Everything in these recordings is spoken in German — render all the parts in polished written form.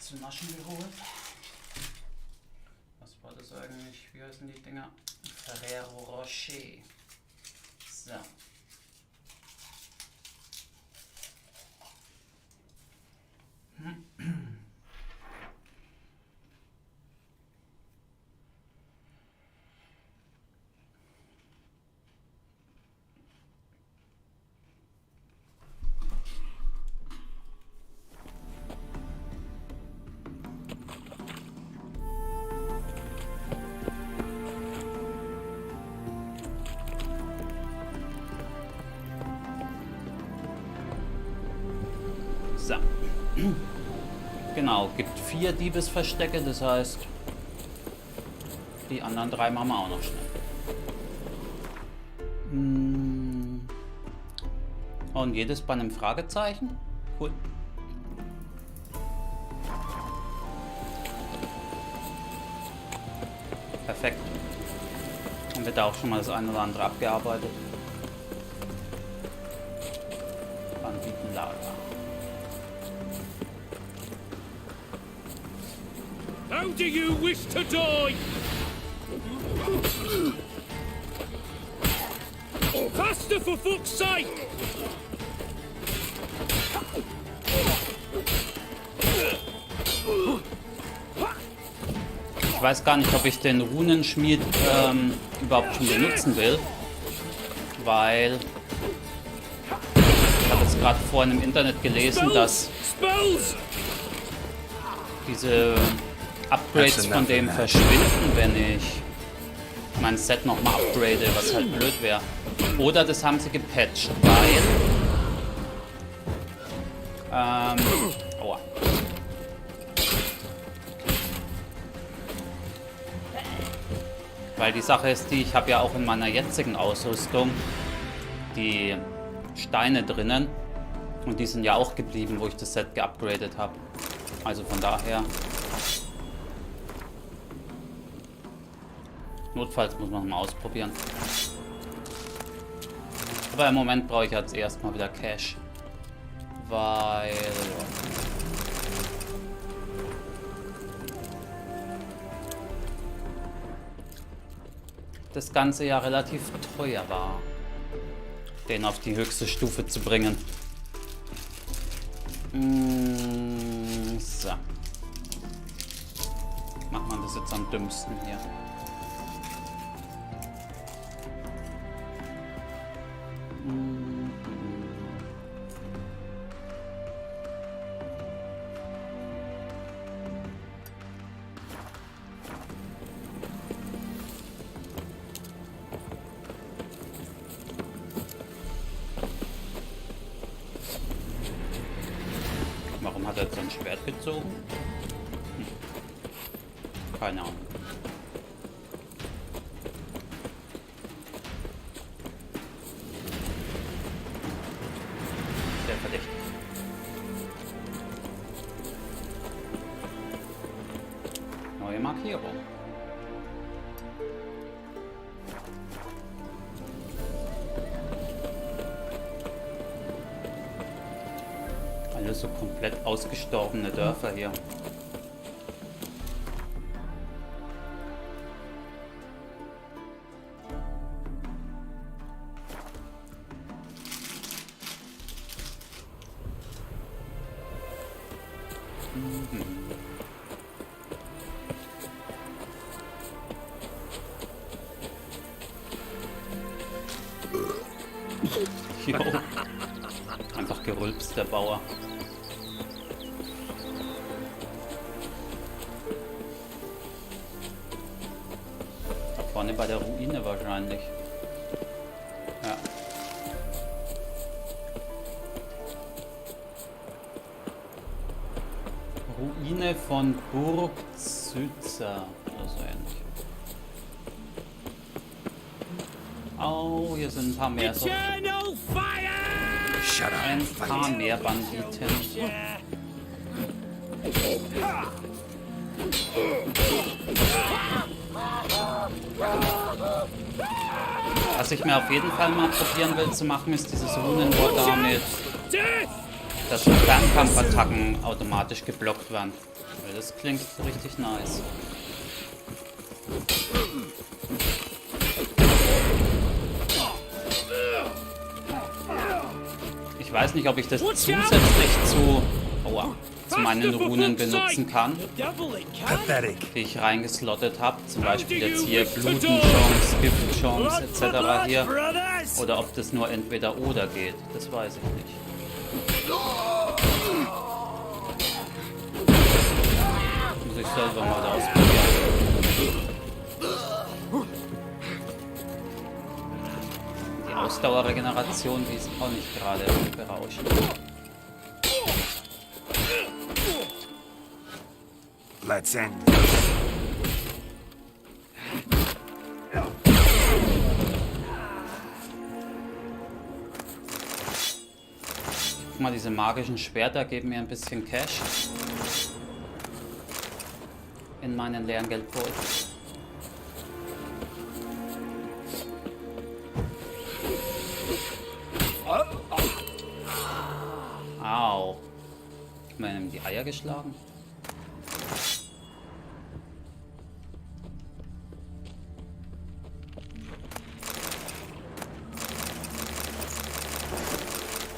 zu naschen geholt. Was war das eigentlich? Wie heißen die Dinger? Ferrero Rocher. So. So. Genau, gibt 4 Diebesverstecke, das heißt, die anderen 3 machen wir auch noch schnell. Und jedes bei einem Fragezeichen? Cool. Perfekt. Dann wird da auch schon mal das eine oder andere abgearbeitet. Banditenlager. How do you wish to die? Faster, for fuck's sake! Ich weiß gar nicht, ob ich den Runenschmied überhaupt schon benutzen will, weil ich habe jetzt gerade vorhin im Internet gelesen, dass diese Upgrades von dem verschwinden, wenn ich mein Set nochmal upgrade, was halt blöd wäre. Oder das haben sie gepatcht, weil die Sache ist die, ich habe ja auch in meiner jetzigen Ausrüstung die Steine drinnen und die sind ja auch geblieben, wo ich das Set geupgradet habe. Also von daher, notfalls muss man es mal ausprobieren. Aber im Moment brauche ich jetzt erstmal wieder Cash, weil das Ganze ja relativ teuer war, den auf die höchste Stufe zu bringen. So. Macht man das jetzt am dümmsten hier. Warum hat er jetzt sein Schwert gezogen? Keine Ahnung. Sehr verdächtig. Neue Markierung. Alles so komplett ausgestorbene Dörfer hier. Jo. Einfach gerülpst, der Bauer. Da vorne bei der Ruine wahrscheinlich. Ja. Ruine von Burg Züzer oder so ähnlich. Oh, hier sind ein paar mehr. So. Ein paar mehr Banditen. Was ich mir auf jeden Fall mal probieren will zu machen, ist dieses Runenwort damit, dass Fernkampfattacken automatisch geblockt werden. das klingt richtig nice. Ich weiß nicht, ob ich das zusätzlich zu meinen Runen benutzen kann, die ich reingeslottet habe. Zum Beispiel jetzt hier Blutenchance, Giftchance etc. hier. Oder ob das nur entweder oder geht. Das weiß ich nicht. Muss ich selber mal ausprobieren. Die Ausdauerregeneration, die ist auch nicht gerade berauschend. Let's end. Guck mal, diese magischen Schwerter geben mir ein bisschen Cash in meinen leeren Geldbeutel. Au. Hat man ihm die Eier geschlagen?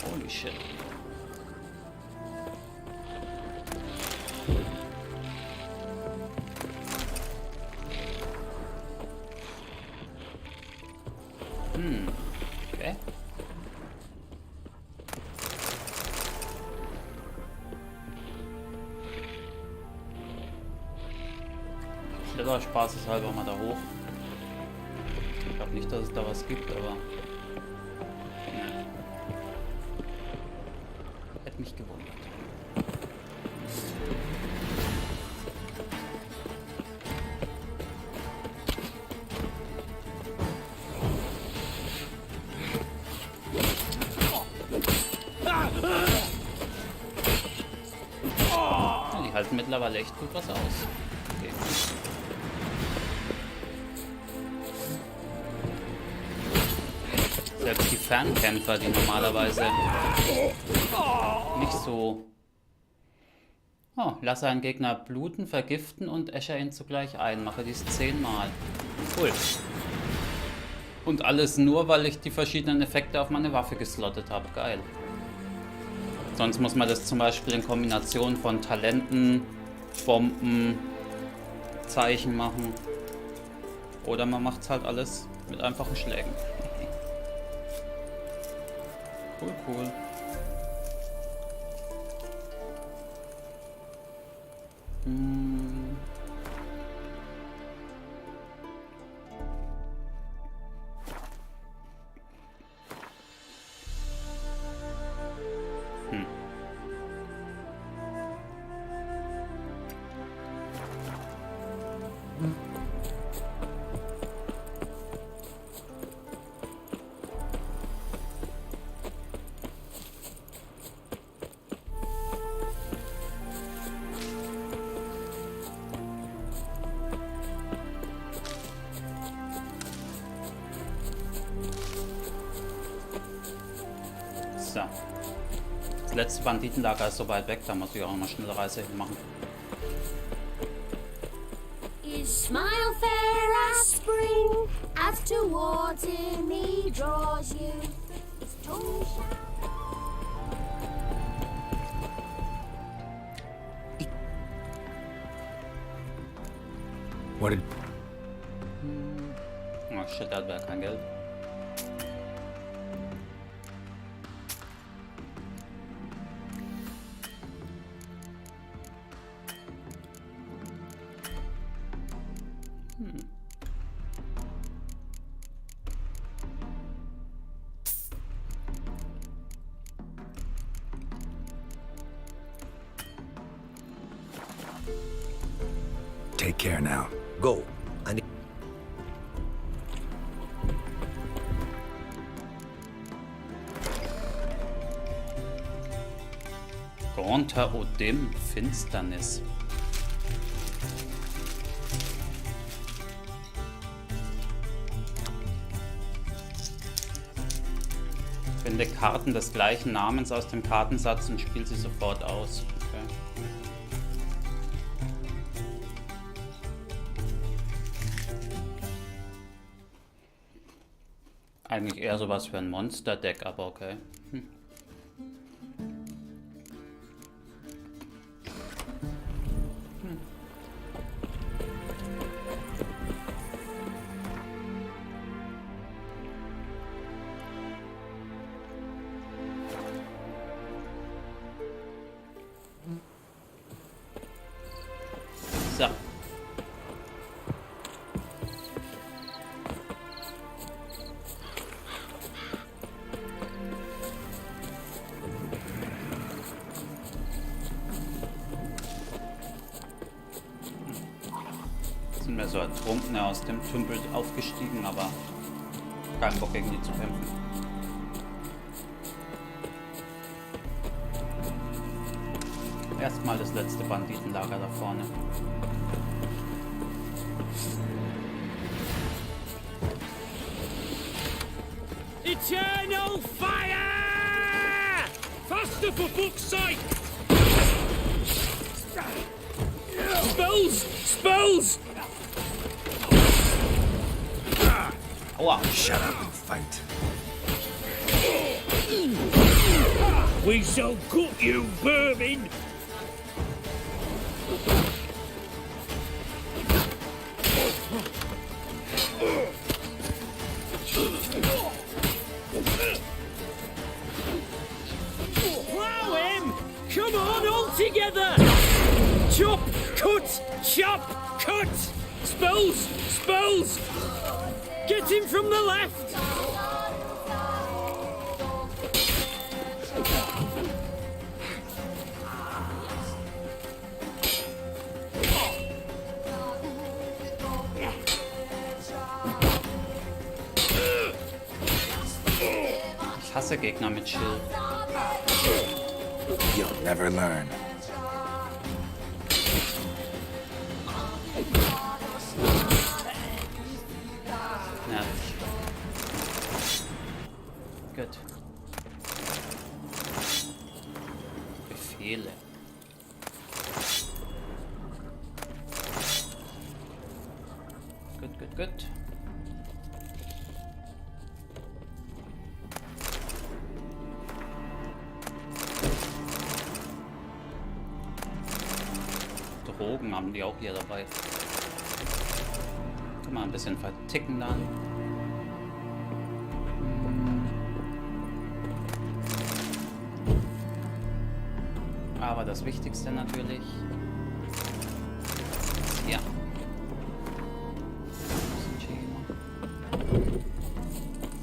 Holy shit. Okay. Schneller Spaß ist halber mal da hoch. Ich glaube nicht, dass es da was gibt, aber ne. Hätte mich gewundert. Ja, die halten mittlerweile echt gut was aus. Okay. Selbst die Fernkämpfer, die normalerweise nicht so... Oh, lasse einen Gegner bluten, vergiften und äsche ihn zugleich ein. Mache dies 10-mal. Cool. Und alles nur, weil ich die verschiedenen Effekte auf meine Waffe geslottet habe. Geil. Sonst muss man das zum Beispiel in Kombination von Talenten, Bomben, Zeichen machen. Oder man macht es halt alles mit einfachen Schlägen. Cool, cool. So. Das letzte Banditenlager ist so weit weg, da muss ich auch noch mal schnell eine Reise hin machen. His smile fair as spring, as towards him he draws you. His tongue What did... Oh shit, da wäre kein Geld. Take care now. Go. And Gonta Odim, Finsternis. Finde Karten des gleichen Namens aus dem Kartensatz und spiele sie sofort aus. Okay. Eigentlich eher sowas für ein Monster-Deck, aber okay. So. Sind wir so Ertrunkene aus dem Tümpel aufgestiegen, aber keinen Bock gegen die zu kämpfen. Erstmal das letzte Banditenlager da vorne. Eternal fire! Faster, for fuck's sake! Spells! Spells! Aua! Shut up and fight. We shall cook you, vermin! Plow him! Come on, all together! Chop, cut, chop, cut! Spells! Spells! Get him from the left! Ich hasse Gegner mit Schild. You'll never learn. Nervig. Gut. Befehle. Gut. Drogen haben die auch hier dabei. Kann man ein bisschen verticken dann. Aber das Wichtigste natürlich. Ja.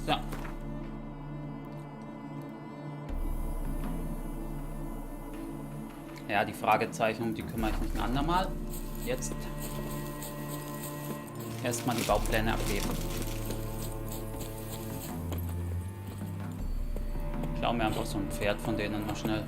So. Ja, die Fragezeichen, um die kümmere ich mich ein andermal. Jetzt erstmal die Baupläne abgeben. Schau mir einfach so ein Pferd von denen mal schnell.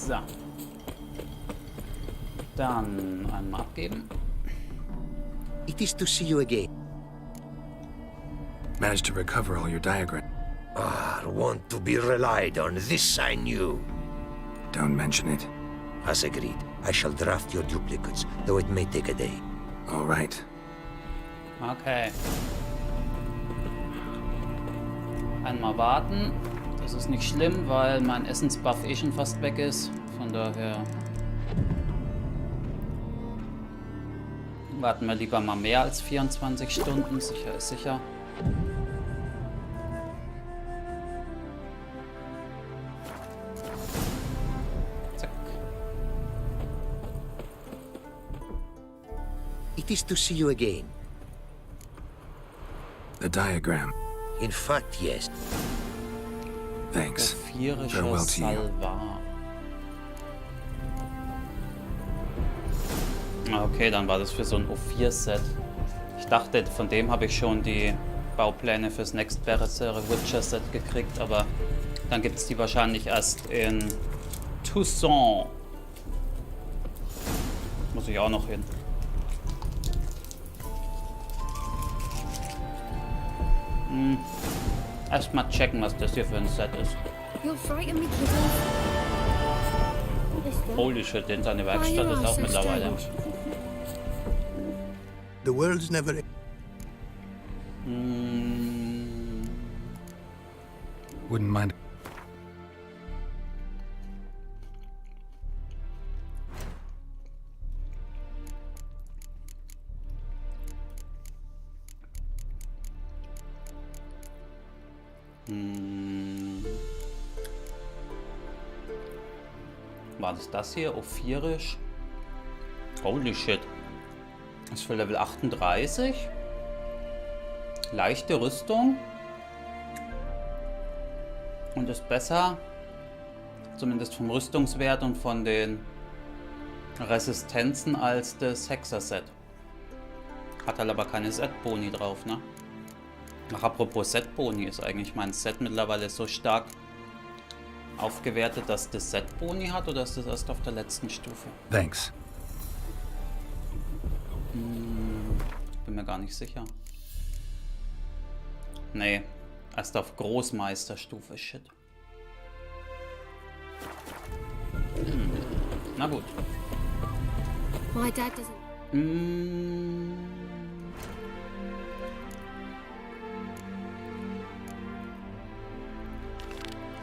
So. Dann einmal abgeben. It is to see you again. Managed to recover all your diagrams. Want to be relied on, this I knew. Don't mention it. As agreed, I shall draft your duplicates, though it may take a day. All right. Okay. Einmal warten. Das ist nicht schlimm, weil mein Essensbuff eh schon fast weg ist. Von daher warten wir lieber mal mehr als 24 Stunden. Sicher ist sicher. Zack. It is to see you again. The diagram. In fact, yes. Thanks. Ophirischer Farewell to you. Salvar. Okay, dann war das für so ein O4-Set. Ich dachte, von dem habe ich schon die Baupläne fürs nächstbessere Witcher-Set gekriegt, aber dann gibt es die wahrscheinlich erst in Toussaint. Muss ich auch noch hin. Erstmal checken, was das hier für ein Set ist. You'll frighten me, kiddo. Listen. Holy shit, denn seine Werkstatt ist auch mittlerweile. The world's never... Wouldn't mind. War das hier? Ophirisch? Holy shit. Das ist für Level 38. Leichte Rüstung. Und ist besser. Zumindest vom Rüstungswert und von den Resistenzen als das Hexer-Set. Hat halt aber keine Set-Boni drauf, ne? Ach, apropos Set-Boni, ist eigentlich mein Set mittlerweile so stark aufgewertet, dass das Set-Boni hat, oder ist das erst auf der letzten Stufe? Thanks. Bin mir gar nicht sicher. Nee, erst auf Großmeisterstufe, shit. Na gut. My dad doesn't.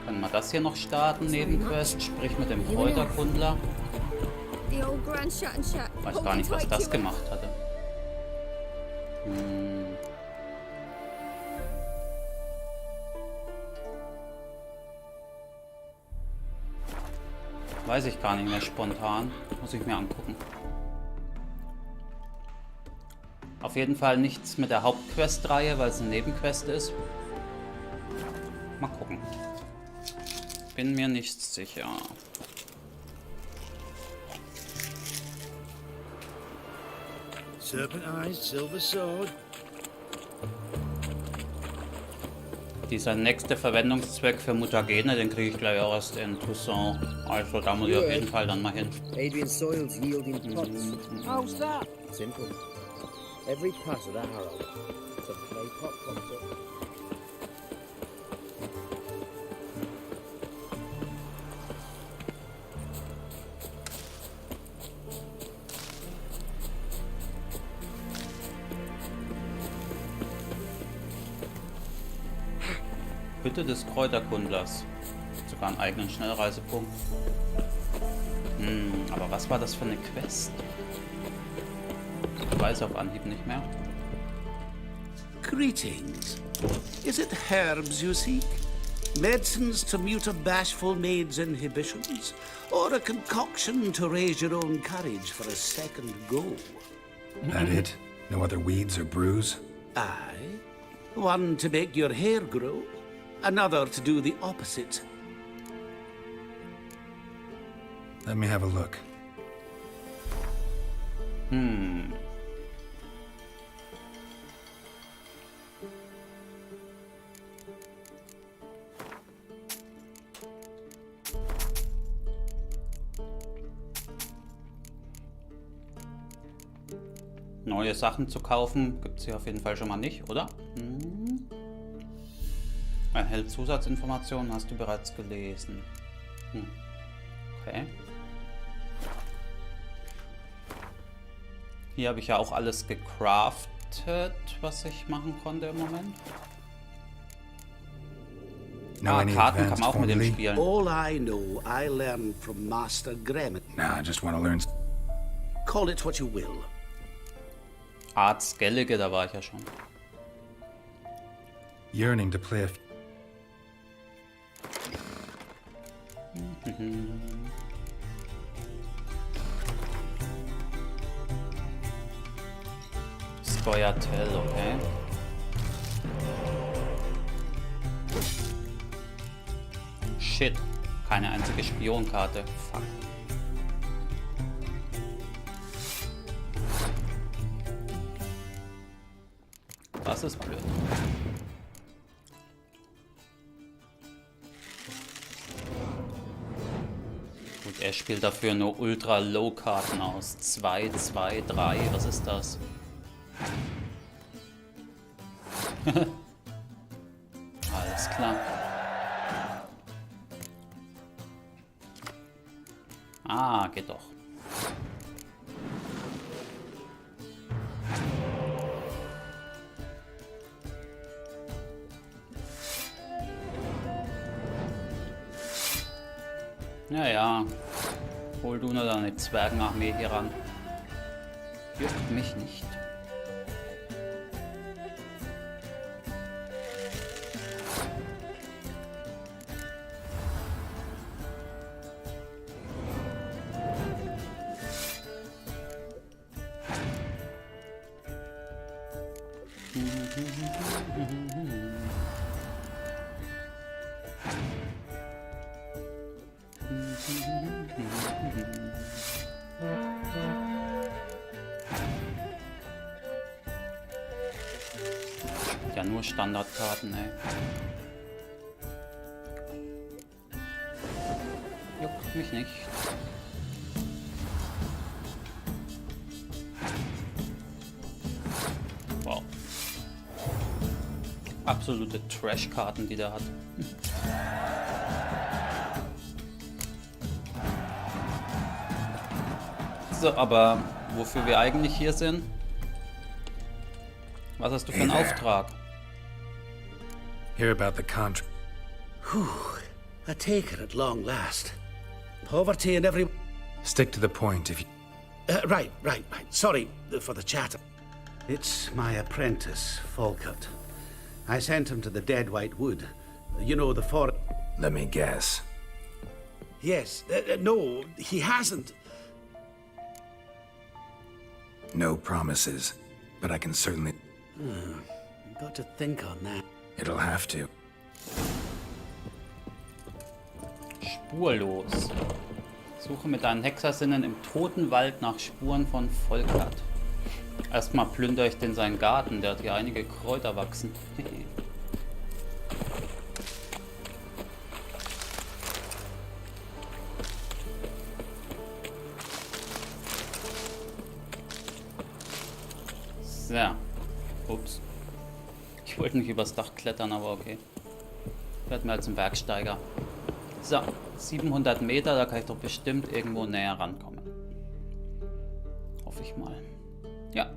Können wir das hier noch starten, Nebenquest? Sprich mit dem Kräuterkundler. The old grand shut and shut. Weiß gar nicht, was das gemacht hatte. Weiß ich gar nicht mehr spontan. Muss ich mir angucken. Auf jeden Fall nichts mit der Hauptquest-Reihe, weil es eine Nebenquest ist. Mal gucken. Bin mir nicht sicher. Serpent eyes, silver sword. Dieser nächste Verwendungszweck für Mutagene, den kriege ich gleich auch erst in Toussaint. Also da muss ich auf jeden Fall dann mal hin. Adrian soils yield in pots. How's that? Simple. Every pass of the harrow, it's a clay pot comes up. Hütte des Kräuterkundlers. Sogar einen eigenen Schnellreisepunkt. Aber was war das für eine Quest? Ich weiß auf Anhieb nicht mehr. Greetings. Is it herbs you seek? Medicines to mute a bashful maid's inhibitions? Or a concoction to raise your own courage for a second go? That it? No other weeds or brews? Aye. One to make your hair grow, another to do the opposite. Let me have a look. Neue Sachen zu kaufen gibt es hier auf jeden Fall schon mal nicht, oder? Erhält Zusatzinformationen, hast du bereits gelesen. Okay. Hier habe ich ja auch alles gecraftet, was ich machen konnte im Moment. Karten kann man auch mit dem spielen. All I know, I learned from Master Gremmet. Nah, I just want to learn. Call it what you will. Art Skellige, da war ich ja schon. Yearning to play a Scoia'tael, okay. Shit, keine einzige Spionkarte. Fuck. Das ist blöd. Gut, er spielt dafür nur Ultra-Low-Karten aus. 2, 2, 3. Was ist das? Alles klar. Ah, geht doch. Naja, hol du nur deine Zwergenarmee hier ran. Juckt mich nicht. Ja, nur Standardkarten, ey. Juckt mich nicht. Wow. Absolute Trash-Karten, die der hat. So, aber wofür wir eigentlich hier sind? Was hast du für einen Auftrag? Hear about the contract. A taker at long last. Poverty and every... Stick to the point if you... Right. Sorry for the chatter. It's my apprentice, Falkert. I sent him to the Dead White Wood. You know, the forest... Let me guess. Yes. No, he hasn't. No promises, but I can certainly... Got to think on that. It'll have to. Spurlos. Suche mit deinen Hexersinnen im toten Wald nach Spuren von Volkert. Erstmal plündere ich den seinen Garten, der hat hier einige Kräuter wachsen. So. Ups. Ich wollte nicht übers Dach klettern, aber okay. Werd mir als ein Bergsteiger. So, 700 Meter, da kann ich doch bestimmt irgendwo näher rankommen. Hoffe ich mal. Ja.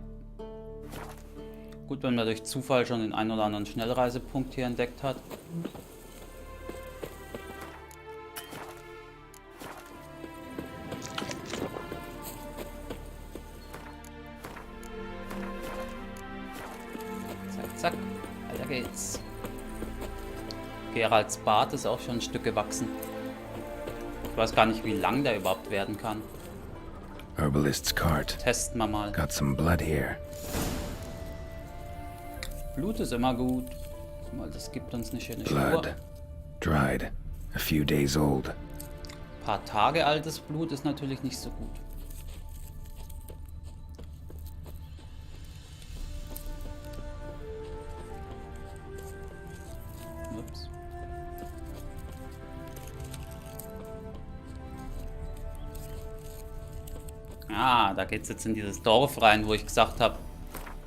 Gut, wenn man durch Zufall schon den einen oder anderen Schnellreisepunkt hier entdeckt hat. Zack, zack. Weiter geht's. Geralds Bart ist auch schon ein Stück gewachsen. Ich weiß gar nicht, wie lang der überhaupt werden kann. Herbalist's cart. Testen wir mal. Got some blood here. Blut ist immer gut. Weil das gibt uns eine schöne Spur. Blood. Dried. A few days old. Ein paar Tage altes Blut ist natürlich nicht so gut. Ups. Ah, da geht's jetzt in dieses Dorf rein, wo ich gesagt habe,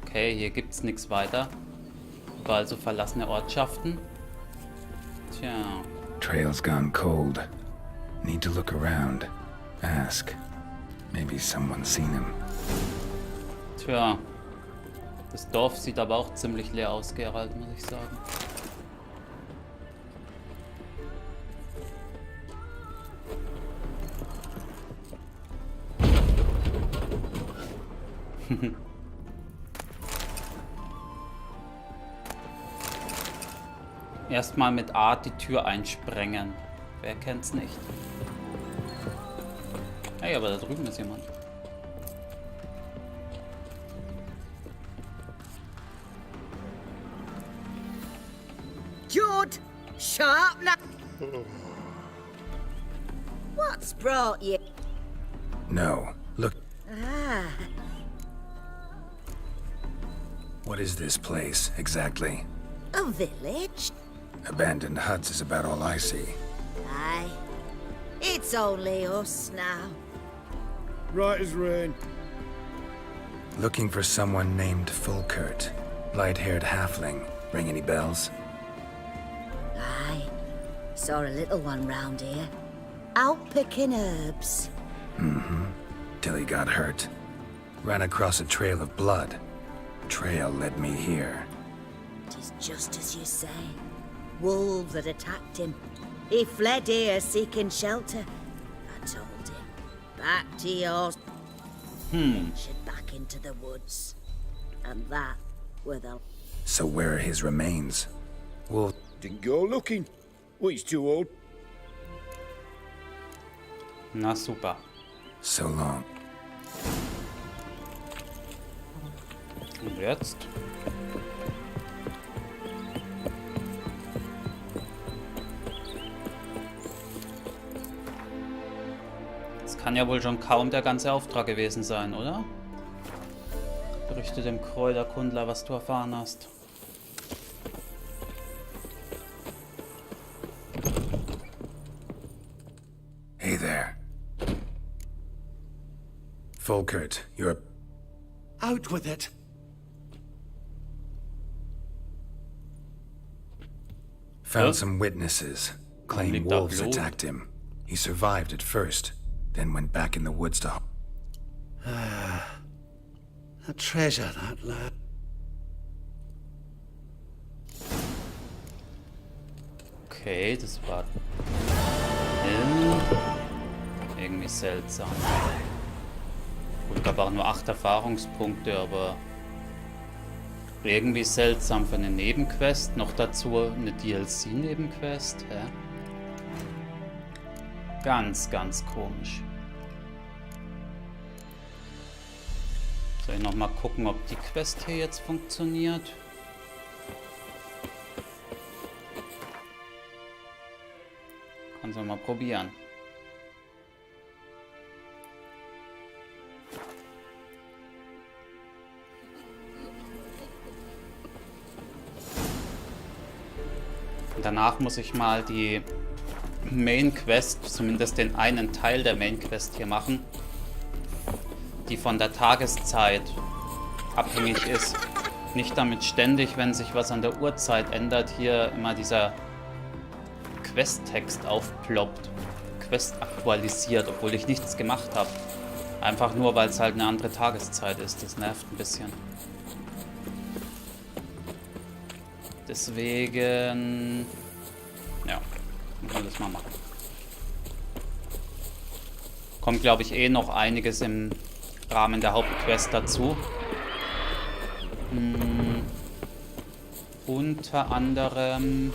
okay, hier gibt's nichts weiter. Überall so verlassene Ortschaften. Tja. Trail's gone cold. Need to look around. Ask. Maybe someone's seen him. Tja. Das Dorf sieht aber auch ziemlich leer aus, Geralt, muss ich sagen. Erstmal mit A die Tür einsprengen. Wer kennt's nicht? Hey, aber da drüben ist jemand. Jude, sharp now. What's brought you? No. Look. Ah, What is this place, exactly? A village? Abandoned huts is about all I see. Aye. It's only us now. Right as rain. Looking for someone named Fulkert. Light-haired halfling. Ring any bells? Aye. Saw a little one round here. Out picking herbs. Till he got hurt. Ran across a trail of blood. Trail led me here. Tis just as you say. Wolves had attacked him. He fled here seeking shelter. I told him, back to yours. Ventured back into the woods. And that were the... So where are his remains? Wolf... Didn't go looking. Well, he's too old. Na super. So long. Und jetzt? Das kann ja wohl schon kaum der ganze Auftrag gewesen sein, oder? Berichte dem Kräuterkundler, was du erfahren hast. Hey there. Fulkert, you're... Out with it. Found Huh? some witnesses. Claim liegt da wolves Blut? attacked him. He survived at first, then went back in the woods to... A treasure, that lad. Okay, das war... irgendwie seltsam. Gut, gab auch nur 8 Erfahrungspunkte, aber... irgendwie seltsam für eine Nebenquest. Noch dazu eine DLC-Nebenquest. Hä? Ganz, ganz komisch. Soll ich nochmal gucken, ob die Quest hier jetzt funktioniert? Kannst du mal probieren. Danach muss ich mal die Main Quest, zumindest den einen Teil der Main Quest hier machen, die von der Tageszeit abhängig ist. Nicht damit ständig, wenn sich was an der Uhrzeit ändert, hier immer dieser Questtext aufploppt. Quest aktualisiert, obwohl ich nichts gemacht habe. Einfach nur, weil es halt eine andere Tageszeit ist. Das nervt ein bisschen. Deswegen... ja, müssen wir das mal machen. Kommt, glaube ich, eh noch einiges im Rahmen der Hauptquest dazu. Unter anderem...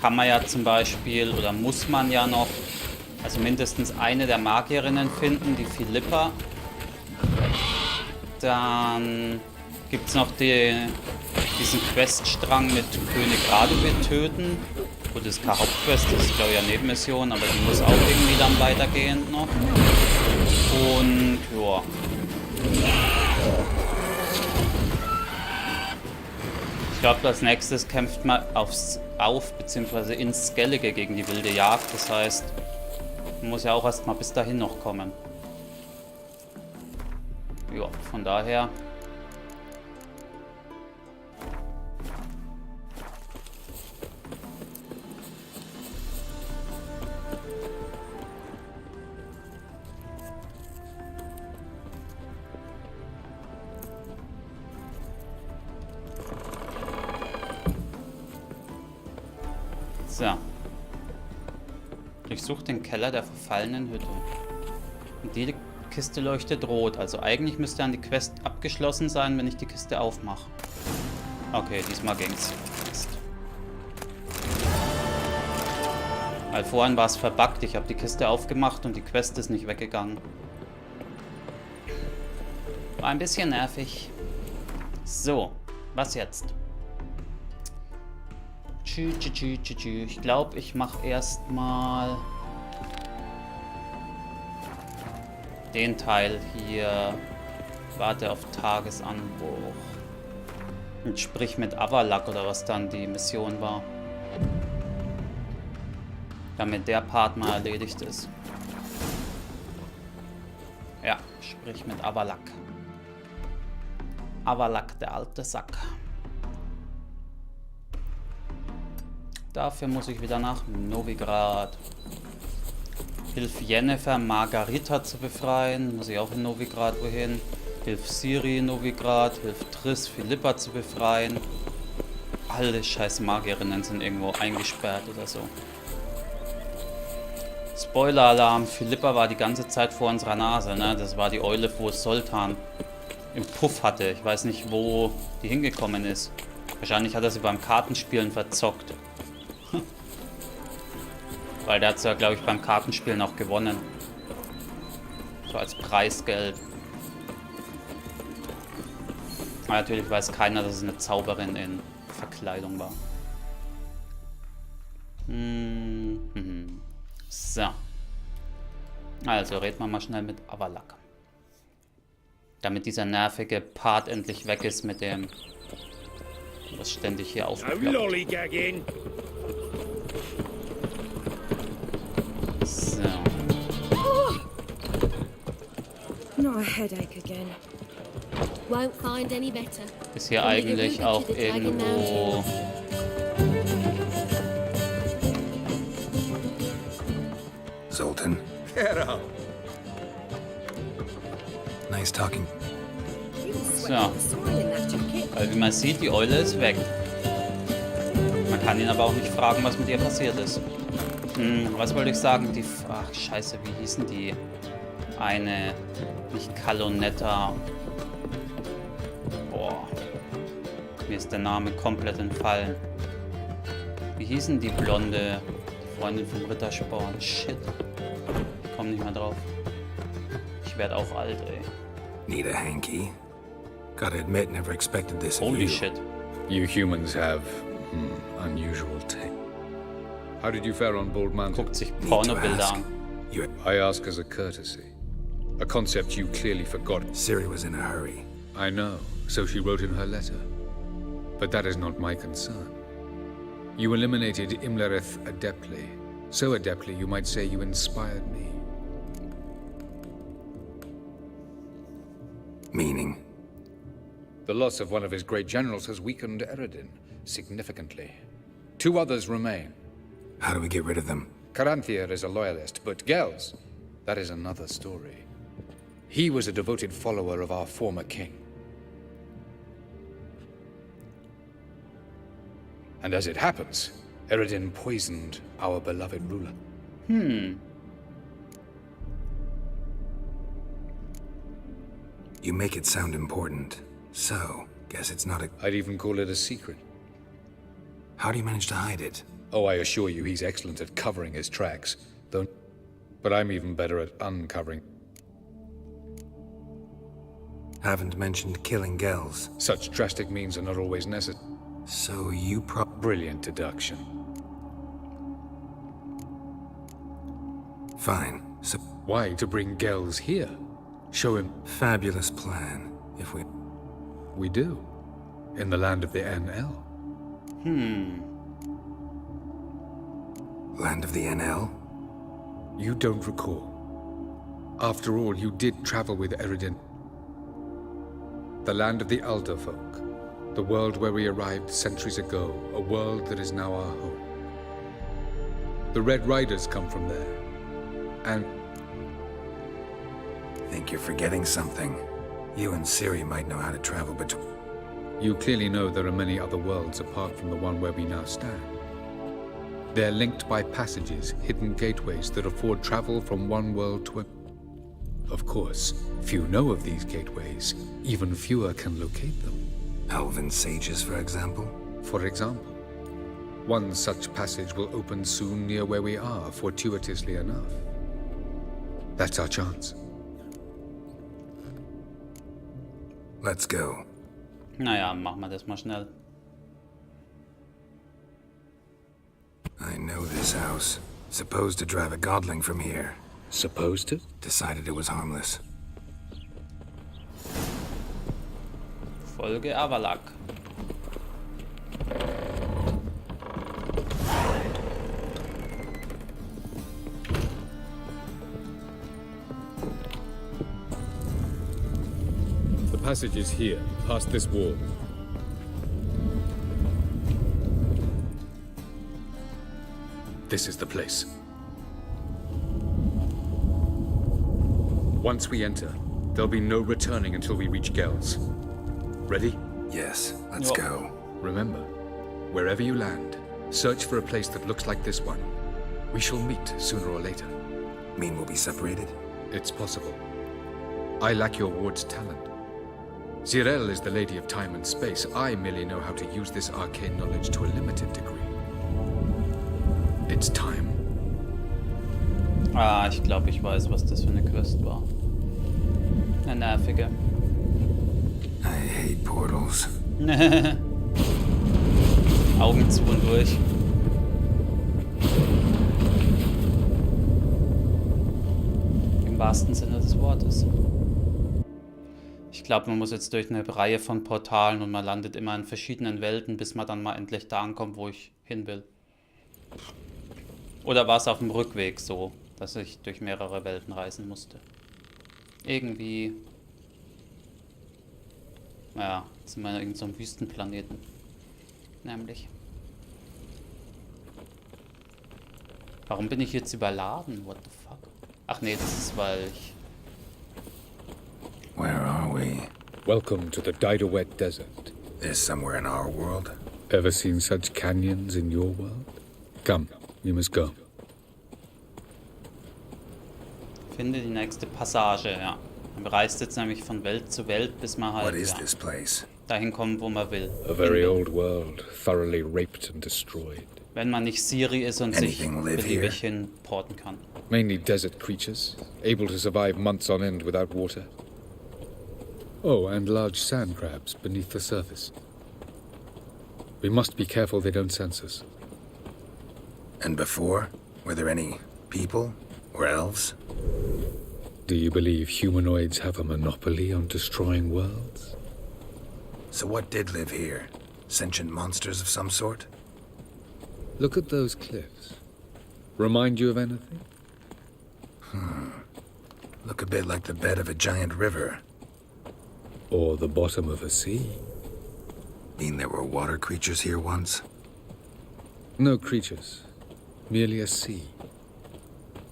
kann man ja zum Beispiel, oder muss man ja noch, also mindestens eine der Magierinnen finden, die Philippa. Dann gibt es noch diesen Queststrang mit König Radovid töten. Gut, das ist keine Hauptquest, das ist glaube ich eine Nebenmission, aber die muss auch irgendwie dann weitergehend noch. Und ja. Ich glaube, als nächstes kämpft man beziehungsweise ins Skellige gegen die wilde Jagd. Das heißt, man muss ja auch erstmal bis dahin noch kommen. Ja, von daher. So. Durchsucht den Keller der verfallenen Hütte. Und die Kiste leuchtet rot. Also eigentlich müsste dann die Quest abgeschlossen sein, wenn ich die Kiste aufmache. Okay, diesmal ging's. Mist. Weil vorhin war es verbuggt. Ich habe die Kiste aufgemacht und die Quest ist nicht weggegangen. War ein bisschen nervig. So, was jetzt? Ich glaube, ich mache erstmal den Teil hier. Warte auf Tagesanbruch. Und sprich mit Avalak oder was dann die Mission war. Damit der Part mal erledigt ist. Ja, sprich mit Avalak. Avalak, der alte Sack. Dafür muss ich wieder nach Novigrad. Hilf Jennifer, Margarita zu befreien. Muss ich auch in Novigrad wohin. Hilf Siri in Novigrad. Hilf Triss, Philippa zu befreien. Alle scheiß Magierinnen sind irgendwo eingesperrt oder so. Spoiler-Alarm, Philippa war die ganze Zeit vor unserer Nase, ne? Das war die Eule, wo Sultan im Puff hatte. Ich weiß nicht, wo die hingekommen ist. Wahrscheinlich hat er sie beim Kartenspielen verzockt. Weil der hat es ja, glaube ich, beim Kartenspielen auch gewonnen. So als Preisgeld. Aber natürlich weiß keiner, dass es eine Zauberin in Verkleidung war. So. Also reden wir mal schnell mit Avalak. Damit dieser nervige Part endlich weg ist mit dem, was ständig hier aufploppt. Lollygagging. So. Not a headache again. Won't find any better. Ist hier eigentlich auch irgendwo... Zoltan. Get up. Nice talking. So. Weil wie man sieht, die Eule ist weg. Man kann ihn aber auch nicht fragen, was mit ihr passiert ist. Was wollte ich sagen? Die... Ach, scheiße, wie hießen die? Eine... Nicht Kalonetta. Boah. Mir ist der Name komplett entfallen. Wie hießen die Blonde? Die Freundin vom Rittersporn. Shit. Ich komme nicht mehr drauf. Ich werde auch alt, ey. Need a hanky? Gotta admit, never expected this of Holy you. shit. You humans have unusual taste. How did you fare on Bald Mountain? Guckt sich Need to Pornobilder ask. an. You I ask as a courtesy. A concept you clearly forgot. Siri was in a hurry. I know, so she wrote in her letter. But that is not my concern. You eliminated Imlerith adeptly. So adeptly, you might say you inspired me. Meaning? The loss of one of his great generals has weakened Eredin significantly. 2 others remain. How do we get rid of them? Caranthier is a loyalist, but Gels, that is another story. He was a devoted follower of our former king. And as it happens, Eredin poisoned our beloved ruler. You make it sound important. So, guess it's not a... I'd even call it a secret. How do you manage to hide it? Oh, I assure you, he's excellent at covering his tracks. Though, but I'm even better at uncovering. Haven't mentioned killing Gels. Such drastic means are not always necessary. So you Brilliant deduction. Fine. So, Why to bring Gels here? Show him fabulous plan. If we... we do. In the land of the NL. Land of the NL? You don't recall. After all, you did travel with Eredin. The land of the Alder folk. The world where we arrived centuries ago. A world that is now our home. The Red Riders come from there. And Think you're forgetting something. You and Siri might know how to travel between... you clearly know there are many other worlds apart from the one where we now stand. They're linked by passages, hidden gateways that afford travel from one world to another. Of course, few know of these gateways. Even fewer can locate them. Elven sages, for example? For example, one such passage will open soon near where we are, fortuitously enough. That's our chance. Let's go. Naja, machen wir das mal schnell. I know this house. Supposed to drive a godling from here. Supposed to? Decided it was harmless. Folge Avalak. The passage is here, past this wall. This is the place. Once we enter, there'll be no returning until we reach Gels. Ready? Yes, let's Yep. go. Remember, wherever you land, search for a place that looks like this one. We shall meet sooner or later. Mean we'll be separated? It's possible. I lack your ward's talent. Zirel is the lady of time and space. I merely know how to use this arcane knowledge to a limited degree. It's time. Ah, ich glaube, ich weiß, was das für eine Quest war. Eine nervige. I hate portals. Augen zu und durch. Im wahrsten Sinne des Wortes. Ich glaube, man muss jetzt durch eine Reihe von Portalen und man landet immer in verschiedenen Welten, bis man dann mal endlich da ankommt, wo ich hin will. Oder war es auf dem Rückweg so, dass ich durch mehrere Welten reisen musste? Irgendwie. Ja, jetzt sind wir in irgendeinem Wüstenplaneten. Nämlich. Warum bin ich jetzt überladen? What the fuck? Ach nee, das ist, weil ich... Where are we? Welcome to the Didowet Desert. This somewhere in our world? Ever seen such canyons in your world? Come, we must go. Finde die nächste Passage, ja. Man reist jetzt nämlich von Welt zu Welt, bis man What halt is ja, this place? dahin kommt, wo man will. A very old world, thoroughly raped and destroyed. Wenn man nicht Siri ist und sich Anything live beliebig hinporten kann. Mainly desert creatures, able to survive months on end without water. Oh, and large sand crabs beneath the surface. We must be careful they don't sense us. And before? Were there any people? Or elves? Do you believe humanoids have a monopoly on destroying worlds? So what did live here? Sentient monsters of some sort? Look at those cliffs. Remind you of anything? Look a bit like the bed of a giant river. Or the bottom of a sea? Mean there were water creatures here once? No creatures. Merely a sea.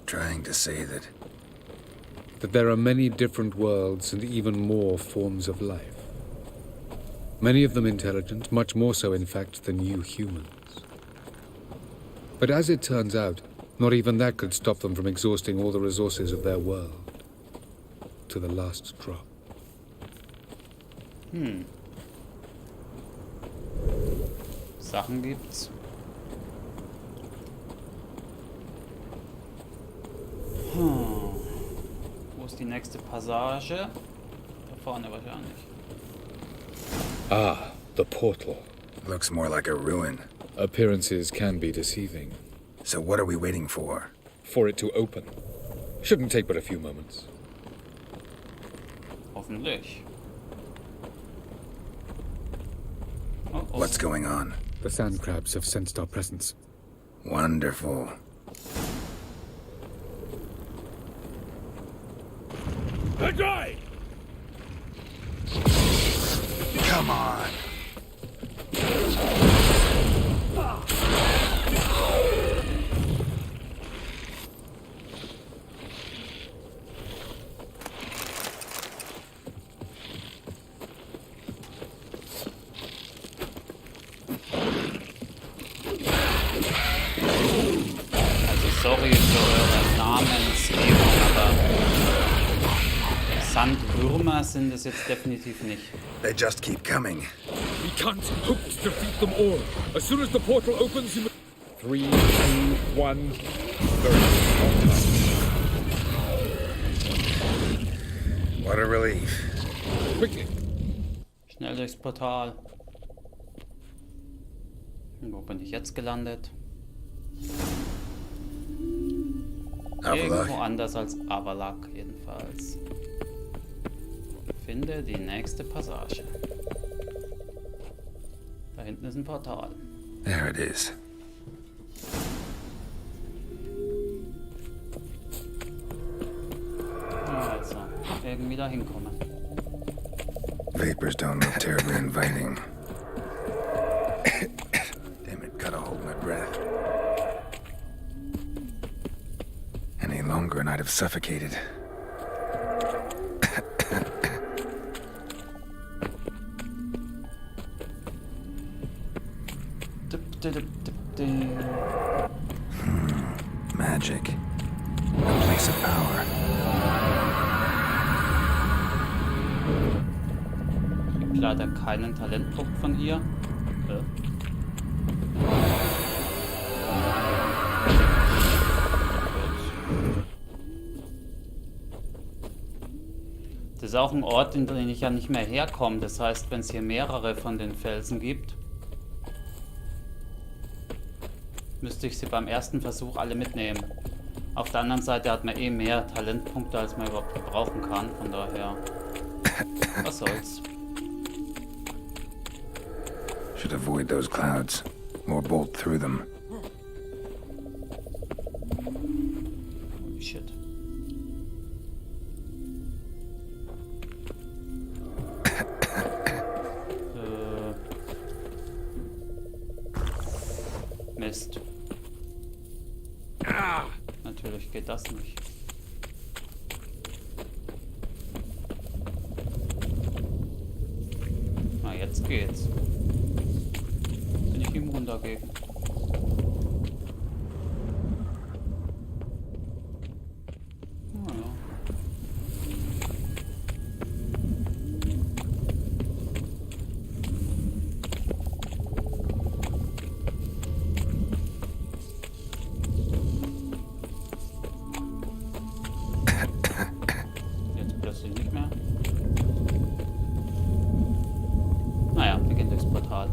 Trying to say that... That there are many different worlds and even more forms of life. Many of them intelligent, much more so in fact than you humans. But as it turns out, not even that could stop them from exhausting all the resources of their world. To the last drop. Sachen gibt's. Wo ist die nächste Passage? Da vorne wahrscheinlich. Ah, the portal. Looks more like a ruin. Appearances can be deceiving. So what are we waiting for? For it to open. Shouldn't take but a few moments. Hoffentlich. Oh, oh. What's going on? The sand crabs have sensed our presence. Wonderful. That's right! Come on! Sorry für eure Namensgebung, aber Sandwürmer sind es jetzt definitiv nicht. They just keep coming. We can't hope to defeat them all. As soon as the portal opens, you... 3, 2, 1... What a relief. Quickly. Schnell durchs Portal. Und wo bin ich jetzt gelandet? Irgendwo anders als Avalak jedenfalls. Finde die nächste Passage. Da hinten ist ein Portal. There it is. Also, irgendwie da hinkommen. Vapors don't look terribly inviting. Damn it, gotta hold my breath. Any longer and I'd have suffocated. Magic. A place of power. Ich krieg leider keinen Talentpunkt von ihr. Das ist auch ein Ort, in den ich ja nicht mehr herkomme. Das heißt, wenn es hier mehrere von den Felsen gibt, müsste ich sie beim ersten Versuch alle mitnehmen. Auf der anderen Seite hat man eh mehr Talentpunkte, als man überhaupt gebrauchen kann. Von daher, was soll's. Should avoid those clouds, or bolt through them. Holy shit. Mist. Natürlich geht das nicht. Na, jetzt geht's. Bin ich immun dagegen. Naja. Jetzt plötzlich nicht mehr. Naja, wir gehen durchs Portal.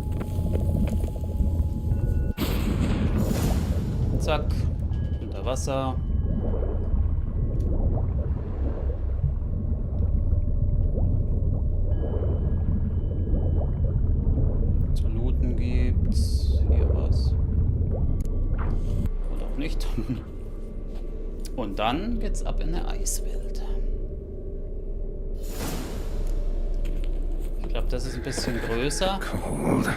Zack. Unter Wasser. Zu looten gibt's hier was. Oder auch nicht. Und dann geht's ab in eine Eiswelt. Ich glaube, das ist ein bisschen größer. Cold.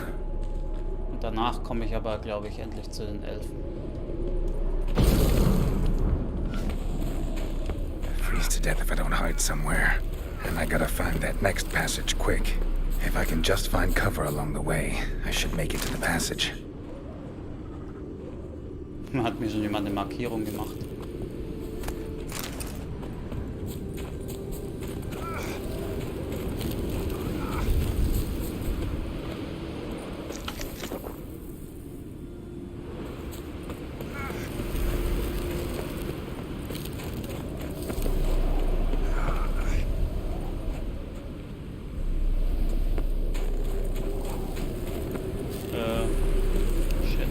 Und danach komme ich aber, glaube ich, endlich zu den Elfen. Freeze to death if I don't hide somewhere. And I gotta find that next passage quick. If I can just find cover along the way, I should make it to the passage. Hat mir schon jemand eine Markierung gemacht. Shit.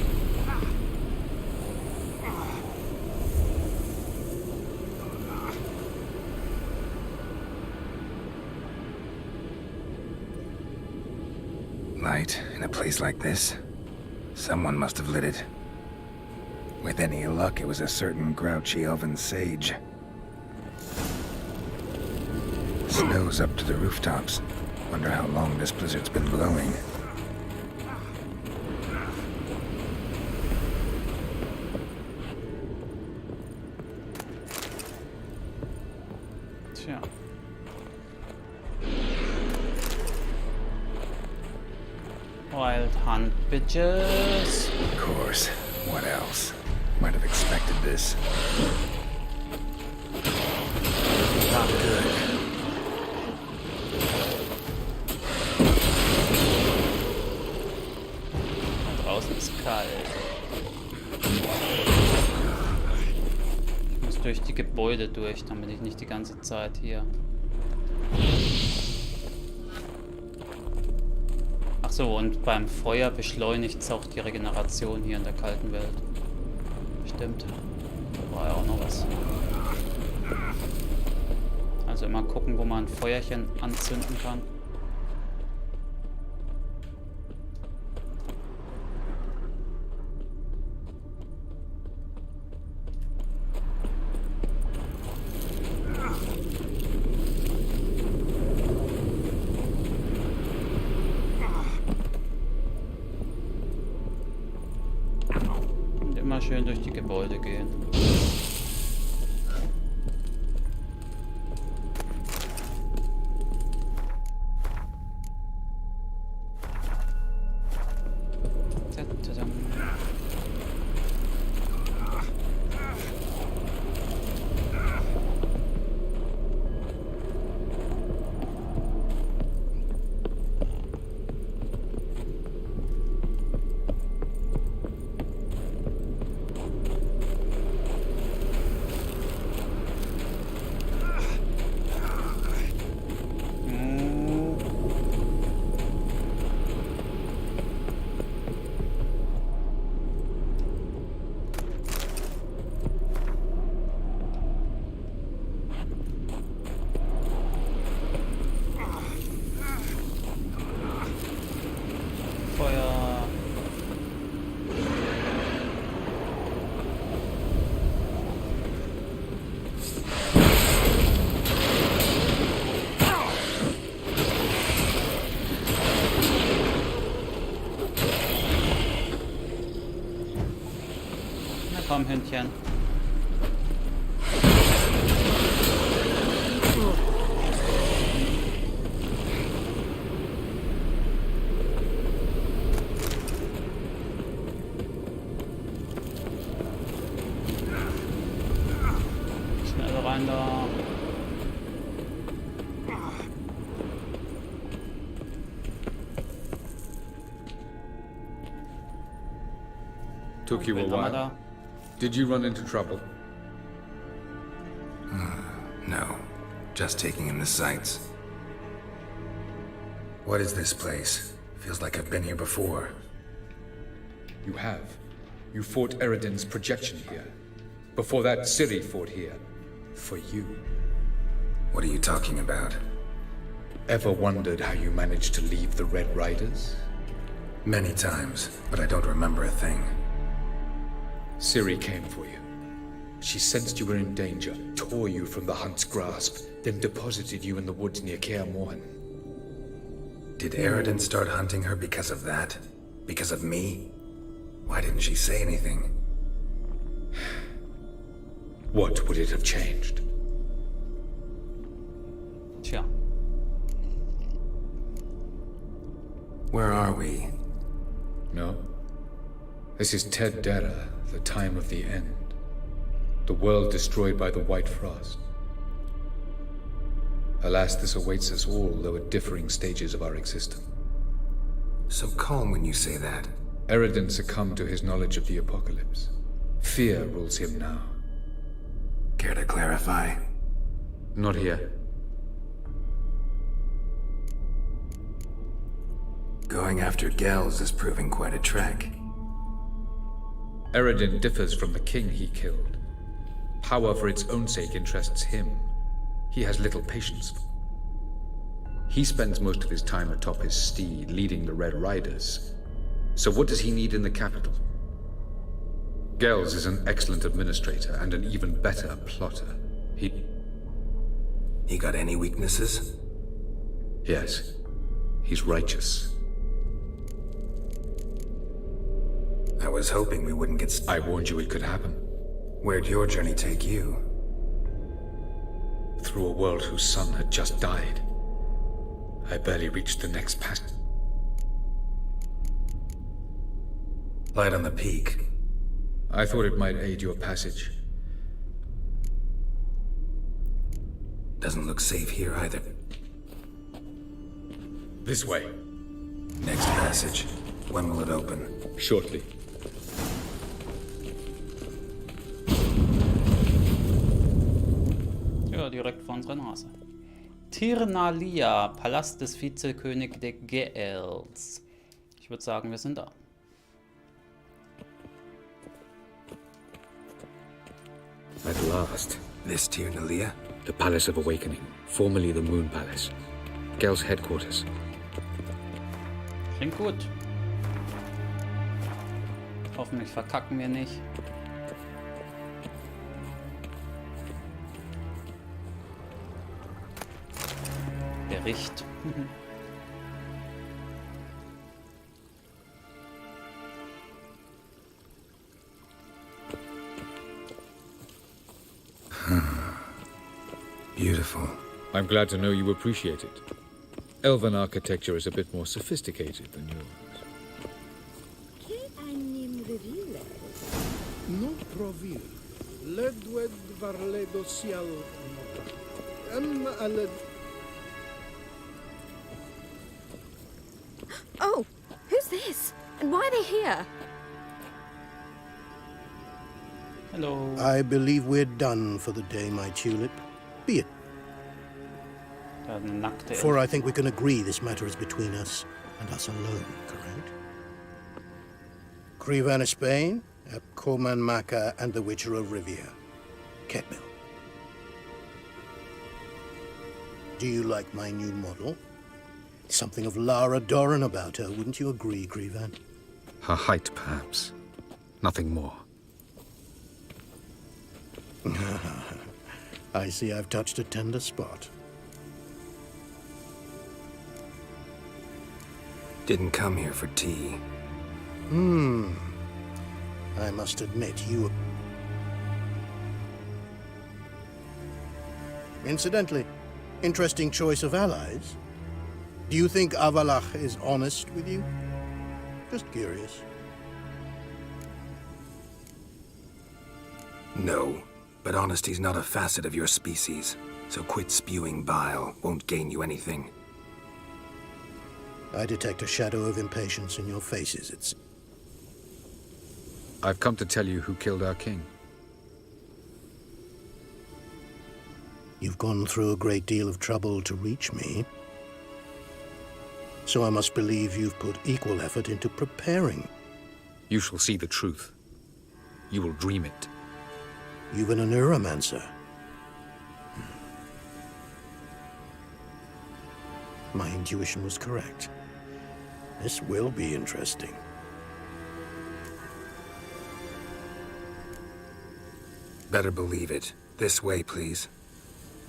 Light in a place like this? Someone must have lit it. With any luck, it was a certain grouchy elven sage. Snow's up to the rooftops. Wonder how long this blizzard's been blowing. Tja. Wild Hunt, bitches. Of course. What else? Might have expected this. Not good. Da draußen ist kalt. Ich muss durch die Gebäude durch, damit ich nicht die ganze Zeit hier. Ach so, und beim Feuer beschleunigt es auch die Regeneration hier in der kalten Welt. Stimmt. Da war ja auch noch was. Also immer gucken, wo man ein Feuerchen anzünden kann. Und immer schön durch die Gebäude gehen. Komm, Hündchen. Schnell rein da. Took you a while. Did you run into trouble? No. Just taking in the sights. What is this place? Feels like I've been here before. You have. You fought Eridan's projection here. Before that, Ciri fought here. For you. What are you talking about? Ever wondered how you managed to leave the Red Riders? Many times, but I don't remember a thing. Ciri came for you. She sensed you were in danger, tore you from the Hunt's grasp, then deposited you in the woods near Kaer Morhen. Did Eridan start hunting her because of that? Because of me? Why didn't she say anything? What would it have changed? Tja. Where are we? No. This is Ted Dara, the time of the end. The world destroyed by the White Frost. Alas, this awaits us all, though at differing stages of our existence. So calm when you say that. Eridan succumbed to his knowledge of the apocalypse. Fear rules him now. Care to clarify? Not here. Going after Gels is proving quite a trek. Eridan differs from the king he killed. Power for its own sake interests him. He has little patience. He spends most of his time atop his steed, leading the Red Riders. So what does he need in the capital? Gels is an excellent administrator and an even better plotter. He got any weaknesses? Yes. He's righteous. I was hoping we wouldn't get I warned you it could happen. Where'd your journey take you? Through a world whose son had just died. I barely reached the next pass. Light on the peak. I thought it might aid your passage. Doesn't look safe here either. This way. Next passage. When will it open? Shortly. Ja, direkt vor unserer Nase. Tirnalia, Palast des Vizekönig der Gels. Ich würde sagen, wir sind da. At last. This Tirnalia? The Palace of Awakening, formerly the Moon Palace. Gel's headquarters. Klingt gut. Hoffentlich verkacken wir nicht. Bericht. Beautiful. I'm glad to know you appreciate it. Elven architecture is a bit more sophisticated than yours. No provil. Ledwed varledo sial. Aled. Oh, who's this? And why are they here? Hello. I believe we're done for the day, my tulip. Be it. For I think we can agree this matter is between us and us alone, correct? Krivan of Spain, Korman Maka, and the Witcher of Rivia. Ketmil. Do you like my new model? Something of Lara Doran about her, wouldn't you agree, Krivan? Her height, perhaps. Nothing more. I see I've touched a tender spot. Didn't come here for tea. I must admit, you... Incidentally, interesting choice of allies. Do you think Avalach is honest with you? Just curious. No, but honesty's not a facet of your species. So quit spewing bile. Won't gain you anything. I detect a shadow of impatience in your faces. It's... I've come to tell you who killed our king. You've gone through a great deal of trouble to reach me. So I must believe you've put equal effort into preparing. You shall see the truth. You will dream it. You've been a neuromancer. My intuition was correct. This will be interesting. Better believe it. This way, please.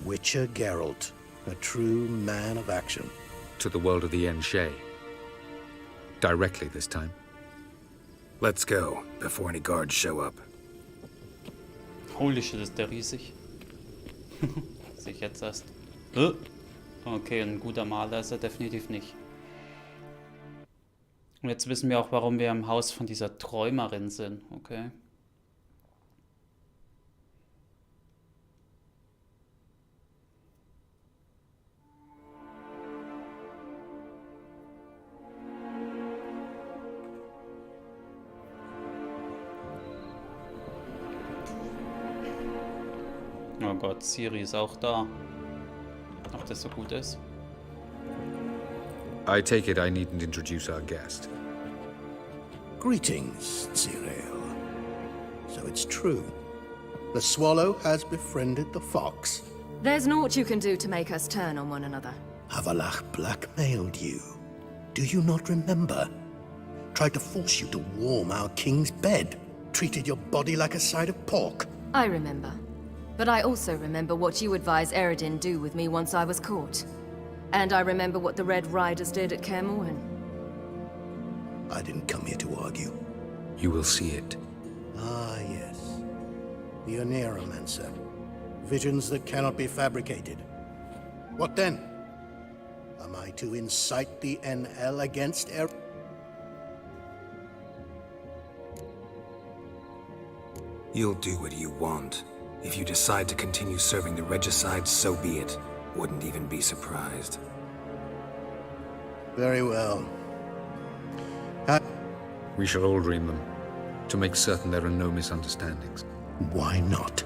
Witcher Geralt, a true man of action. To the world of the Enshe. Directly this time. Let's go, before any guards show up. Holy shit, ist der riesig. Sehe ich jetzt erst. Okay, ein guter Maler ist er definitiv nicht. Und jetzt wissen wir auch, warum wir im Haus von dieser Träumerin sind. Okay. Oh Gott, Ciri ist auch da. Ob das so gut ist? I take it I needn't introduce our guest. Greetings, Cyril. So it's true. The swallow has befriended the fox. There's naught you can do to make us turn on one another. Avalach blackmailed you. Do you not remember? Tried to force you to warm our king's bed. Treated your body like a side of pork. I remember. But I also remember what you advised Eredin do with me once I was caught. And I remember what the Red Riders did at Kaer Morhen. I didn't come here to argue. You will see it. Ah, yes. The Oneiromancer. Visions that cannot be fabricated. What then? Am I to incite the NL against You'll do what you want. If you decide to continue serving the regicide, so be it. Wouldn't even be surprised. Very well. We shall all dream them, to make certain there are no misunderstandings. Why not?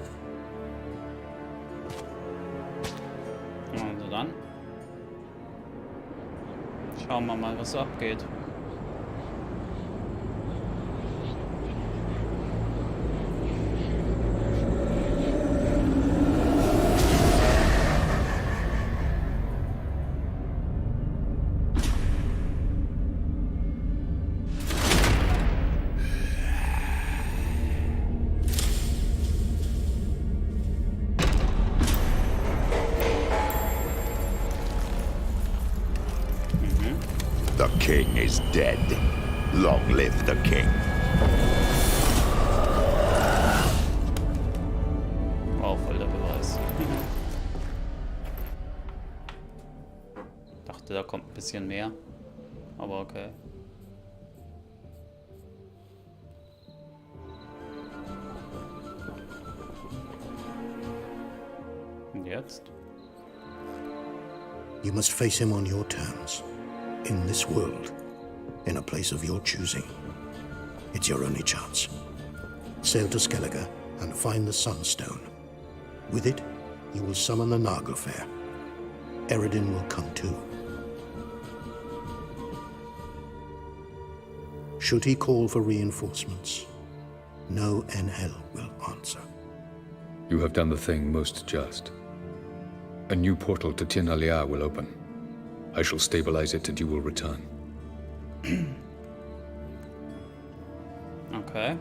Also dann. Schauen wir mal, was so abgeht. king is dead. Long live the king. Oh, voll der Beweis. Dachte, da kommt ein bisschen mehr. Aber okay. Und jetzt? You must face him on your terms. In this world. In a place of your choosing. It's your only chance. Sail to Skellige and find the Sunstone. With it, you will summon the Naga Fair. Eredin will come too. Should he call for reinforcements, no NL will answer. You have done the thing most just. A new portal to Tir na Liar will open. I shall stabilize it and you will return. Okay.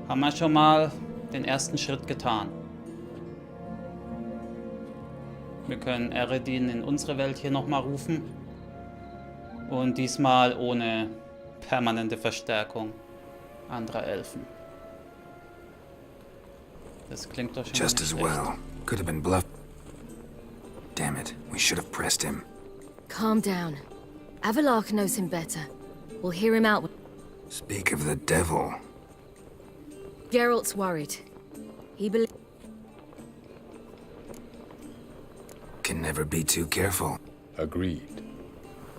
Haben wir schon mal den ersten Schritt getan. Wir können Eredin in unsere Welt hier nochmal rufen. Und diesmal ohne permanente Verstärkung anderer Elfen. Das klingt doch schon Just nicht as schlecht. well. Could have been bluff. Damn it, we should have pressed him. Calm down. Avalark knows him better. We'll hear him out. Speak of the devil. Geralt's worried. He believes... Can never be too careful. Agreed.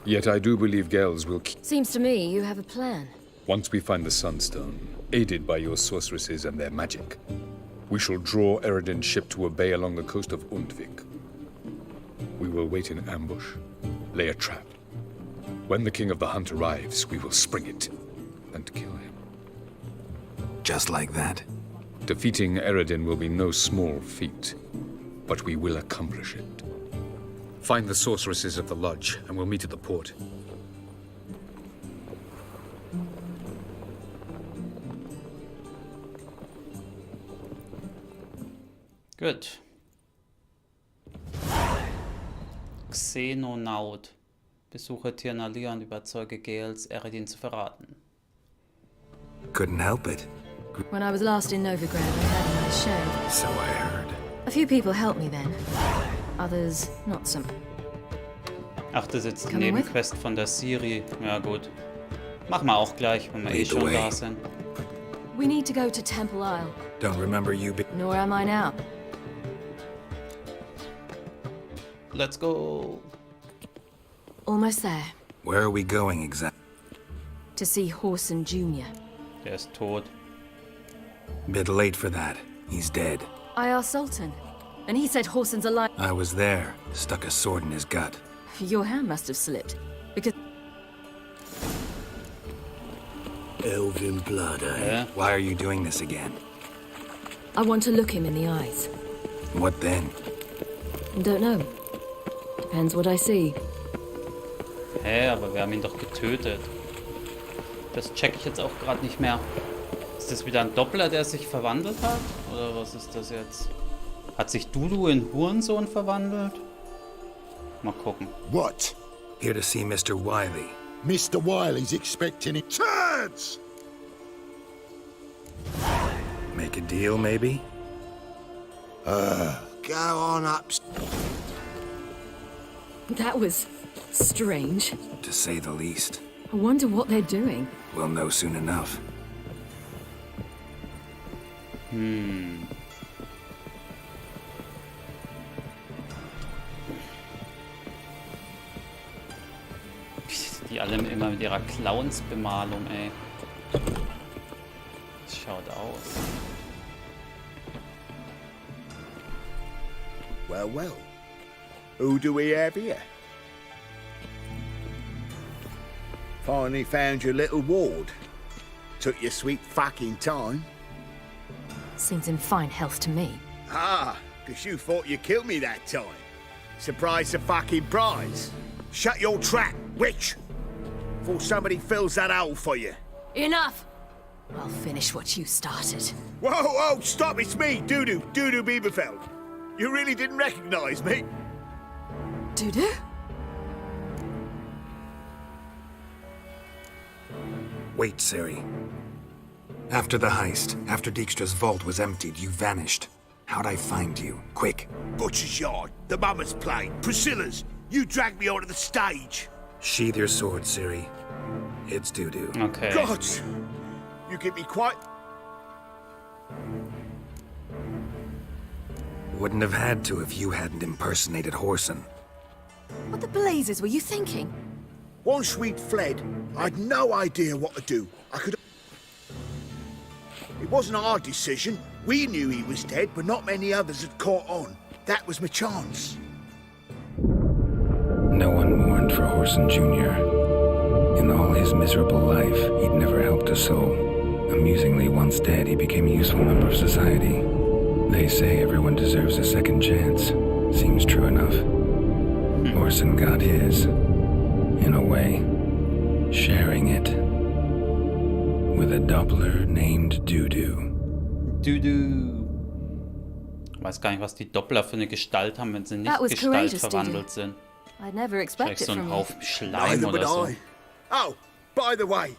Yet I do believe Gels will keep... Seems to me you have a plan. Once we find the Sunstone, aided by your sorceresses and their magic, we shall draw Eredin's ship to a bay along the coast of Undvik. We will wait in ambush, lay a trap. When the King of the Hunt arrives, we will spring it and kill him. Just like that? Defeating Eredin will be no small feat, but we will accomplish it. Find the sorceresses of the lodge, and we'll meet at the port. Gut. Xenonaut. Besuche Tir na Liar und überzeuge Gales, Eredin zu verraten. Couldn't help it. When I was last in Novigrad, I had a nice show. So I heard. A few people helped me then. Others, not so. Ach, das ist jetzt die Coming with? Nebenquest von der Siri. Ja gut. Machen wir auch gleich, wenn wir eh Lead the schon way. da sind. We need to go to Temple Isle. Don't remember you be... Nor am I now. Let's go. Almost there. Where are we going exactly? To see Horson Jr. Der ist tot. Bit late for that. He's dead. I asked Sultan, and he said Horson's alive. I was there. Stuck a sword in his gut. Your hand must have slipped, because... Elven blood, eh? Why are you doing this again? I want to look him in the eyes. What then? Don't know. Depends what I see. Hä, aber wir haben ihn doch getötet. Das check ich jetzt auch gerade nicht mehr. Ist das wieder ein Doppler, der sich verwandelt hat? Oder was ist das jetzt? Hat sich Dudu in Hurensohn verwandelt? Mal gucken. What? Here to see Mr. Wiley. Mr. Wiley's expecting it. Turds! Make a deal, maybe? Go on up. That was strange. To say the least. I wonder what they're doing. We'll know soon enough. Die alle immer mit ihrer Clownsbemalung, ey. Das schaut aus. Well, well. Who do we have here? Finally found your little ward. Took your sweet fucking time. Seems in fine health to me. Ah, because you thought you killed me that time. Surprise the fucking prize. Shut your trap, witch! Before somebody fills that hole for you. Enough! I'll finish what you started. Whoa, whoa, stop, it's me, Dudu Bieberfeld. You really didn't recognize me? Dudu? Wait, Ciri. After the heist, after Dijkstra's vault was emptied, you vanished. How'd I find you? Quick. Butcher's yard, the mama's plane, Priscilla's. You dragged me onto the stage. Sheathe your sword, Ciri. It's Dudu. Okay. God, you give me quite... Wouldn't have had to if you hadn't impersonated Whoreson. What the blazes were you thinking? Once we'd fled, I'd no idea what to do. I could... It wasn't our decision. We knew he was dead, but not many others had caught on. That was my chance. No one mourned for Whoreson Jr. In all his miserable life, he'd never helped a soul. Amusingly, once dead, he became a useful member of society. They say everyone deserves a second chance. Seems true enough. Whoreson got his, in a way, sharing it with a Doppler named Dudu. Dudu. Ich weiß gar nicht, was die Doppler für eine Gestalt haben, wenn sie nicht gestaltverwandelt sind. I'd never expect Vielleicht it so ein from you. Haufen Schleim oder so. Oh, by the way.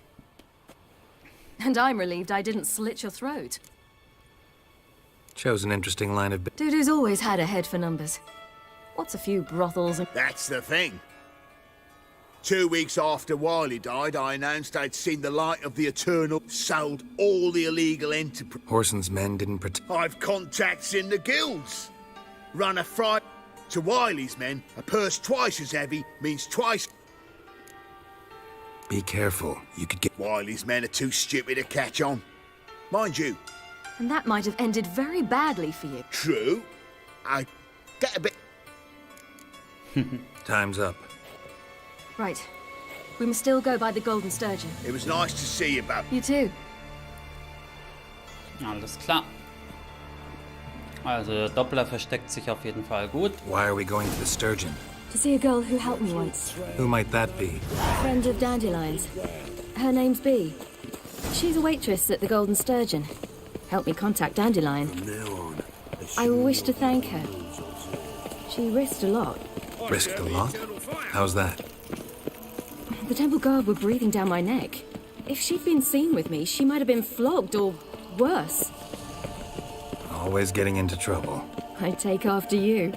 And I'm relieved I didn't slit your throat. Chose an interesting line of... Dudu's always had a head for numbers. What's a few brothels and... That's the thing. 2 weeks after Wiley died, I announced I'd seen the light of the Eternal, sold all the illegal enterprise. Whoreson's men didn't protect... I've contacts in the guilds. Run a fright. To Wiley's men, a purse twice as heavy means twice... Be careful, you could get... Wiley's men are too stupid to catch on. Mind you. And that might have ended very badly for you. True. I get a bit... Time's up. Right. We must still go by the Golden Sturgeon. It was nice to see you, Bab. You too. Alles klar. Also der Doppler versteckt sich auf jeden Fall gut. Why are we going to the Sturgeon? To see a girl who helped me once. Who might that be? Friend of Dandelion's. Her name's Bee. She's a waitress at the Golden Sturgeon. Helped me contact Dandelion. I wish to thank her. She risked a lot. Risked a lot? How's that? The temple guard were breathing down my neck. If she'd been seen with me, she might have been flogged or worse. Always getting into trouble. I'd take after you.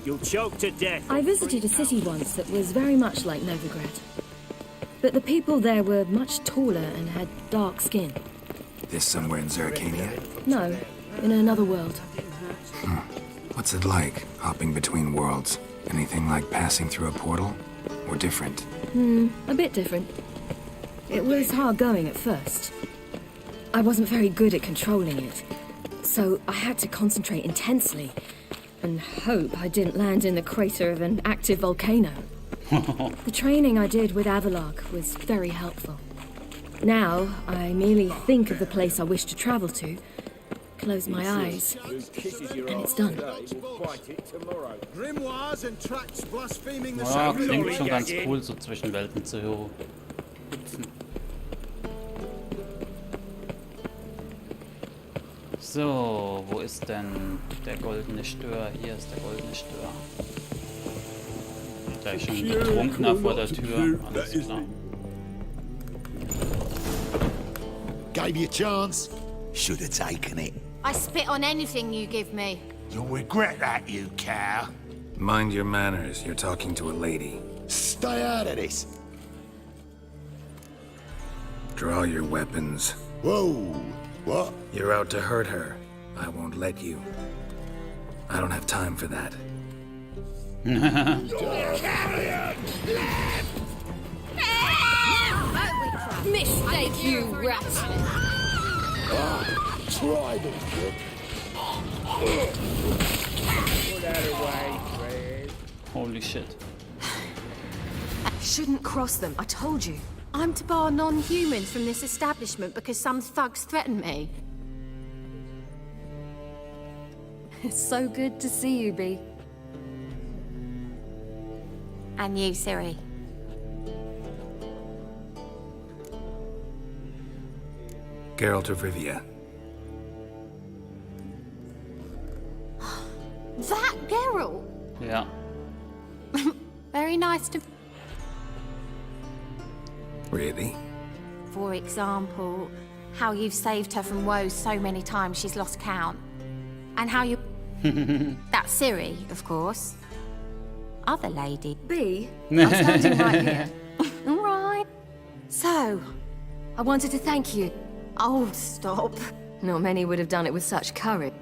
You'll choke to death. I visited a city once that was very much like Novigrad. But the people there were much taller and had dark skin. This somewhere in Zeracania? No, in another world. What's it like, hopping between worlds? Anything like passing through a portal? Or different? A bit different. It was hard going at first. I wasn't very good at controlling it, so I had to concentrate intensely and hope I didn't land in the crater of an active volcano. The training I did with Avalark was very helpful. Now, I merely think of the place I wish to travel to, close my eyes, and it's done. Ja, klingt schon ganz cool, so zwischen Welten zu hüpfen. So, wo ist denn der goldene Stör? Hier ist der goldene Stör. Gleich schon ein Betrunkener vor der Tür. Alles klar. Gave you a chance. Should have taken it. I spit on anything you give me. You'll regret that, you cow. Mind your manners, you're talking to a lady. Stay out of this. Draw your weapons. Whoa, what? You're out to hurt her. I won't let you. I don't have time for that. Mistake, you rat! Try this, Holy shit. Shouldn't cross them, I told you. I'm to bar non-humans from this establishment because some thugs threaten me. It's so good to see you, Bee. And you, Ciri. Geralt of Rivia. That Geralt? Ja. Very nice to... Really? For example, how you've saved her from woes so many times she's lost count. And how you... That's Ciri, of course. Other lady. B? I'm standing right here. All right. So, I wanted to thank you. Oh, stop. Not many would have done it with such courage.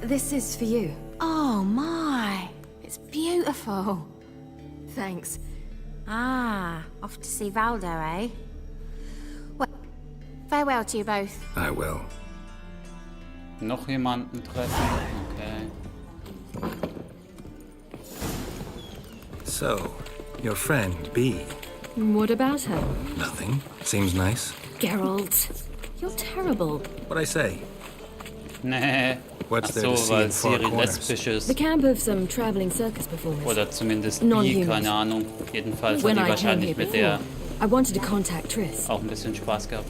This is for you. Oh, my. It's beautiful. Thanks. Ah, off to see Valdo, eh? Well, farewell to you both. I will. Noch jemanden treffen? Okay. So, your friend, B. What about her? Nothing. Seems nice. Geralt, you're terrible. What'd I say? Nee. What's Ach there so, to see weil in Four Ciri Corners? lesbisch ist. The camp of some traveling circus performers. Oder zumindest bi, Non-humans. keine Ahnung. Jedenfalls hat When die I came wahrscheinlich here mit der before, I wanted to contact Triss. auch ein bisschen Spaß gehabt.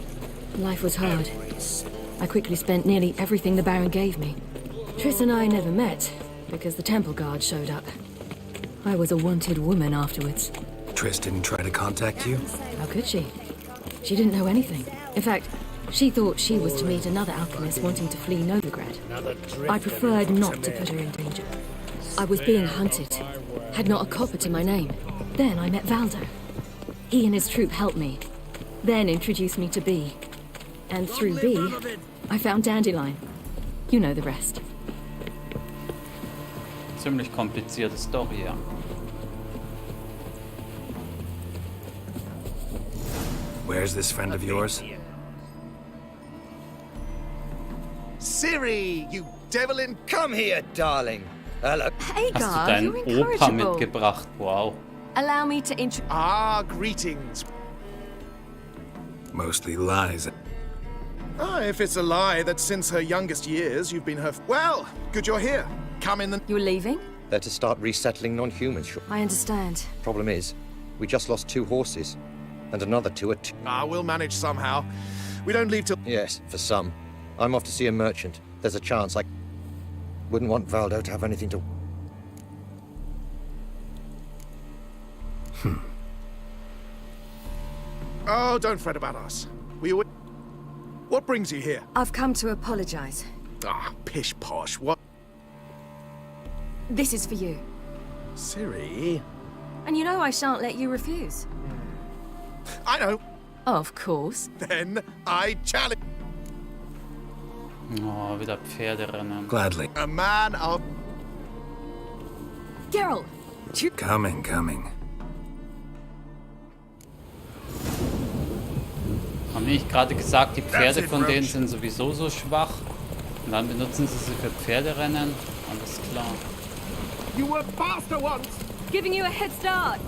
Life was hard. I quickly spent nearly everything the Baron gave me. Triss and I never met, because the temple guard showed up. I was a wanted woman afterwards. Triss didn't try to contact you? How could she? She didn't know anything. In fact, she thought she was to meet another alchemist wanting to flee Novigrad. I preferred not to put her in danger. I was being hunted. Had not a copper to my name. Then I met Valdo. He and his troop helped me. Then introduced me to B. And through B, I found Dandelion. You know the rest. Ziemlich komplizierte Story, ja. Where's this friend of yours? Ciri, you devil Come here, darling. Hello. Hey, Hast du guard, deinen you're Opa incorrigible. mitgebracht? Wow. Allow me to introduce... Ah, greetings. Mostly lies. Ah, if it's a lie that since her youngest years you've been her... Well, good you're here. Come in the... You're leaving? They're to start resettling non-humans, sure. I understand. Problem is, we just lost 2 horses. And another 2 are... Ah, we'll manage somehow. We don't leave till... Yes, for some. I'm off to see a merchant. There's a chance I... wouldn't want Valdo to have anything to... Oh, don't fret about us. We always... What brings you here? I've come to apologize. Ah, pish-posh. What? This is for you. Ciri? And you know I shan't let you refuse. I know. Of course. Then I challenge... Oh, wieder Pferderennen. Gladly. A man of... Geralt! Coming. Haben die nicht gerade gesagt, die Pferde von denen sind sowieso so schwach? Und dann benutzen sie für Pferderennen? Alles klar. You were faster once! Giving you a head start.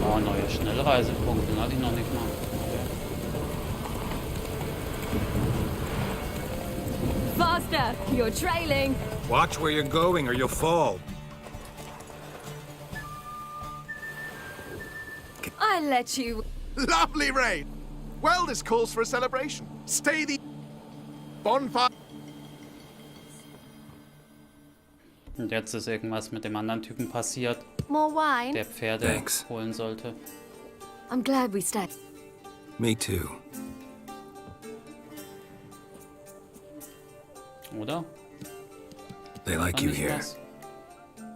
Oh, neue Schnellreisepunkte, hatte ich noch nicht mal. Faster! You're trailing. Watch where you're going or you'll fall. I let you... Lovely rain! Well, this calls for a celebration. Stay the... Bonfire... Und jetzt ist irgendwas mit dem anderen Typen passiert, More wine? der Pferde Thanks. holen sollte. I'm glad we stayed. Me too. Oder? They like War you nicht here. was?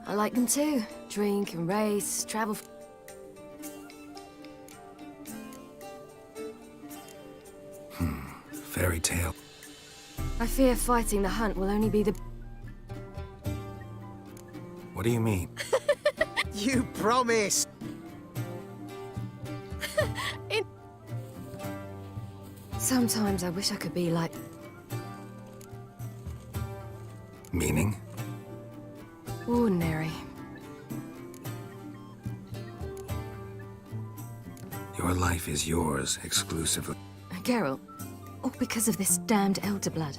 I like them too. Drink and race, travel... Fairy tale. I fear fighting the hunt will only be the... What do you mean? You promised! Sometimes I wish I could be like... Meaning? ordinary. life is yours exclusively. Geralt, all because of this damned elder blood.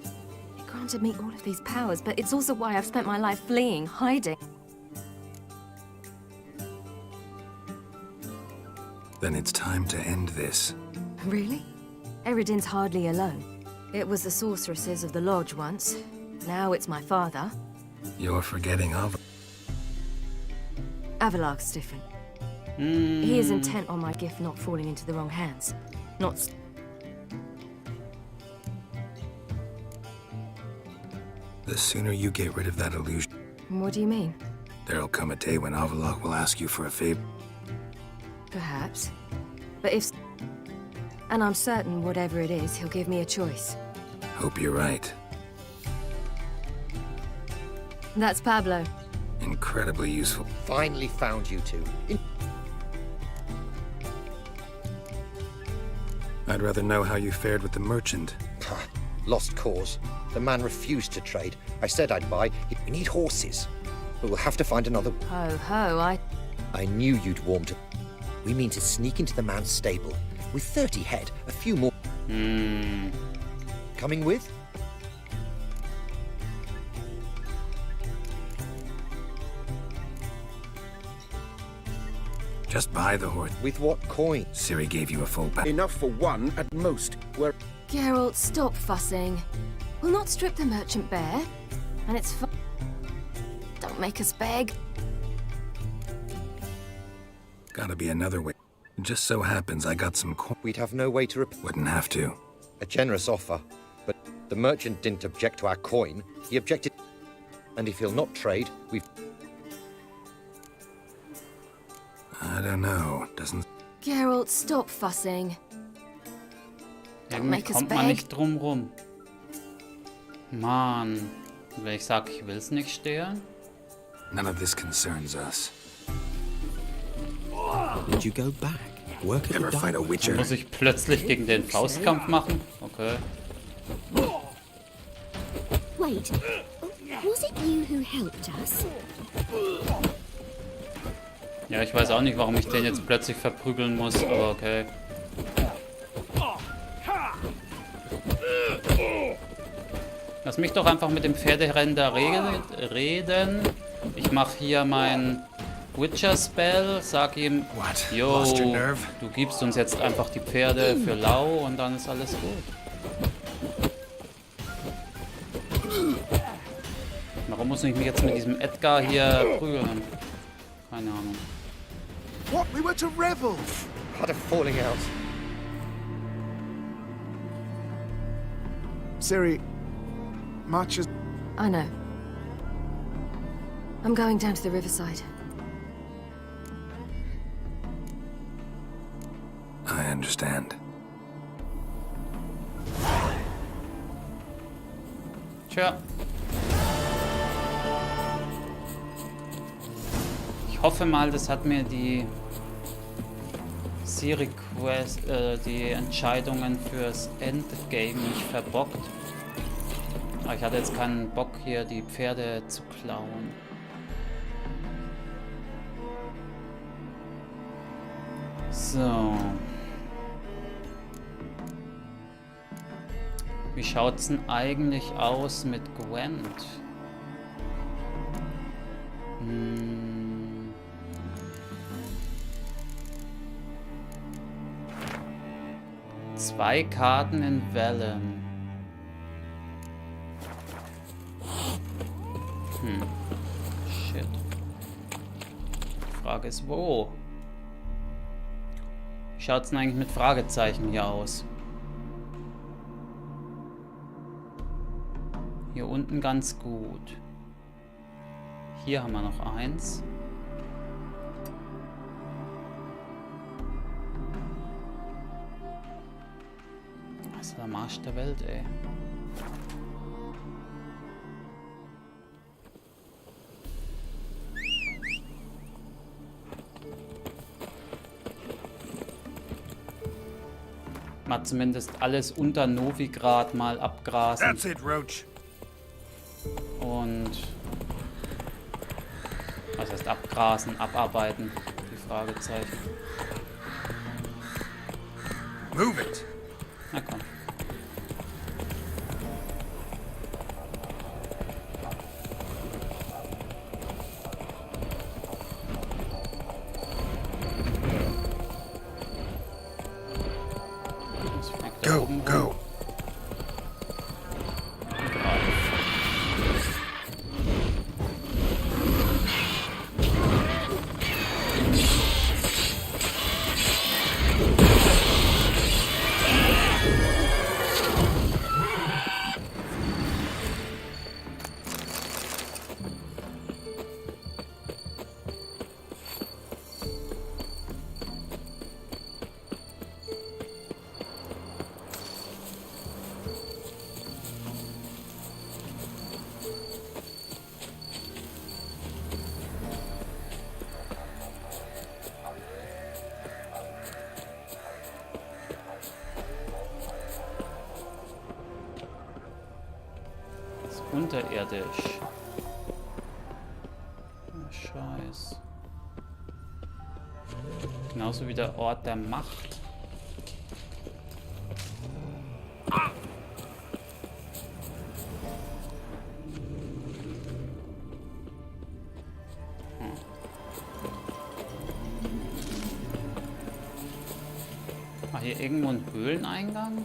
It granted me all of these powers, but it's also why I've spent my life fleeing, hiding. Then it's time to end this. Really? Eredin's hardly alone. It was the sorceresses of the Lodge once. Now it's my father. You're forgetting of... Avalark's different. He is intent on my gift not falling into the wrong hands. Not... The sooner you get rid of that illusion, What do you mean? there'll come a day when Avallac'h will ask you for a favor. Perhaps. But if... And I'm certain whatever it is, he'll give me a choice. Hope you're right. That's Pablo. Incredibly useful. Finally found you two. I'd rather know how you fared with the merchant. Lost cause. The man refused to trade. I said I'd buy. We need horses. But we'll have to find another... Ho, ho, I knew you'd warm to... We mean to sneak into the man's stable. With 30 head, a few more... Coming with? Just buy the horse. With what coin? Ciri gave you a full pack. Enough for one at most. Where... Geralt, stop fussing. We'll not strip the merchant bare. And it's fun. Don't make us beg. Gotta be another way. Just so happens I got some coin. We'd have no way to Wouldn't have to. A generous offer. But the merchant didn't object to our coin. He objected... And if he'll not trade, we've... I don't know. Doesn't... Geralt, stop fussing. Don't Irgendwie make us kommt man beg. nicht drum rum. Mann. Wenn ich sage, ich will es nicht stehlen. None of this concerns us. Would you go back? Work at Ever the fight a dock? witcher? Muss ich plötzlich gegen den Faustkampf machen? Okay. Wait, was it you who helped us? Ja, ich weiß auch nicht, warum ich den jetzt plötzlich verprügeln muss, aber okay. Lass mich doch einfach mit dem Pferderennen reden. Ich mache hier mein Witcher-Spell, sag ihm, yo, du gibst uns jetzt einfach die Pferde für lau und dann ist alles gut. Warum muss ich mich jetzt mit diesem Edgar hier prügeln? Keine Ahnung. What? We were to revel! Had a falling out. Ciri, much as... I know. I'm going down to the riverside. I understand. Tja. Ich hoffe mal, das hat mir die Ciri-Quest, die Entscheidungen fürs Endgame nicht verbockt. Aber ich hatte jetzt keinen Bock, hier die Pferde zu klauen. So. Wie schaut's denn eigentlich aus mit Gwent? Zwei Karten in Vellum. Shit. Die Frage ist, wo? Wie schaut's denn eigentlich mit Fragezeichen hier aus? Hier unten ganz gut. Hier haben wir noch eins. Das ist der Marsch der Welt, ey. Mal zumindest alles unter Novigrad mal abgrasen. That's it, Roach. Und was heißt abgrasen, abarbeiten, die Fragezeichen. Move it. Na komm. Go, go. Unterirdisch. Oh, Scheiß. Genauso wie der Ort der Macht. Ah, hier irgendwo ein Höhleneingang?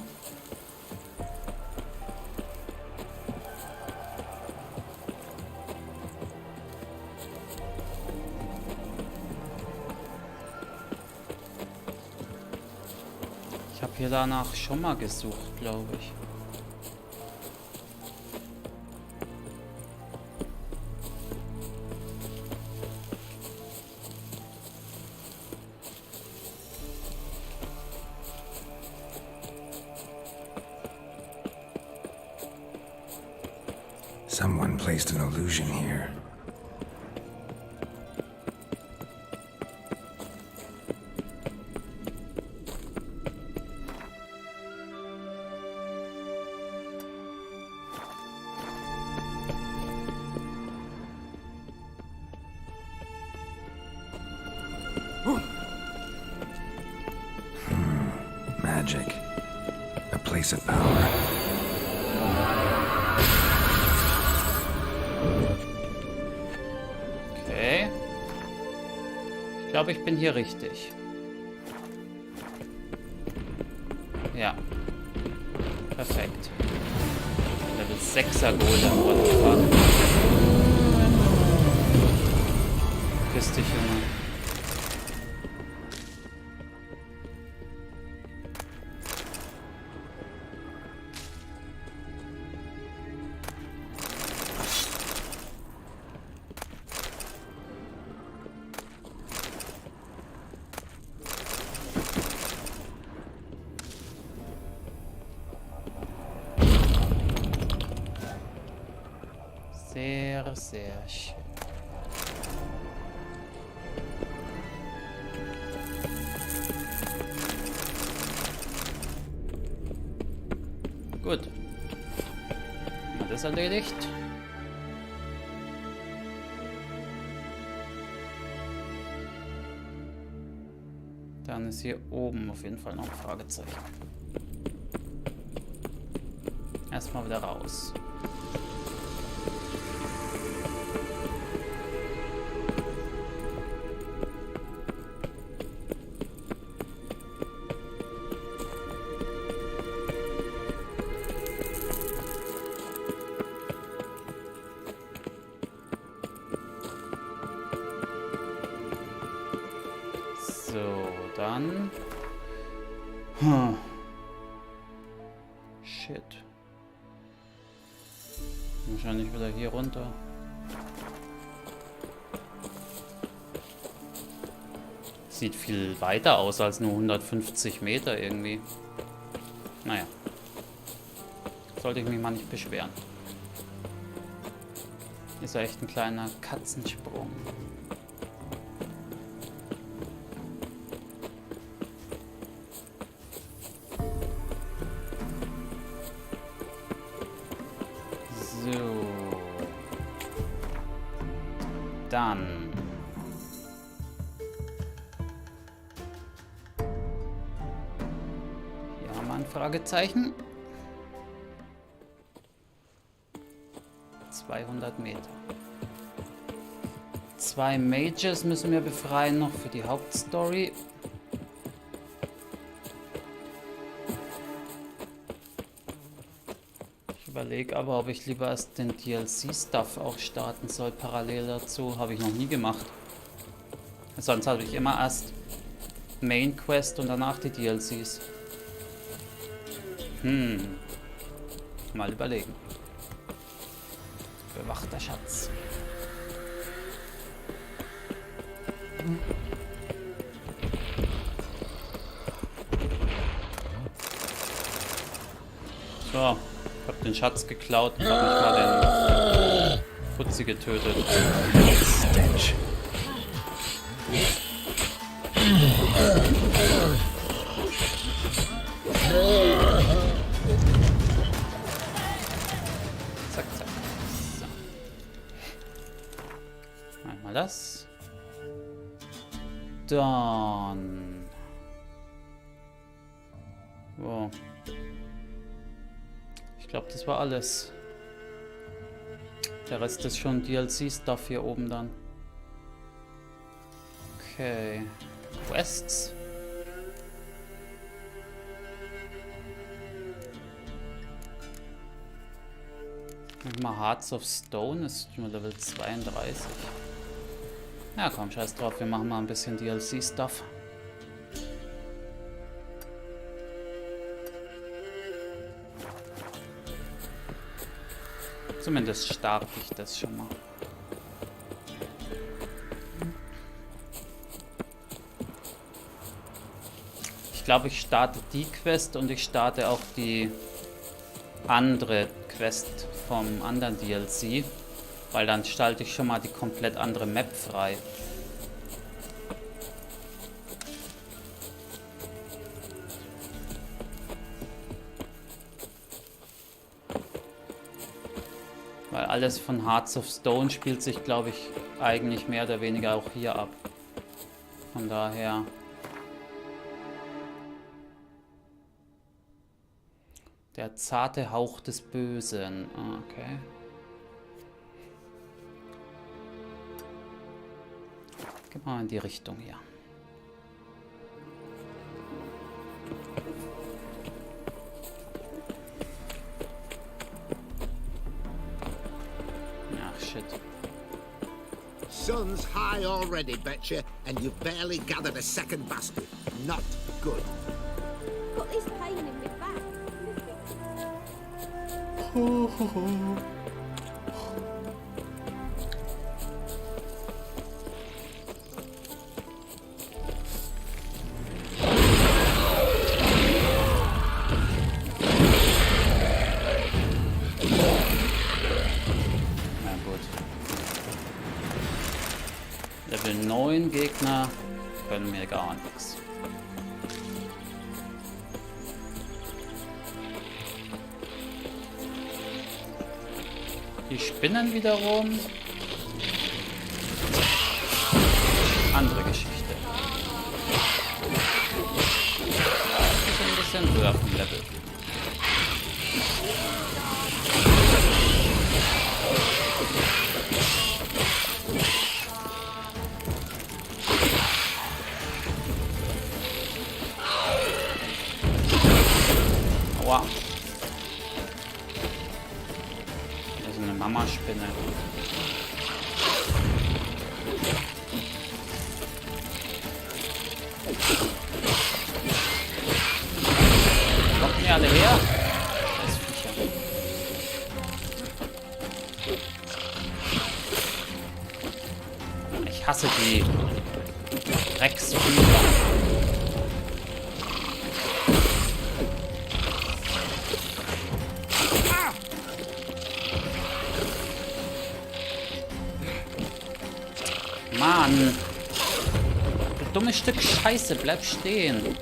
Ich habe hier danach schon mal gesucht, glaube ich. Someone placed an illusion here. Magic. A place of power. Okay. Ich glaube, ich bin hier richtig. Ja. Perfekt. Level 6er Golem, what the fuck. Küss dich, Junge. Sehr, sehr schön. Gut. Haben wir das erledigt? Dann ist hier oben auf jeden Fall noch ein Fragezeichen. Erstmal wieder raus. So, dann. Shit. Wahrscheinlich wieder hier runter. Sieht viel weiter aus als nur 150 Meter irgendwie. Naja. Sollte ich mich mal nicht beschweren. Ist ja echt ein kleiner Katzensprung. So. Nochmal ein Fragezeichen. 200 Meter. 2 Mages müssen wir befreien noch für die Hauptstory. Ich überlege aber, ob ich lieber erst den DLC-Stuff auch starten soll, parallel dazu. Habe ich noch nie gemacht. Sonst habe ich immer erst Main Quest und danach die DLCs. Mal überlegen. Bewachter Schatz. So, ich habe den Schatz geklaut und habe nicht mal den Fuzzi getötet. Stench. Zack, zack. So. Einmal das. Dann. Wow. Ich glaube, das war alles. Der Rest ist schon DLC-Stuff hier oben dann. Okay. Quests. Mal Hearts of Stone ist nur Level 32. Ja komm, scheiß drauf, wir machen mal ein bisschen DLC-Stuff. Zumindest starte ich das schon mal. Ich glaube, ich starte die Quest und ich starte auch die andere Quest vom anderen DLC, weil dann schalte ich schon mal die komplett andere Map frei. Weil alles von Hearts of Stone spielt sich, glaube ich, eigentlich mehr oder weniger auch hier ab. Von daher... Der zarte Hauch des Bösen. Okay. Gehen wir mal in die Richtung hier. Ach, shit. Sun's high already, betcha, and you've barely gathered a second basket. Not good. Got this pain in my back. Na gut. Level 9 Gegner können mir gar nichts. Die Spinnen wiederum. Andere Geschichte. Das ist ein bisschen höher vom Level. Aua. Mama-Spinne. Kommt mir alle her? Scheiß Viecher. Ich hasse die Drecksviecher. Mann! Du dummes Stück Scheiße, bleib stehen!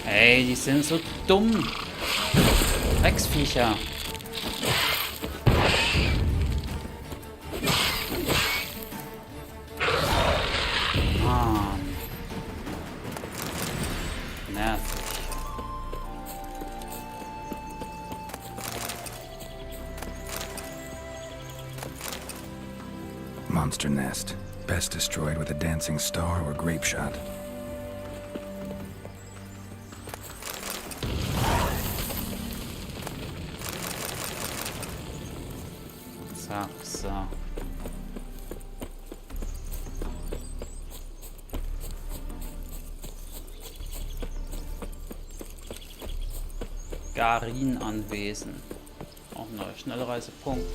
Ey, die sind so dumm! Drecksviecher! Monster nest. Best destroyed with a dancing star or grape shot. Zack, so. Garin-Anwesen. Auch ein neuer Schnellreisepunkt.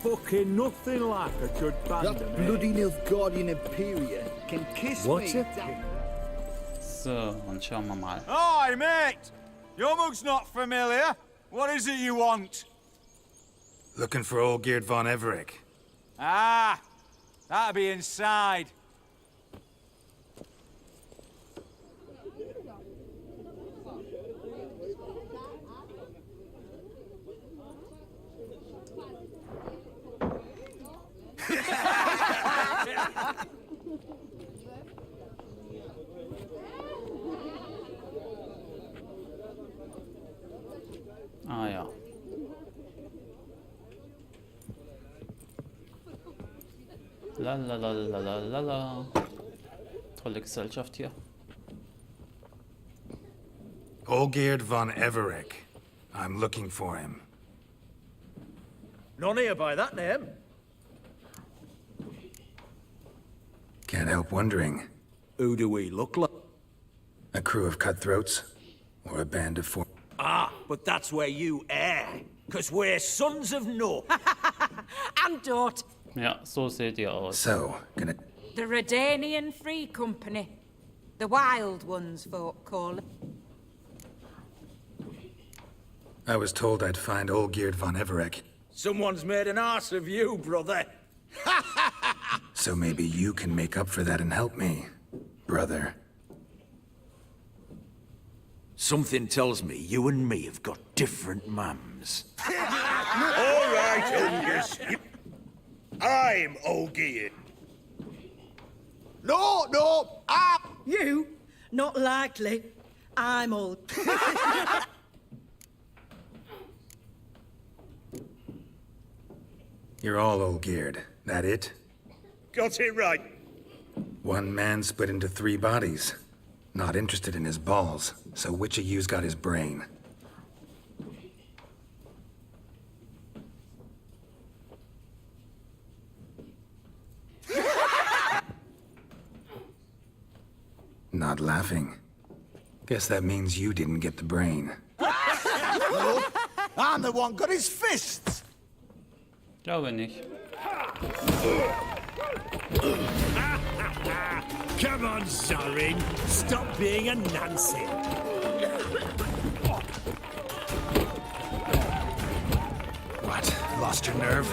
Fucking nothing like a good band. That bloody Nilfgaardian Imperium can kiss What's me. it? So, und schauen wir mal. Hi, mate! Your mug's not familiar. What is it you want? Looking for old Geert von Everec. Ah, that'll be inside. Ah ja. La la la la la la la. Tolle Gesellschaft hier. Old Geert von Everec. I'm looking for him. None here by that name. Can't help wondering. Who do we look like? A crew of cutthroats? Or a band of four? Ah, but that's where you err. Because we're sons of no. And daughter. Ja, so seht ihr aus. So, gonna... The Redanian Free Company. The Wild Ones, folk call it. I was told I'd find old Geert von Everec. Someone's made an arse of you, brother. So maybe you can make up for that and help me, brother. Something tells me you and me have got different mums. All right, Ungus. I'm Olgierd. No, you? Not likely. I'm old. You're all old Geert. That it? Got it right. One man split into 3 bodies. Not interested in his balls, so which of you's got his brain? Not laughing. Guess that means you didn't get the brain. No, I'm the one got his fists. Glaube nicht. Come on, Zorin. Stop being a Nancy. What? Lost your nerve?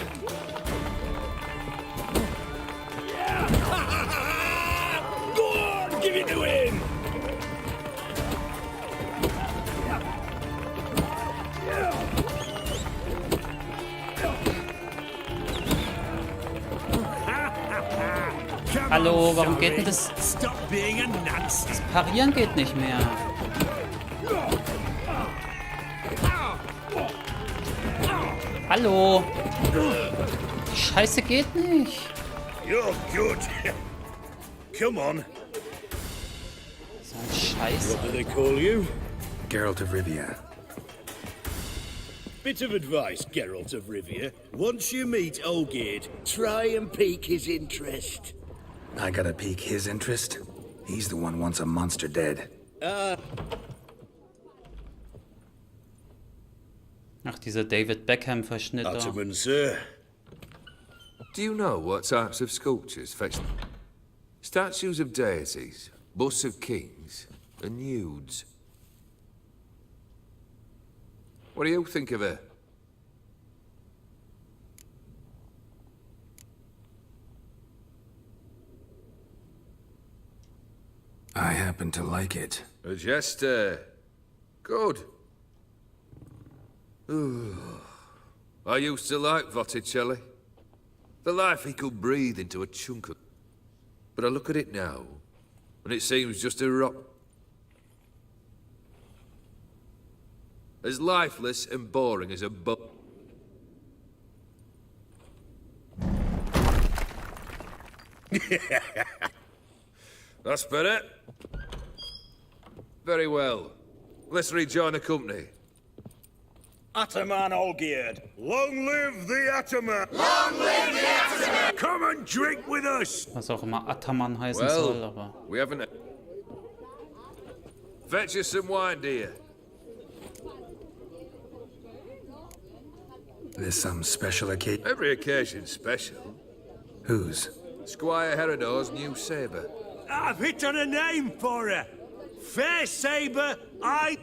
Go on, give it to him. Hallo, warum geht denn das? Stop being a Nancy. Das Parieren geht nicht mehr. Hallo. Die Scheiße geht nicht. You're good. Come on. So ein Scheiß. What do they call you? Geralt of Rivia. Bit of advice, Geralt of Rivia. Once you meet Olgierd, try and pique his interest. I gotta pique his interest? He's the one wants a monster dead. Ach, dieser David Beckham-Verschnitt. Ottoman, sir. Do you know what types of sculptures fetch? Statues of deities, busts of kings, and nudes. What do you think of her? I happen to like it. A jester. Good. I used to like Botticelli. The life he could breathe into a chunk of... But I look at it now, and it seems just a rock. As lifeless and boring as a That's better. Very well. Let's rejoin the company. Ataman Olgierd, long live the Ataman! Long live the Ataman! Come and drink with us! Was auch immer Ataman heißen Well, soll, aber... we haven't... Fetch us some wine, dear. This some special occasion? Every occasion's special. Whose? Squire Herodor's new sabre. I've hit on a name for her. Fair Sabre, I...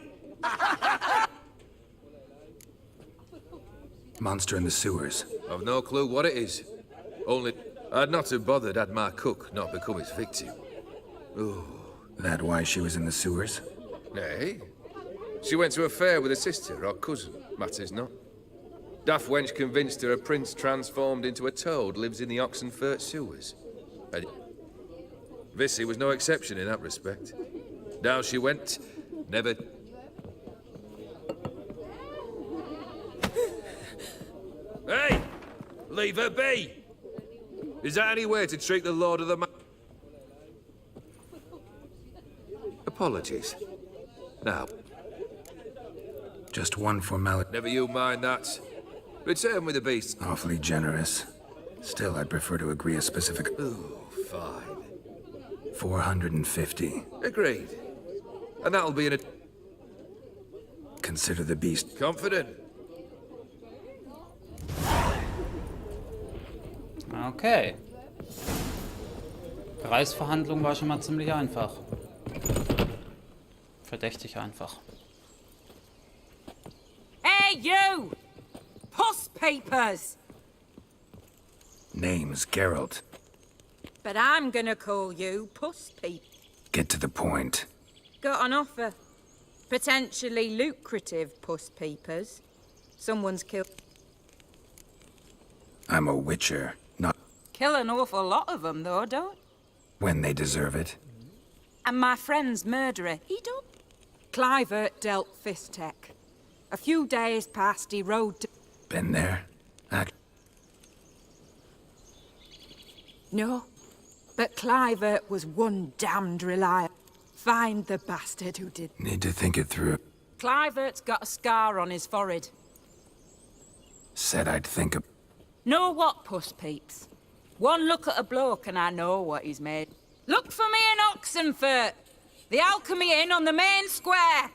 Monster in the sewers. I've no clue what it is. Only, I'd not have bothered had my cook not become its victim. Oh. That why she was in the sewers? Nay. She went to a fair with a sister or cousin, matters not. Daft wench convinced her a prince transformed into a toad lives in the Oxenfurt sewers. And Vissy was no exception in that respect. Down she went, never... Hey! Leave her be! Is that any way to treat the Lord of the Apologies. Now. Just one formality. Never you mind that. Return with the beast. Awfully generous. Still, I'd prefer to agree a specific... Ooh, fine. 450. Agreed. And that'll be in a... Consider the beast. Confident. Okay. Preisverhandlung war schon mal ziemlich einfach. Verdächtig einfach. Hey, you! Puss papers! Name's Geralt. But I'm gonna call you Puss Peep. Get to the point. Got an offer. Potentially lucrative puss peepers. Someone's killed... I'm a witcher, not Kill an awful lot of them, though, don't? when they deserve it. And my friend's murderer, he don't. Clivert dealt Fistech. A few days past, he rode to... Been there? No. But Clivert was one damned reliable. Find the bastard who did... Need to think it through. Clivert's got a scar on his forehead. Said I'd think of... Know what, Puss Peeps? One look at a bloke and I know what he's made. Look for me in Oxenfurt! The Alchemy Inn on the main square!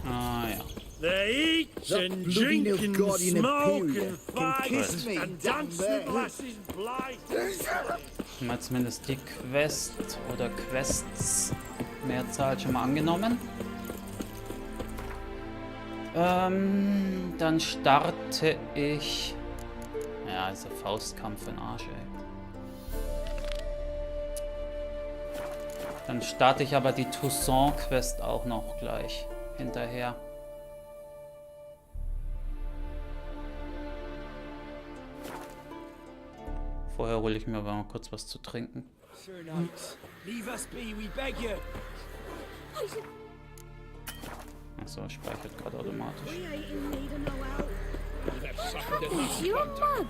Ah, ja. They eat and drink and smoke and fight and dance with lasses blind. Haben wir zumindest die Quest oder Quests Mehrzahl schon mal angenommen. Dann starte ich... Ja, also Faustkampf in Arsch, ey. Dann starte ich aber die Toussaint-Quest auch noch gleich hinterher. Vorher hole ich mir aber mal kurz was zu trinken. Sir Knights, leave us be, we beg you. Achso, speichert gerade automatisch. It's your mug.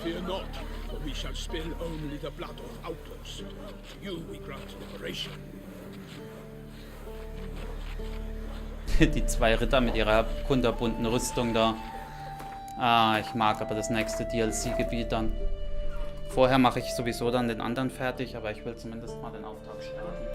Fear not, for we shall spill only the blood of outlaws. To you we grant liberation. Die zwei Ritter mit ihrer kunterbunten Rüstung da. Ah, ich mag aber das nächste DLC-Gebiet dann. Vorher mache ich sowieso dann den anderen fertig, aber ich will zumindest mal den Auftrag starten.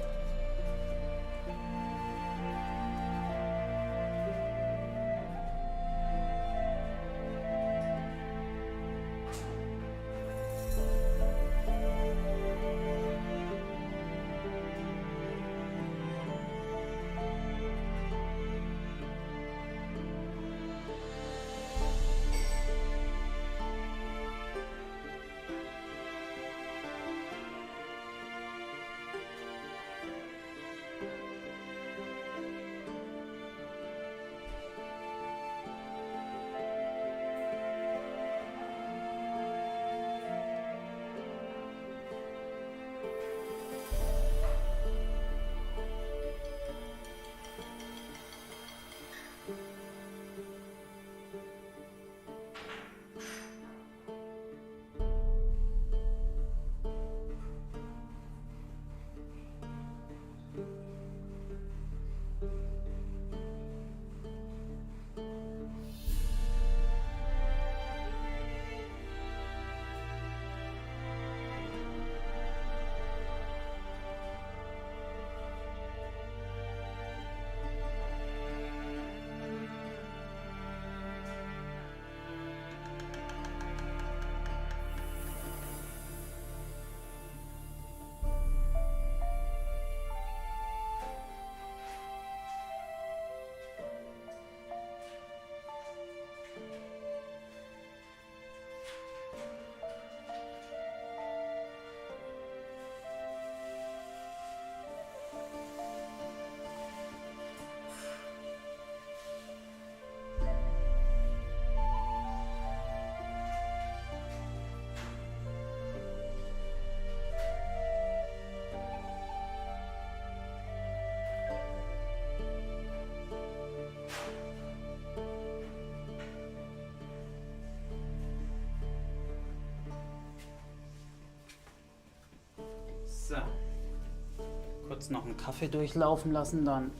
Kurz noch einen Kaffee durchlaufen lassen, dann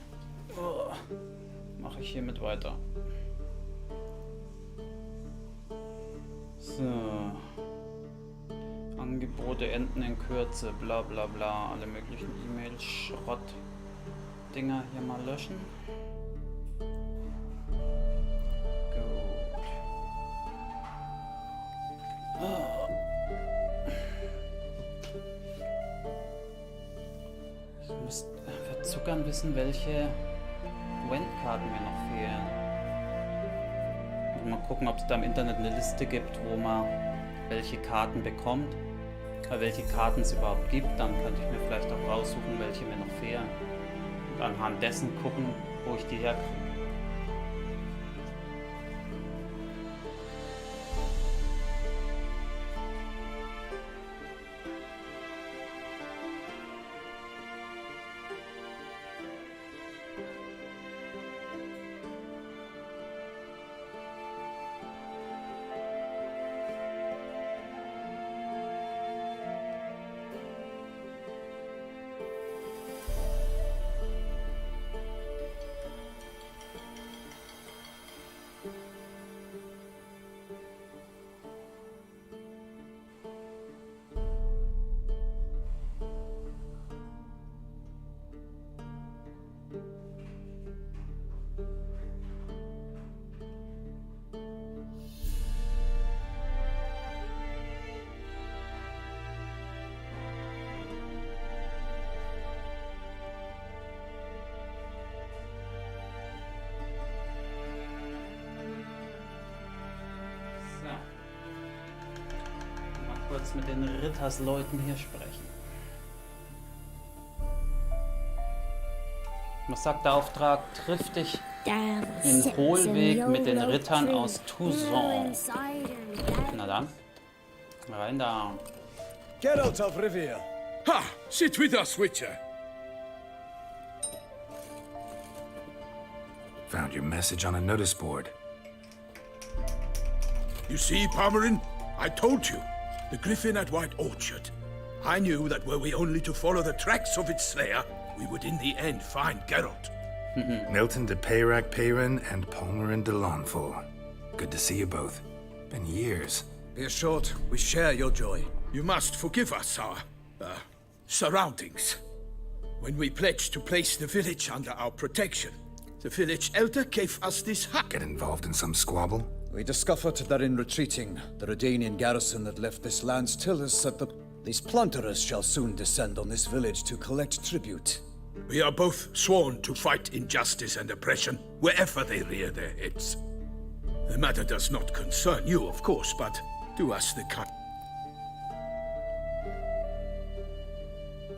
mache ich hiermit weiter. So. Angebote enden in Kürze, bla bla bla. Alle möglichen E-Mails, Schrott-Dinger hier mal löschen. Gut. Ich muss verzuckern wissen, welche Gwent-Karten mir noch fehlen. Mal gucken, ob es da im Internet eine Liste gibt, wo man welche Karten bekommt. Welche Karten es überhaupt gibt, dann könnte ich mir vielleicht auch raussuchen, welche mir noch fehlen. Und anhand dessen gucken, wo ich die herkriege. Kurz mit den Rittersleuten hier sprechen. Was sagt der Auftrag? Triff dich in Hohlweg mit den Rittern aus Toussaint. Na dann, rein da. Geralt of Rivia. Ha! Sit with us, Witcher. Found your message on a notice board. You see, Palmerin, I told you. The griffin at White Orchard. I knew that were we only to follow the tracks of its slayer, we would in the end find Geralt. Milton de Peyrac Peyran and Palmerin de Lawnful. Good to see you both. Been years. Be assured, we share your joy. You must forgive us our, surroundings. When we pledged to place the village under our protection, the village elder gave us this hat. Get involved in some squabble? We discovered that in retreating, the Redanian garrison that left this land tell us that these plunderers shall soon descend on this village to collect tribute. We are both sworn to fight injustice and oppression wherever they rear their heads. The matter does not concern you, of course, but do us the kind.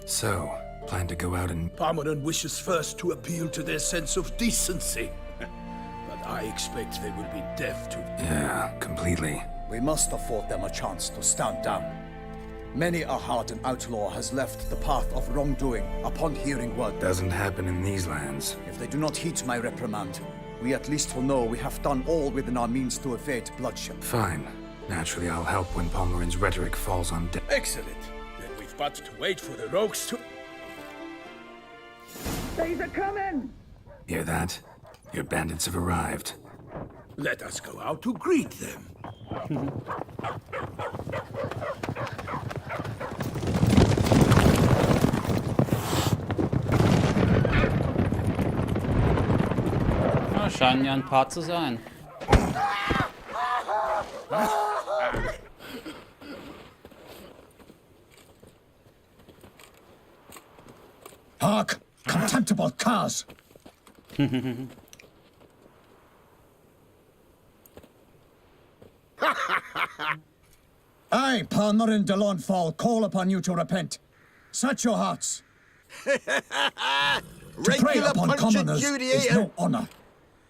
So, plan to go out and... Palmerin wishes first to appeal to their sense of decency. I expect they will be deaf to... Yeah, completely. We must afford them a chance to stand down. Many a hardened outlaw has left the path of wrongdoing upon hearing word. Doesn't happen in these lands. If they do not heed my reprimand, we at least will know we have done all within our means to evade bloodshed. Fine. Naturally, I'll help when Palmerin's rhetoric falls on deaf. Excellent. Then we've but to wait for the rogues to... They're coming! Hear that? Your bandits have arrived. Let us go out to greet them. Ja, scheinen ja ein paar zu sein. Hark! Contemptible curs! I, Palmerin de Lawnfall, call upon you to repent. Set your hearts. To prey upon commoners is no honor.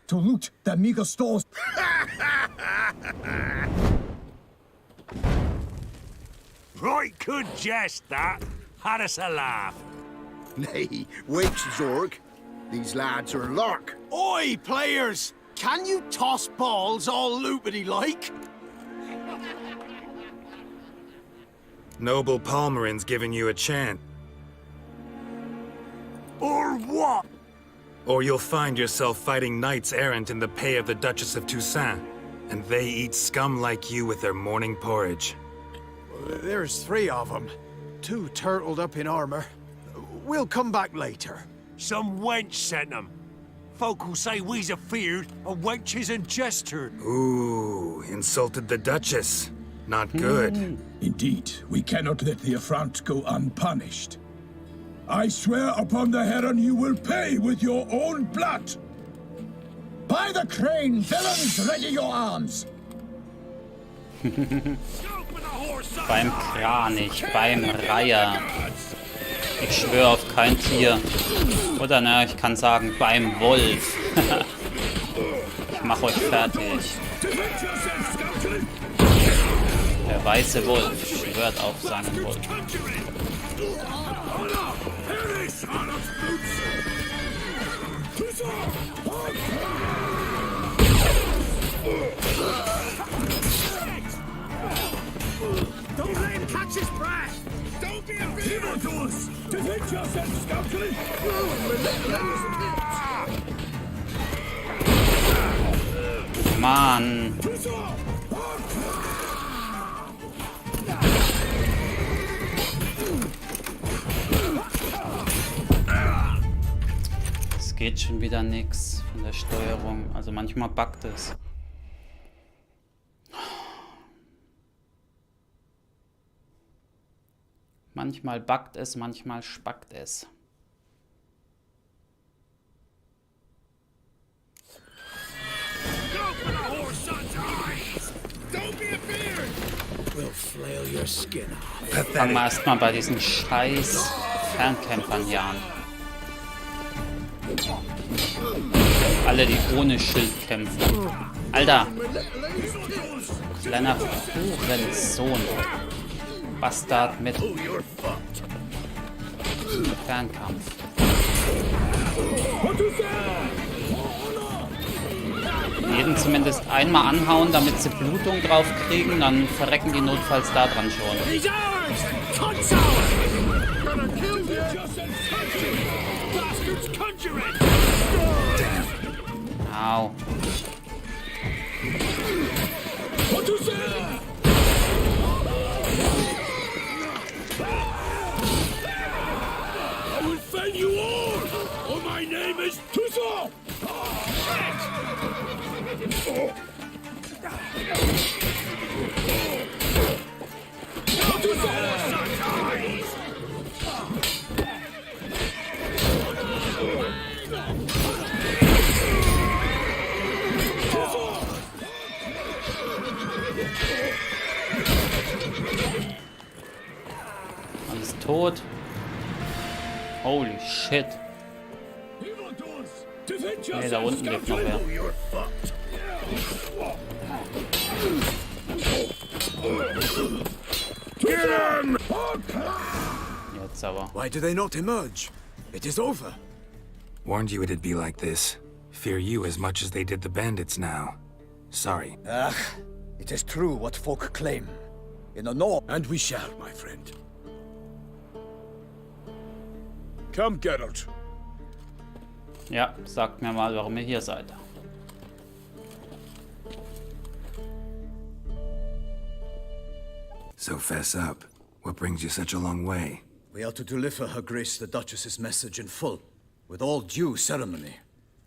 To loot their meager stores. Right good jest, that. Had us a laugh. Nay, wait, Zorg. These lads are lark. Oi, players! Can you toss balls all loopity-like? Noble Palmerin's giving you a chance. Or what? Or you'll find yourself fighting knights errant in the pay of the Duchess of Toussaint, and they eat scum like you with their morning porridge. There's 3 of them. 2 turtled up in armor. We'll come back later. Some wench sent them. Folk will say we's afeard of wenches and jester. Ooh, insulted the Duchess. Not good. Indeed, we cannot let the affront go unpunished. I swear upon the Heron you will pay with your own blood. By the crane, villains, ready your arms. Beim Kranich, beim Reiher. Ich schwöre auf kein Tier. Oder na, ich kann sagen, beim Wolf. Ich mach euch fertig. Der weiße Wolf schwört auf seinen Wolf. Don't let him catch his breath! Don't be afraid! Evildoers, defend yourselves, scoundrels! Mann. Es geht schon wieder nix von der Steuerung. Also manchmal buggt es. Manchmal buggt es, manchmal spackt es. Fangen wir erstmal bei diesen scheiß Fernkämpfern hier an. Alle, die ohne Schild kämpfen. Alter! Kleiner Hurensohn. Bastard mit Fernkampf. Jeden zumindest einmal anhauen, damit sie Blutung drauf kriegen, dann verrecken die notfalls da dran schon. Au. I will fell you all, or my name is Toussaint! Alles tot. Holy shit. Ne, da unten lebt noch wer. Jetzt aber. Why do they not emerge? It is over. Warned you it'd be like this. Fear you as much as they did the bandits now. Sorry. Ah, it is true what folk claim. In the north. And we shall, my friend. Come, Geralt. Ja, sagt mir mal, warum ihr hier seid. So fess up. What brings you such a long way? We are to deliver Her Grace the Duchess's message in full, with all due ceremony.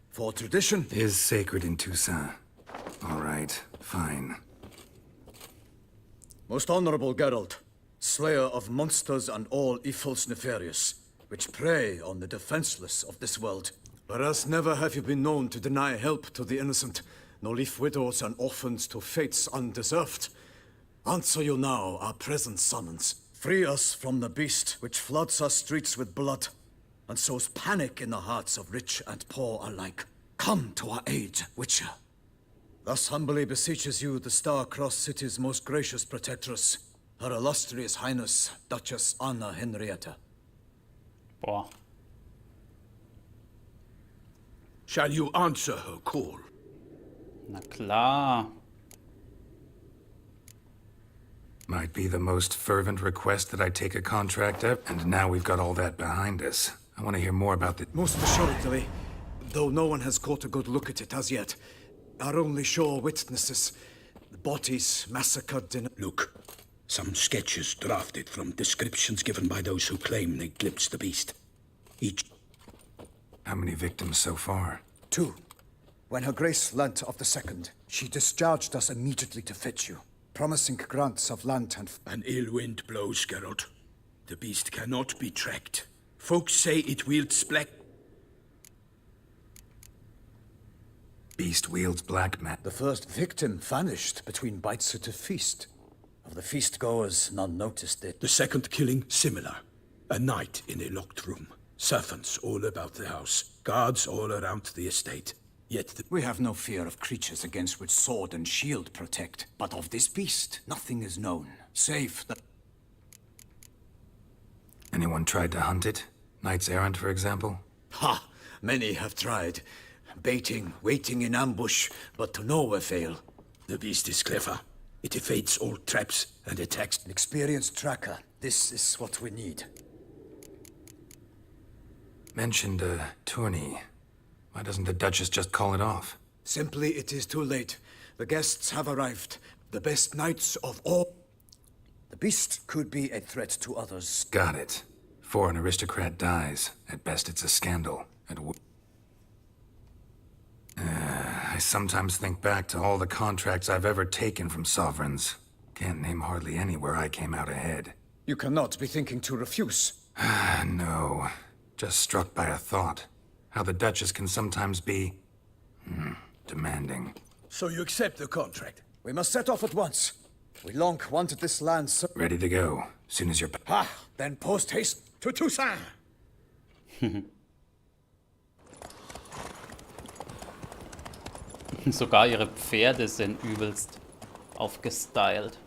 For tradition is sacred in Toussaint. All right, fine. Most honorable Geralt, slayer of monsters and all evils nefarious, which prey on the defenseless of this world. Whereas never have you been known to deny help to the innocent, nor leave widows and orphans to fates undeserved. Answer you now our present summons. Free us from the beast which floods our streets with blood, and sows panic in the hearts of rich and poor alike. Come to our aid, Witcher. Thus humbly beseeches you the Star-Crossed City's most gracious protectress, Her Illustrious Highness, Duchess Anna Henrietta. Boah. Shall you answer her call? Na klar. Might be the most fervent request that I take a contract up, and now we've got all that behind us. I want to hear more about the... Most assuredly, though no one has caught a good look at it as yet. Our only sure witnesses, the bodies massacred in... Look, some sketches drafted from descriptions given by those who claim they glimpsed the beast. Each... How many victims so far? 2. When Her Grace learnt of the second, she discharged us immediately to fetch you, promising grants of land and... An ill wind blows, Geralt. The beast cannot be tracked. Folks say it wields black... Beast wields black magic. The first victim vanished between bites at a feast. Of the feast-goers, none noticed it. The second killing, similar. A night in a locked room. Servants all about the house. Guards all around the estate. Yet we have no fear of creatures against which sword and shield protect. But of this beast, nothing is known, save that... Anyone tried to hunt it? Knights errant, for example? Ha! Many have tried. Baiting, waiting in ambush, but to no avail. The beast is clever. It evades all traps and attacks. An experienced tracker. This is what we need. Mentioned a tourney. Why doesn't the Duchess just call it off? Simply, it is too late. The guests have arrived. The best knights of all... The beast could be a threat to others. Got it. Before an aristocrat dies, at best it's a scandal. I sometimes think back to all the contracts I've ever taken from sovereigns. Can't name hardly any where I came out ahead. You cannot be thinking to refuse. No. Just struck by a thought. How the Duchess can sometimes be... demanding. So you accept the contract? We must set off at once. We long wanted this land so... Ready to go. Soon as you're... Then post-haste to Toussaint! Sogar ihre Pferde sind übelst aufgestylt.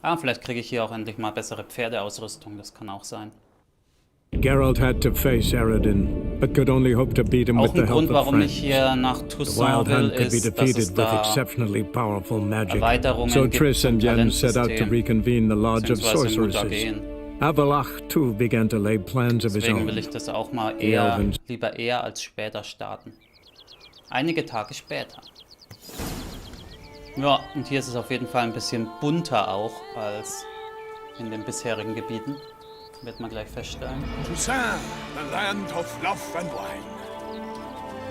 Vielleicht kriege ich hier auch endlich mal bessere Pferdeausrüstung, das kann auch sein. Geralt had to face Eredin, but could only hope to beat him with the help of friends. The Wild Hunt could be defeated with exceptionally powerful magic. So Triss and Yen set out to reconvene the Lodge of Sorceresses. Avalach too began to lay plans of his own. Deswegen will ich das auch mal lieber eher als später starten. Einige Tage später. Ja, und hier ist es auf jeden Fall ein bisschen bunter auch als in den bisherigen Gebieten. Wird man gleich feststellen. Toussaint, the land of love and wine.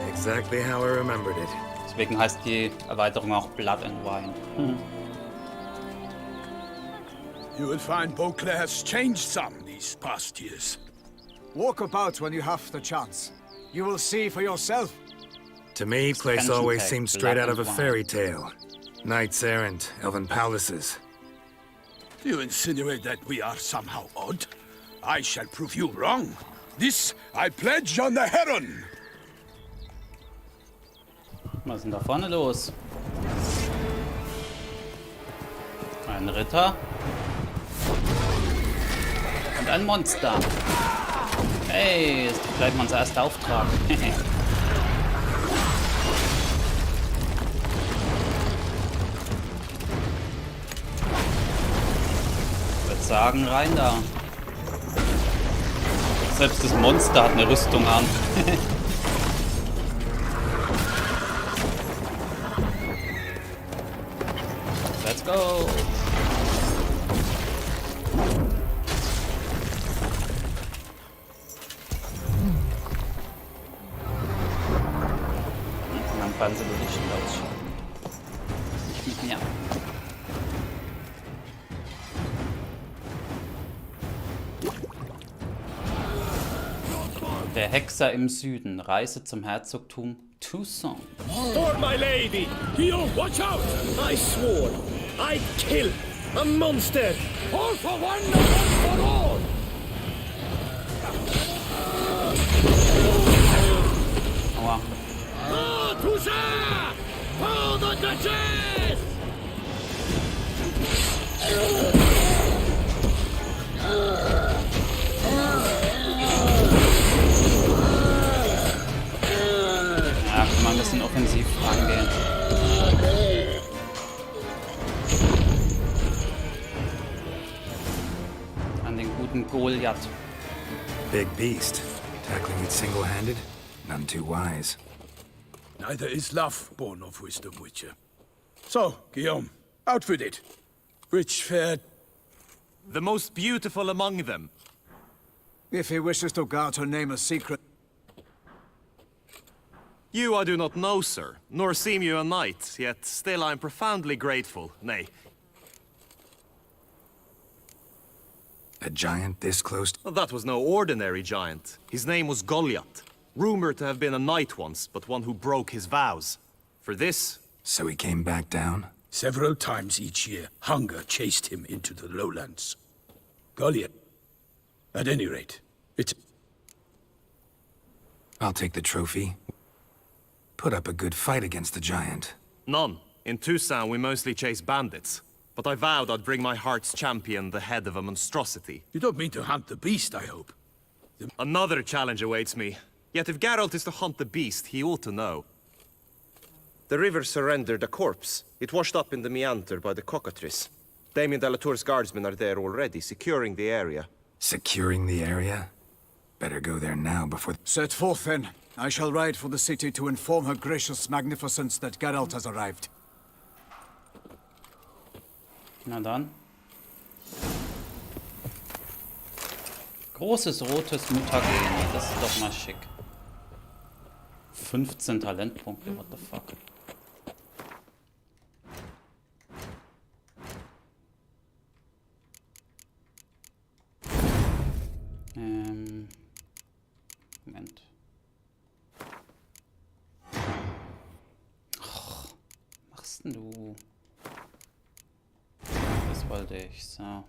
Exactly how I remembered it. Deswegen heißt die Erweiterung auch Blood and Wine. You will find Beauclair has changed some these past years. Walk about when you have the chance. You will see for yourself. To me, place always seemed straight out of a fairy tale. Knights errant, elven palaces. You insinuate that we are somehow odd? I shall prove you wrong. This I pledge on the Heron. Was ist denn da vorne los? Ein Ritter. Und ein Monster. Hey, ist gleich mal unser erster Auftrag. Ich würde sagen, rein da. Selbst das Monster hat eine Rüstung an. Let's go! Nam pan zabudzić dać. Ja. Der Hexer im Süden, Reise zum Herzogtum Toussaint. For my lady! You watch out! I swore I'd kill a monster! All for one and one for all! Aua. Oh, Toussaint! For the Duchess! Ja, kann man ein bisschen offensiv rangehen. An den guten Goliath. Big beast. Tackling it single-handed? None too wise. Neither is love born of wisdom, Witcher. So, Guillaume, outfitted. Which fair... The most beautiful among them. If he wishes to guard her name a secret... You I do not know, sir, nor seem you a knight, yet still I am profoundly grateful, nay. A giant this close? That was no ordinary giant. His name was Goliath, rumored to have been a knight once, but one who broke his vows. For this... So he came back down? Several times each year, hunger chased him into the lowlands. Goliath. At any rate, it's... I'll take the trophy. Put up a good fight against the giant. None. In Toussaint we mostly chase bandits. But I vowed I'd bring my heart's champion the head of a monstrosity. You don't mean to hunt the beast, I hope? Another challenge awaits me. Yet if Geralt is to hunt the beast, he ought to know. The river surrendered a corpse. It washed up in the meander by the cockatrice. Damien de la Tour's guardsmen are there already, securing the area. Securing the area? Better go there now before... Set forth, then. I shall ride for the city to inform her gracious magnificence that Geralt has arrived. Na dann. Großes rotes Mutagen, das ist doch mal schick. 15 Talentpunkte, what the fuck. Moment. Oh, machst denn du? Das wollte ich, so.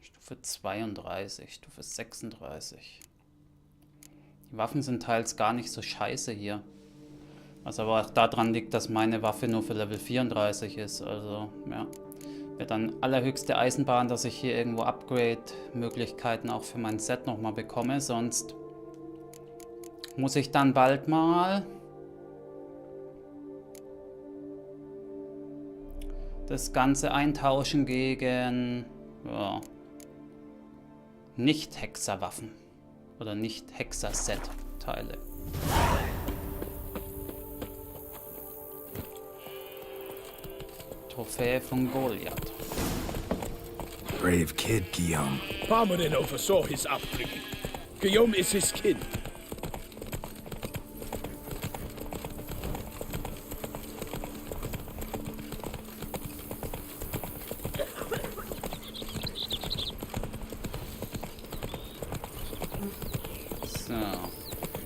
Stufe 32, Stufe 36. Die Waffen sind teils gar nicht so scheiße hier. Was aber auch daran liegt, dass meine Waffe nur für Level 34 ist. Also, ja. Wäre dann allerhöchste Eisenbahn, dass ich hier irgendwo Upgrade-Möglichkeiten auch für mein Set nochmal bekomme. Sonst muss ich dann bald mal das Ganze eintauschen gegen ja, Nicht-Hexer-Waffen oder Nicht-Hexer-Set-Teile. Trophäe von Goliath. Brave kid, Guillaume. Parmanin oversaw his upbringing. Guillaume is his kin.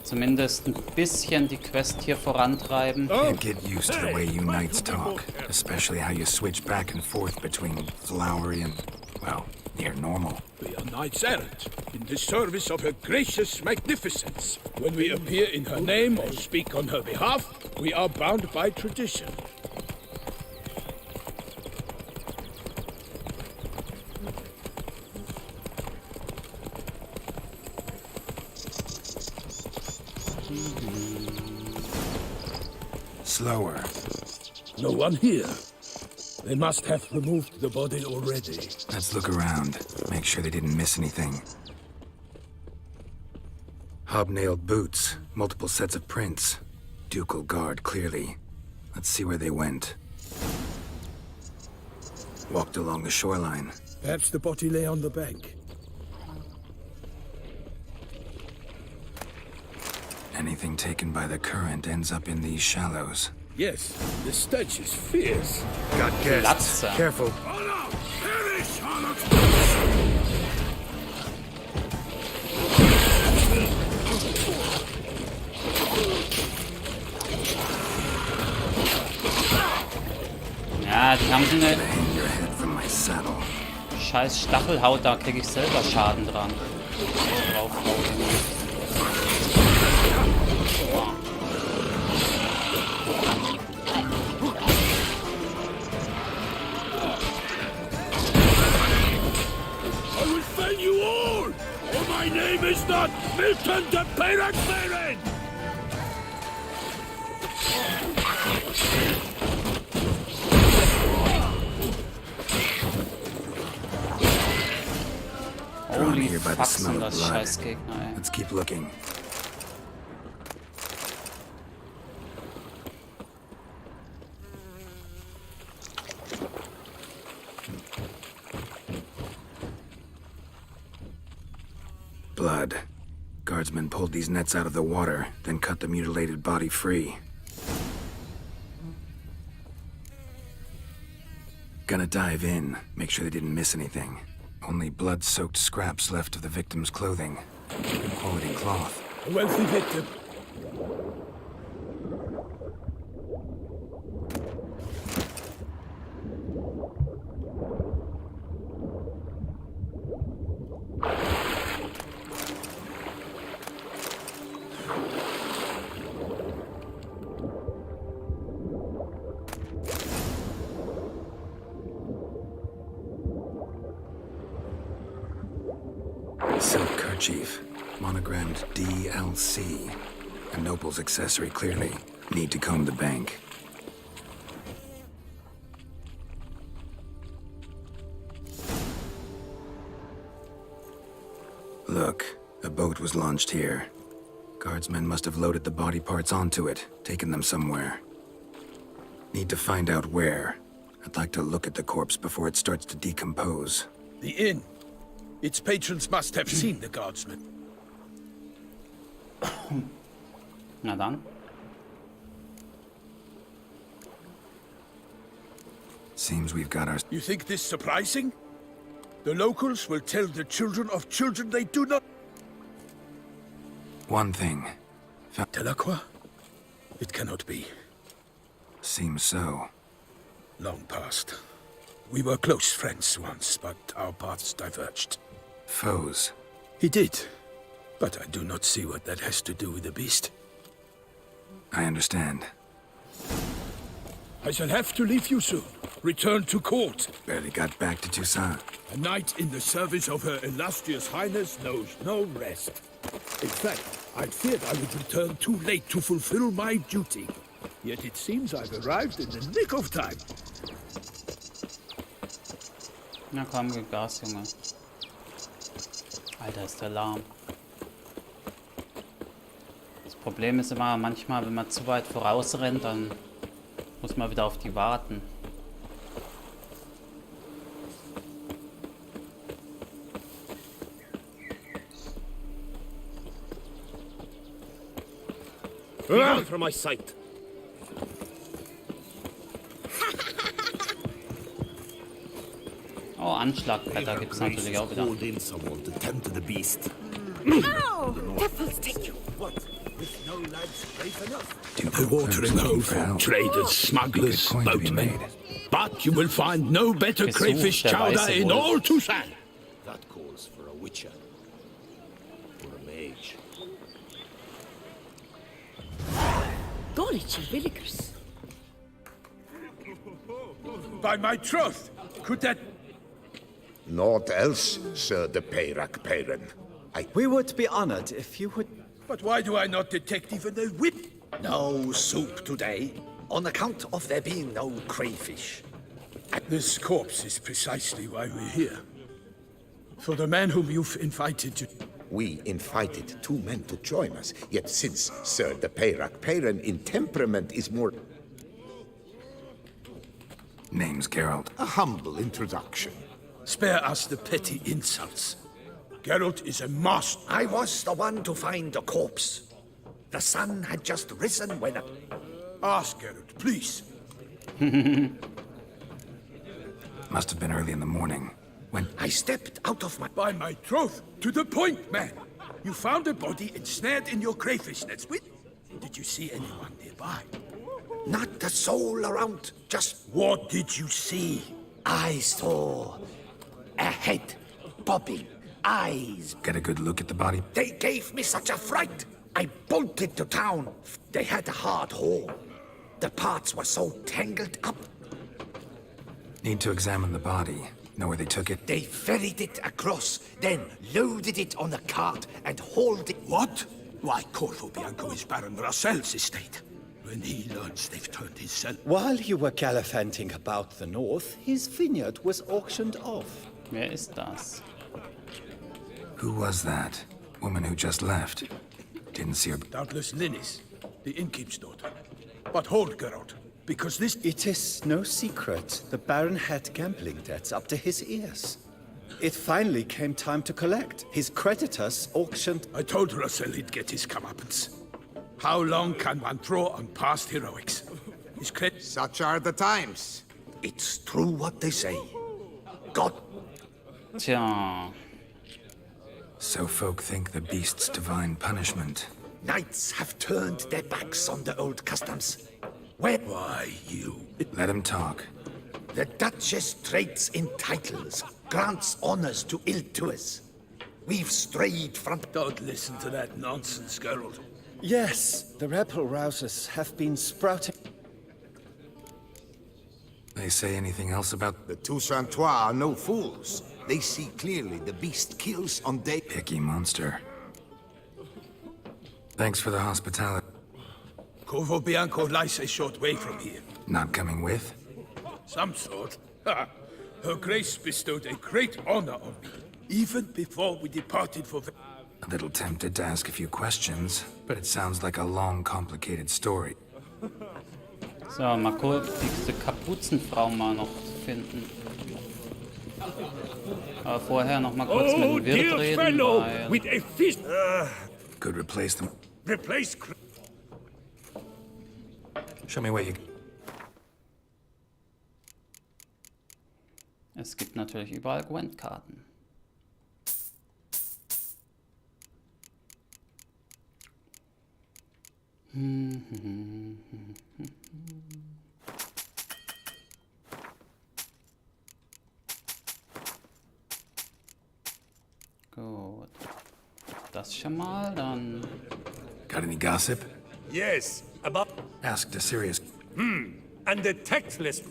Zumindest ein bisschen die Quest hier vorantreiben. Can't get used to the way you knights talk, especially how you switch back and forth between flowery and, well, near normal. We are knights errant, in the service of her gracious magnificence. When we appear in her name or speak on her behalf, we are bound by tradition. Slower. No one here. They must have removed the body already. Let's look around. Make sure they didn't miss anything. Hobnailed boots. Multiple sets of prints. Ducal guard, clearly. Let's see where they went. Walked along the shoreline. Perhaps the body lay on the bank. Anything taken by the current ends up in these shallows. Yes, the stench is fierce. Got guests. Careful. Ja, die haben so eine scheiß Stachelhaut, da kriege ich selber Schaden dran. I will fell you all, or my name is not Milton de Peyrac-Feren! irgendwie here by the faxen, smell of das blood. Scheißgegner, ey. Let's keep looking. Blood. Guardsmen pulled these nets out of the water, then cut the mutilated body free. Gonna dive in, make sure they didn't miss anything. Only blood-soaked scraps left of the victim's clothing. Good quality cloth. A wealthy victim. Silk kerchief, monogrammed DLC. A noble's accessory, clearly. Need to comb the bank. Look, a boat was launched here. Guardsmen must have loaded the body parts onto it, taken them somewhere. Need to find out where. I'd like to look at the corpse before it starts to decompose. The inn. Its patrons must have seen the guardsmen. Na dann. Seems we've got our... You think this surprising? The locals will tell the children of children they do not... One thing. Delacroix? It cannot be. Seems so. Long past. We were close friends once, but our paths diverged. Foes? He did. But I do not see what that has to do with the beast. I understand. I shall have to leave you soon. Return to court. Barely got back to Toussaint. A knight in the service of Her Illustrious Highness knows no rest. In fact, I feared I would return too late to fulfill my duty. Yet it seems I've arrived in the nick of time. Na komm, gib Gas, Junge. Alter, ist der lahm. Das Problem ist immer, manchmal, wenn man zu weit vorausrennt, dann muss man wieder auf die warten. Be gone from my sight. Oh, Anschlagblätter gibt es natürlich auch wieder. In someone to tend to the beast. Ow! Devils take you! What? If no lads brave enough? The watering hole for traders, smugglers, boatmen. But you will find no better crayfish chowder in all Toussaint. That calls for a witcher. Or a mage. Golly, Villikers. By my troth, could that... Naught else, Sir de Peyrac Peyran. We would be honored if you would... But why do I not detect even a whip? No soup today, on account of there being no crayfish. This corpse is precisely why we're here. For the man whom you've invited to... We invited two men to join us, yet since Sir de Peyrac Peyran in temperament is more... Name's Geralt. A humble introduction. Spare us the petty insults. Geralt is a master. I was the one to find the corpse. The sun had just risen when... Ask Geralt, please. Must have been early in the morning. When... I stepped out of my... By my troth, to the point, man. You found a body ensnared in your crayfish nets. Did you see anyone nearby? Not a soul around, just... What did you see? I saw a head bobbing, eyes. Get a good look at the body? They gave me such a fright. I bolted to town. They had a hard haul. The parts were so tangled up. Need to examine the body. Know where they took it? They ferried it across, then loaded it on a cart and hauled it... What? Why, Corvo Bianco is Baron Russell's estate. When he learns they've turned his cell... While you were gallivanting about the north, his vineyard was auctioned off. Wer ist das? Who was that? Woman who just left. Didn't see her. Doubtless Linnis, the innkeep's daughter. But hold, Geralt, because this... It is no secret. The Baron had gambling debts up to his ears. It finally came time to collect. His creditors auctioned... I told Russell he'd get his comeuppance. How long can one throw on past heroics? Such are the times. It's true what they say. God. Tja. So folk think the beast's divine punishment. Knights have turned their backs on the old customs. Why you? Let him talk. The Duchess trades in titles, grants honors to ill-doers. We've strayed from... Don't listen to that nonsense, Geralt. Yes, the rebel rousers have been sprouting. They say anything else about... The Toussaintois are no fools. They see clearly the beast kills on day... Picky monster. Thanks for the hospitality. Corvo Bianco lies a short way from here. Not coming with? Some sort. Her Grace bestowed a great honor on me, even before we departed for... A little tempted to ask a few questions, but it sounds like a long, complicated story. So, mal kurz diese Kapuzenfrau mal noch finden. Aber vorher noch mal kurz mit dem Wirt reden, weil... With a fist. Could replace them. Replace... Show me where you... Es gibt natürlich überall Gwent-Karten. Gut. Das schon mal, dann... Got any gossip? Yes, about... Asked a serious... And the tactless...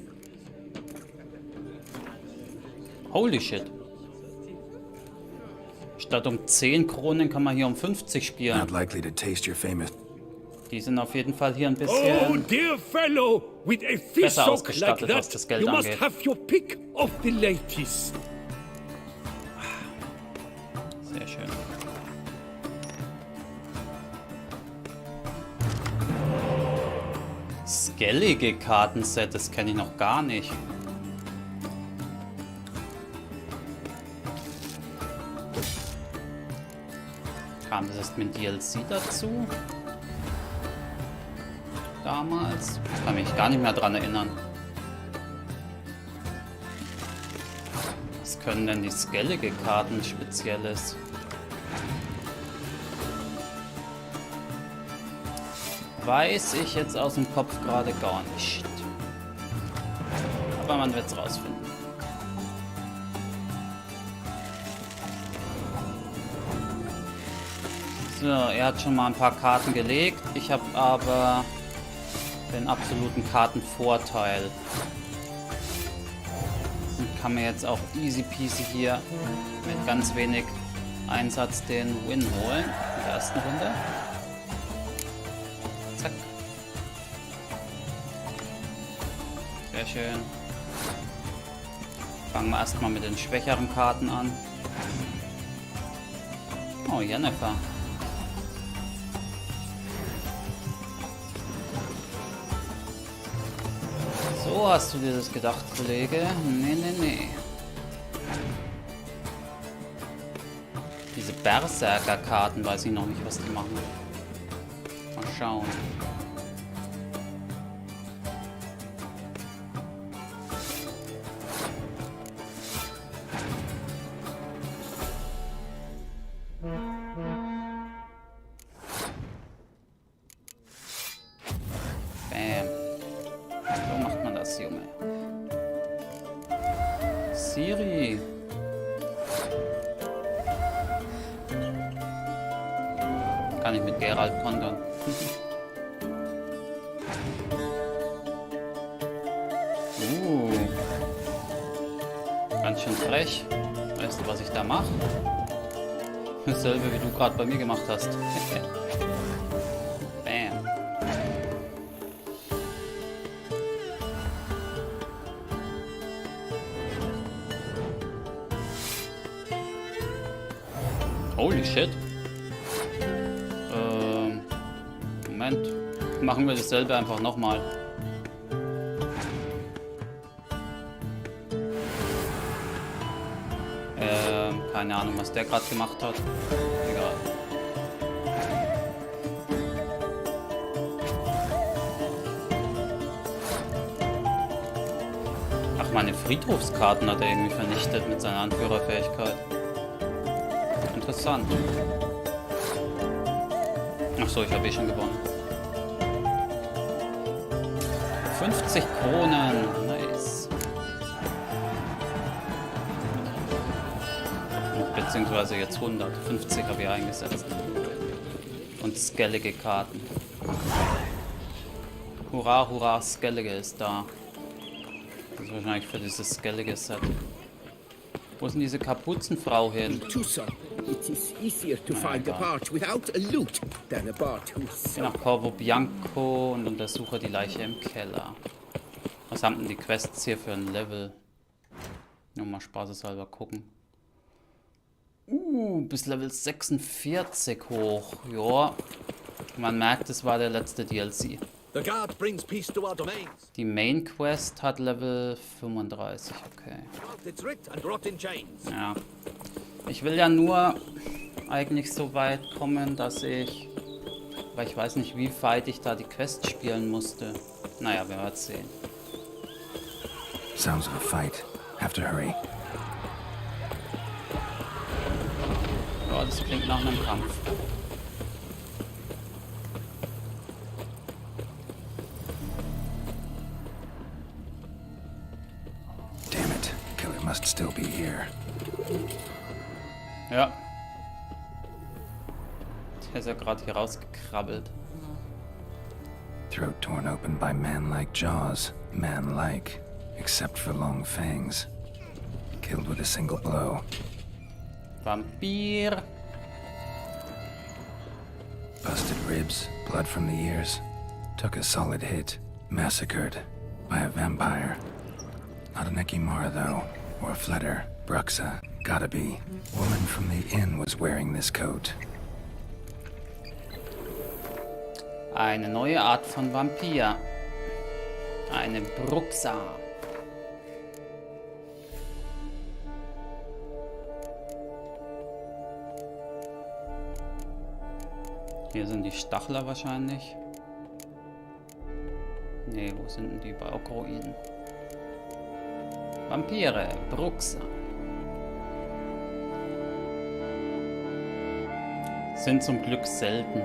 Holy shit. Statt um 10 Kronen kann man hier um 50 spielen. Not likely to taste your famous... Die sind auf jeden Fall hier ein Oh, bisschen dear fellow, with a fish besser sock like ausgestattet, was that, das Geld you must angeht. have your pick of the ladies. Sehr schön. Skellige Kartenset, das kenne ich noch gar nicht. Kam das erst mit DLC dazu? Damals? Ich kann mich gar nicht mehr dran erinnern. Was können denn die skellige Karten Spezielles? Weiß ich jetzt aus dem Kopf gerade gar nicht. Aber man wird es rausfinden. So, er hat schon mal ein paar Karten gelegt. Ich habe aber den absoluten Kartenvorteil. Und kann mir jetzt auch easy peasy hier mit ganz wenig Einsatz den Win holen in der ersten Runde. Zack. Sehr schön. Fangen wir erstmal mit den schwächeren Karten an. Oh, Jennifer. So hast du dir das gedacht, Kollege? Nee, nee, nee. Diese Berserker-Karten, weiß ich noch nicht, was die machen. Mal schauen. Bam. So macht man das, Junge. Siri. Kann ich mit Geralt kontern. Ganz schön frech. Weißt du, was ich da mache? Dasselbe, wie du gerade bei mir gemacht hast. Bam. Holy shit. Moment. Machen wir dasselbe einfach nochmal. Keine Ahnung, was der gerade gemacht hat. Egal. Ach, meine Friedhofskarten hat er irgendwie vernichtet mit seiner Anführerfähigkeit. Interessant. Ach so, ich habe eh schon gewonnen. 50 Kronen. Nice. Beziehungsweise jetzt 100. 50 habe ich eingesetzt. Und skellige Karten. Hurra, hurra, skellige ist da. Das ist wahrscheinlich für dieses skellige Set. Wo ist denn diese Kapuzenfrau hin? It is easier to find a part without a loot than a part who's Nach Corvo Bianco und untersuche die Leiche im Keller. Was haben denn die Quests hier für ein Level? Nur mal spaßeshalber gucken. Bis Level 46 hoch. Ja. Man merkt, es war der letzte DLC. The guard brings peace to our domains. Die Main Quest hat Level 35, okay. It's writ and rot in chains. Ja. Ich will ja nur eigentlich so weit kommen, dass ich... Weil ich weiß nicht, wie weit ich da die Quest spielen musste. Naja, wir werden sehen. Sounds of a fight. Have to hurry. Ja, das klingt nach einem Kampf. Damn it. Killer must still be here. Ja. Der ist ja gerade hier rausgekrabbelt. Throat torn open by man-like jaws. Man-like. Except for long fangs. Killed with a single blow. Vampir. Busted ribs, blood from the ears. Took a solid hit. Massacred by a vampire. Not an Ekimara though, or a Fletter. Bruxa. Gotta be. Woman from the inn was wearing this coat. Eine neue Art von Vampir. Eine Bruxa. Hier sind die Stachler wahrscheinlich. Ne, wo sind denn die Baukruinen? Vampire, Bruxa. Sind zum Glück selten.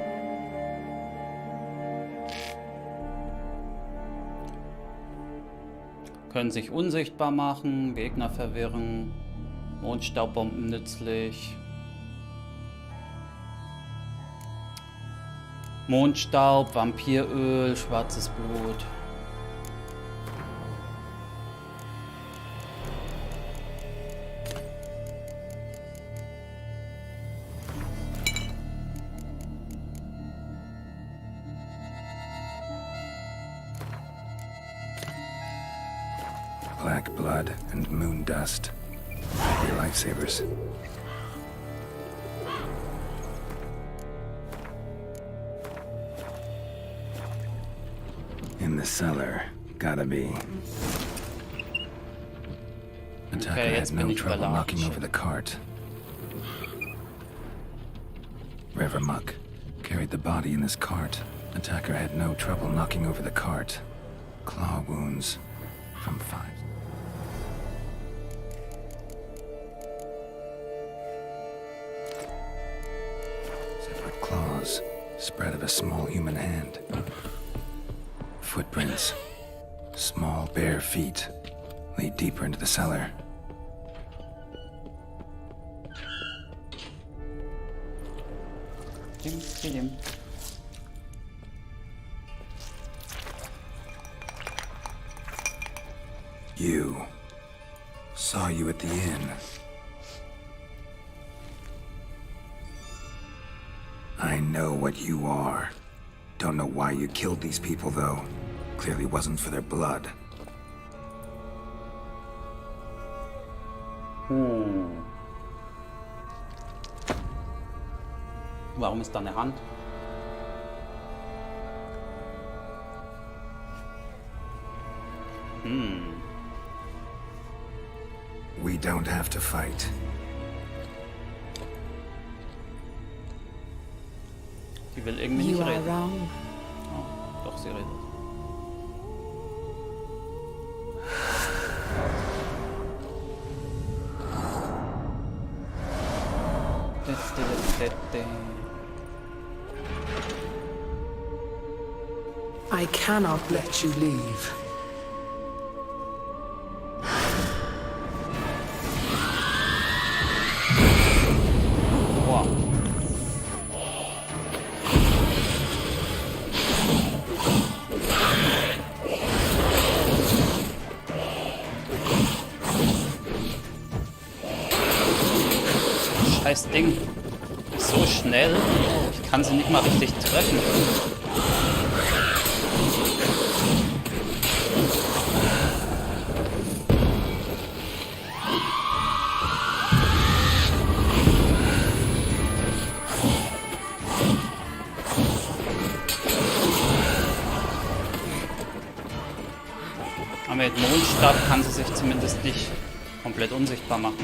Können sich unsichtbar machen, Gegner verwirren, Mondstaubbomben nützlich. Mondstaub, Vampiröl, schwarzes Blut. Black blood and moon dust. Your lifesavers. In the cellar. Gotta be. Attacker had no trouble knocking over the cart. River Muck carried the body in this cart. Attacker had no trouble knocking over the cart. Claw wounds from 5. Separate claws, spread of a small human hand. Footprints, small bare feet, lead deeper into the cellar. You. Saw you at the inn. I know what you are. Don't know why you killed these people, though. Clearly wasn't for their blood. Warum ist da eine Hand? We don't have to fight. Die will irgendwie nicht reden. Oh, doch, sie redet. I cannot let you leave. Scheiß Ding ist so schnell, ich kann sie nicht mal richtig treffen. Aber mit Mondstab kann sie sich zumindest nicht komplett unsichtbar machen.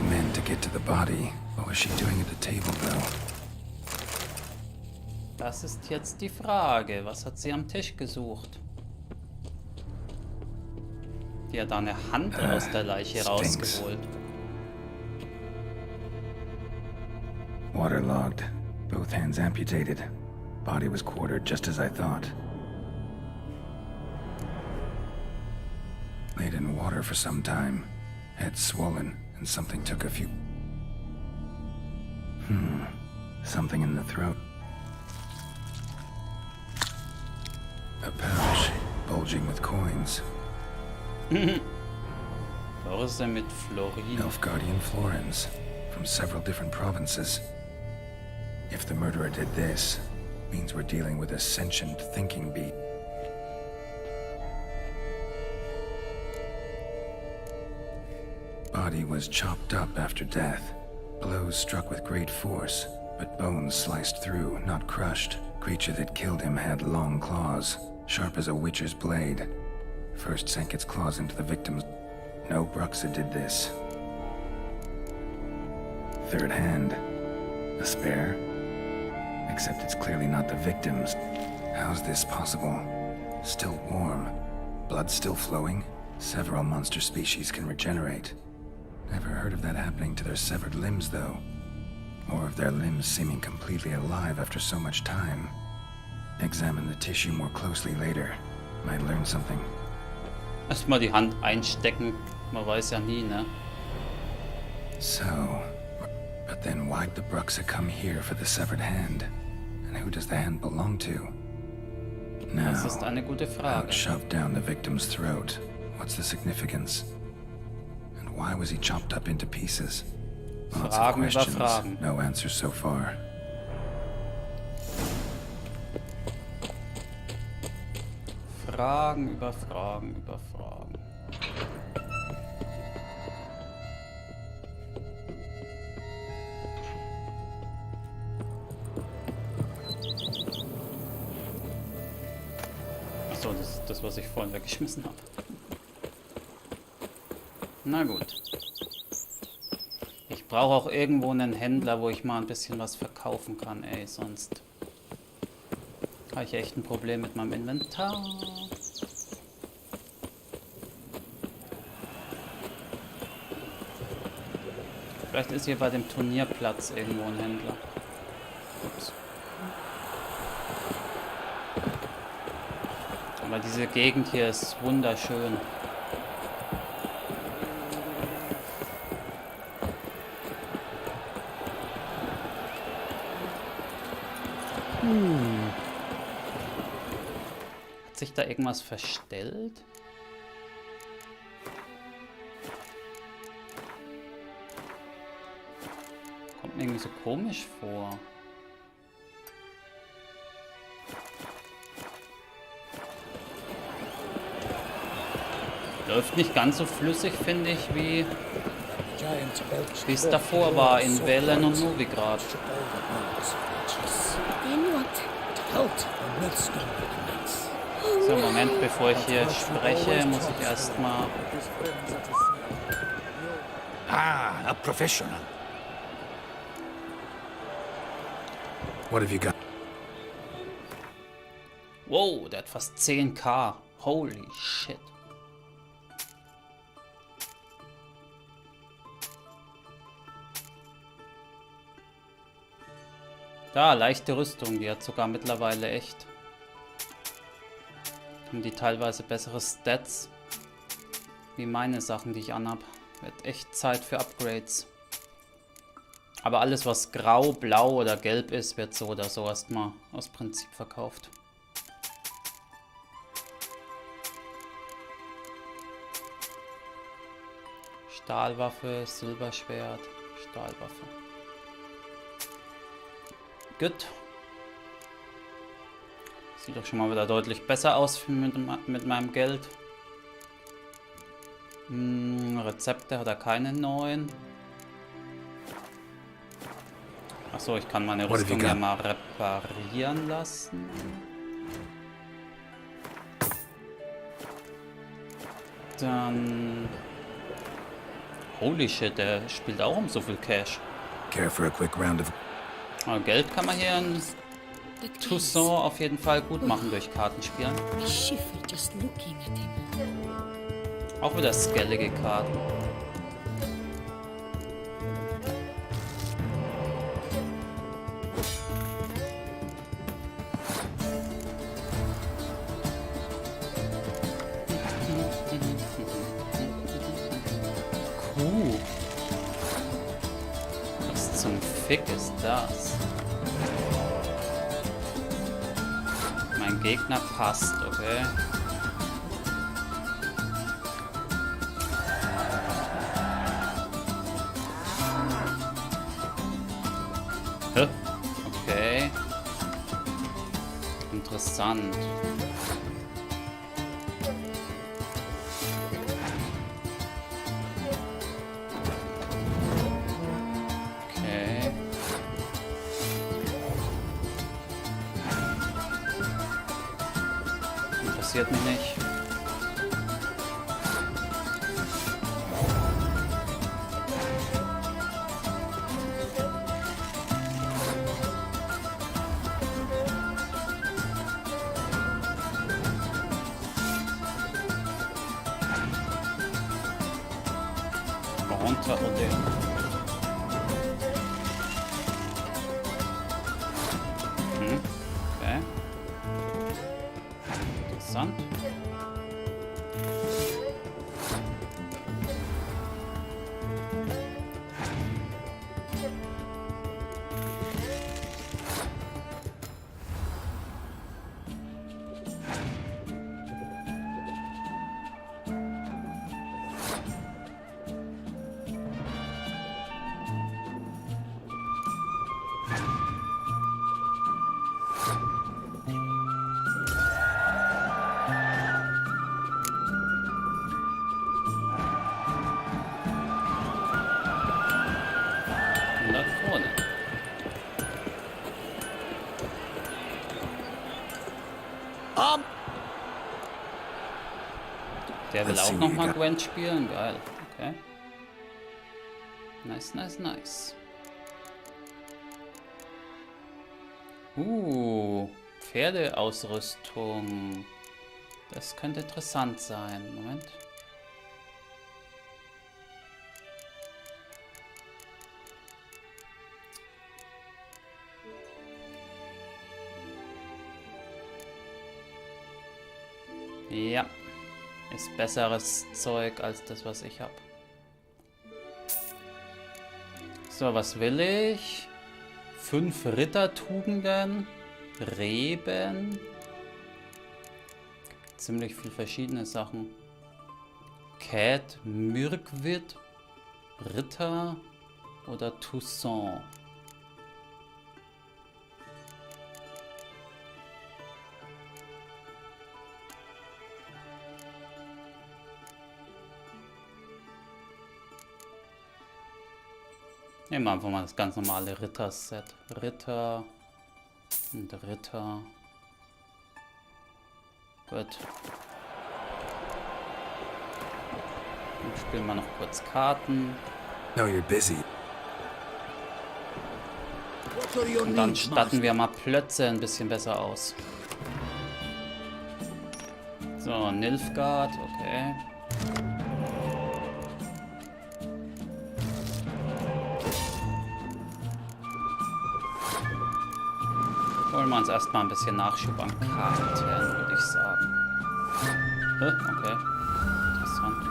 Men to get to the body. What was she doing at the table, though? Das ist jetzt die Frage. Was hat sie am Tisch gesucht? Die hat da eine Hand aus der Leiche rausgeholt. Waterlogged. Both hands amputated. Body was quartered just as I thought. Laid in water for some time. Head swollen. And something took a few... Something in the throat. A pouch, bulging with coins. Was ist denn mit Florin? Nilfgaardian florins, from several different provinces. If the murderer did this, means we're dealing with a sentient thinking being. Body was chopped up after death. Blows struck with great force, but bones sliced through, not crushed. Creature that killed him had long claws, sharp as a witcher's blade. First sank its claws into the victim's... No Bruxa did this. Third hand. A spare? Except it's clearly not the victim's. How's this possible? Still warm. Blood still flowing? Several monster species can regenerate. Never heard of that happening to their severed limbs, though. Or of their limbs seeming completely alive after so much time. Examine the tissue more closely later. Might learn something. Erstmal die Hand einstecken. Man weiß ja nie, ne? So, but then why'd the Bruxa come here for the severed hand? And who does the hand belong to? Now, das ist eine gute Frage. Shoved down the victim's throat. What's the significance? Why was he chopped up into pieces? Lots of questions, no answers so far. Fragen über Fragen über Fragen. Achso, das ist das, was ich vorhin weggeschmissen habe. Na gut. Ich brauche auch irgendwo einen Händler, wo ich mal ein bisschen was verkaufen kann, ey, sonst habe ich echt ein Problem mit meinem Inventar. Vielleicht ist hier bei dem Turnierplatz irgendwo ein Händler. Ups. Aber diese Gegend hier ist wunderschön. sich da irgendwas verstellt? Kommt mir irgendwie so komisch vor. Läuft nicht ganz so flüssig, finde ich, wie es davor war in Velen und Novigrad. So, Moment, bevor ich hier spreche, muss ich erstmal... Ah, a professional. What have you got? Wow, der hat fast 10.000. Holy shit. Da, leichte Rüstung, die hat sogar mittlerweile echt. Haben die teilweise bessere Stats wie meine Sachen, die ich anhab. Wird echt Zeit für Upgrades. Aber alles, was grau, blau oder gelb ist, wird so oder so erstmal aus Prinzip verkauft. Stahlwaffe, Silberschwert, Stahlwaffe. Gut. Sieht doch schon mal wieder deutlich besser aus mit meinem Geld. Rezepte hat er keine neuen. Achso, ich kann meine Rüstung ja mal reparieren lassen. Dann... Holy shit, der spielt auch um so viel Cash. Care for a quick round of... Aber Geld kann man hier in Toussaint auf jeden Fall gut machen durch Kartenspielen. Auch wieder skellige Karten. Was zum Fick ist das? Mein Gegner passt, okay. Okay. Interessant. Okay. Interessiert mich nicht. Runter und den. Okay. Interessant. Der will auch noch mal Gwent spielen. Geil. Okay. Nice, nice, nice. Pferdeausrüstung. Das könnte interessant sein. Moment. Ja. Ist besseres Zeug als das, was ich habe. So, was will ich? 5 Rittertugenden. Reben. ziemlich viel verschiedene Sachen. Cat, Mirkwood, Ritter oder Toussaint. Nehmen wir einfach mal das ganz normale Ritter-Set. Ritter und Ritter. Gut. Dann spielen wir noch kurz Karten. No, you're busy. Und dann statten wir mal Plötze ein bisschen besser aus. So, Nilfgaard, okay. Holen wir uns erstmal ein bisschen Nachschub an Karten, würde ich sagen. Okay. Interessant.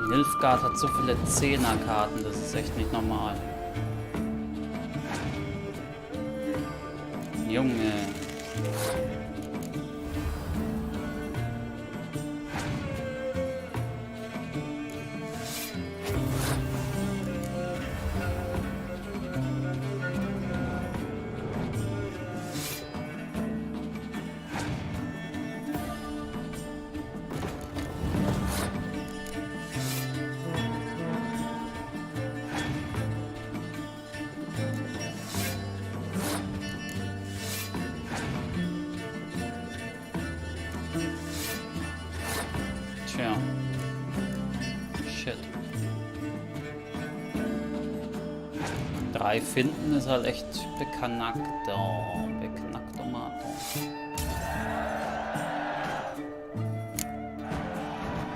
Nilfgaard hat so viele 10er-Karten, das ist echt nicht normal. Junge. Tja. Shit. 3 finden ist halt echt beknackt. Oh, beknackt, Tomato.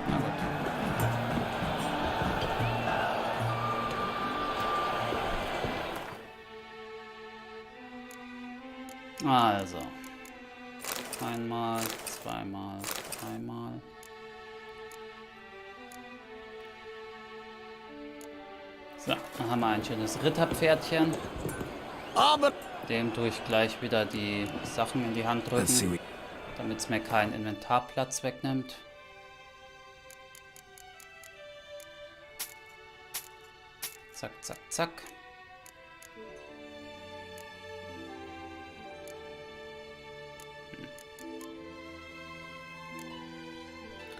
Na gut. Also. Einmal, zweimal, dreimal. So, dann haben wir ein schönes Ritterpferdchen. Aber dem tue ich gleich wieder die Sachen in die Hand drücken, damit es mir keinen Inventarplatz wegnimmt. Zack, zack, zack.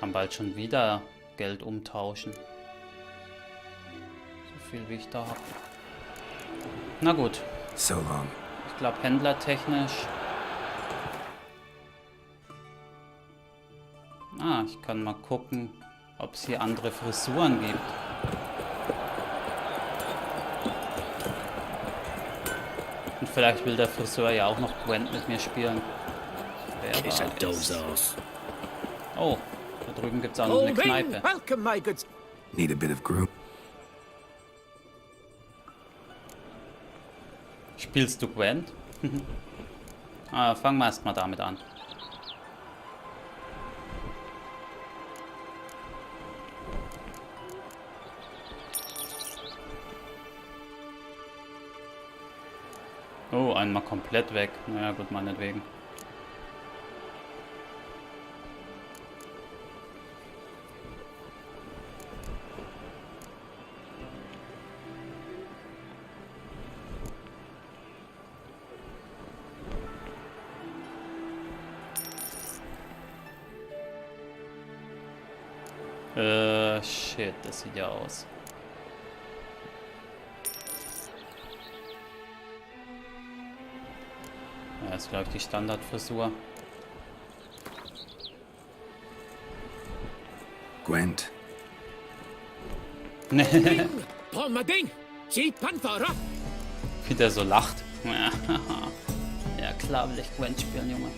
Kann bald schon wieder Geld umtauschen. So viel wie ich da habe. Na gut. So long. Ich glaube händlertechnisch. Ah, ich kann mal gucken, ob es hier andere Frisuren gibt. Und vielleicht will der Friseur ja auch noch Gwent mit mir spielen. Wer weiß. Oh, da drüben gibt es auch noch eine Kneipe. Need a bit of group. Spielst du Gwent? Fangen wir erstmal damit an. Oh, einmal komplett weg. Naja, gut, meinetwegen. Shit, das sieht ja aus. Ja, ist glaube ich die Standardfrisur. Gwent. Wie der so lacht. Ja klar will ich Gwent spielen, Junge.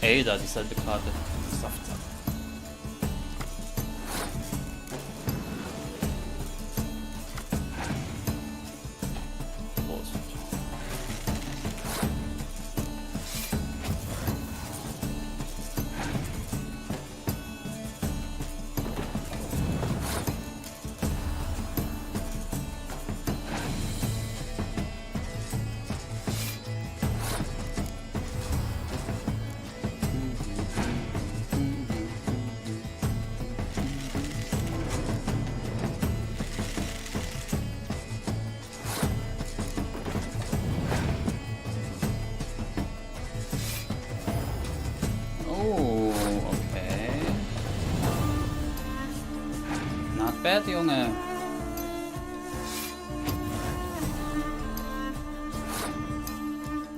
Ey, da dieselbe Karte. Saftsack. Prost. Oh, okay. Not bad, Junge.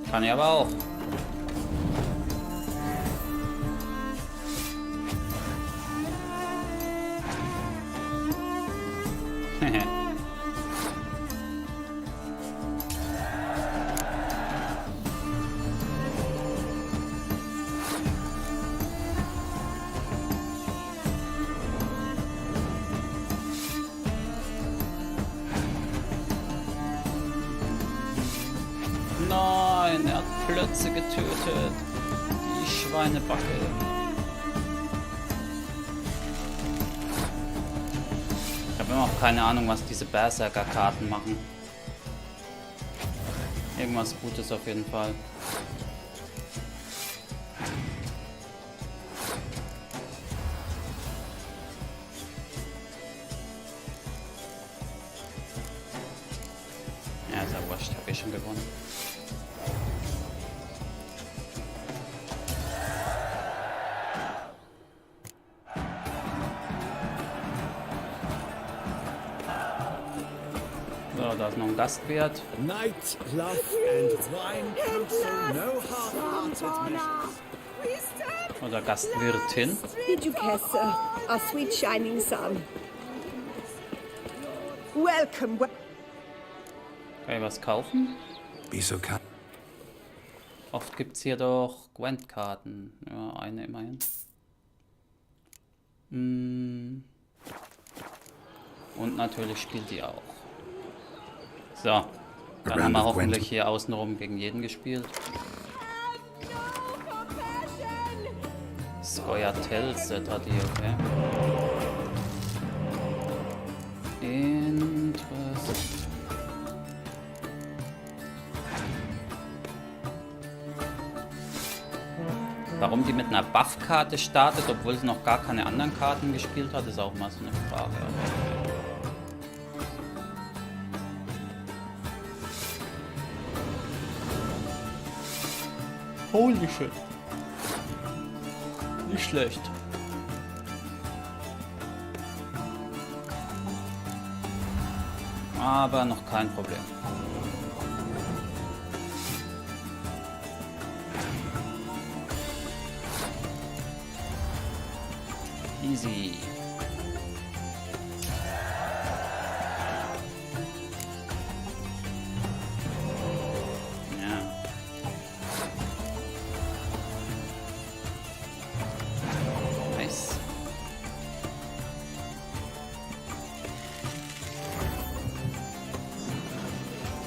Kann ich aber auch. Nein, er hat Plötze getötet. Die Schweinebacke. Ich habe immer noch keine Ahnung, was diese Berserker-Karten machen. Irgendwas Gutes auf jeden Fall. Ja, ist ja wurscht, habe ich schon gewonnen. So, da ist noch ein Gastwirt. Night, love and wine counsel no half-hearted measures. Oder Gastwirtin. Did you care, sir? Our sweet shining sun. Welcome. Kann ich was kaufen? Be so kind. Oft gibt es hier doch Gwent-Karten. Ja, eine immerhin. Und natürlich spielt die auch. So, dann haben wir hoffentlich hier außenrum gegen jeden gespielt. Skoyatel-Set hat die, okay. Interessant. Warum die mit einer Buff-Karte startet, obwohl sie noch gar keine anderen Karten gespielt hat, ist auch mal so eine Frage. Holy shit. Nicht schlecht. Aber noch kein Problem. Easy. Ja. Nice.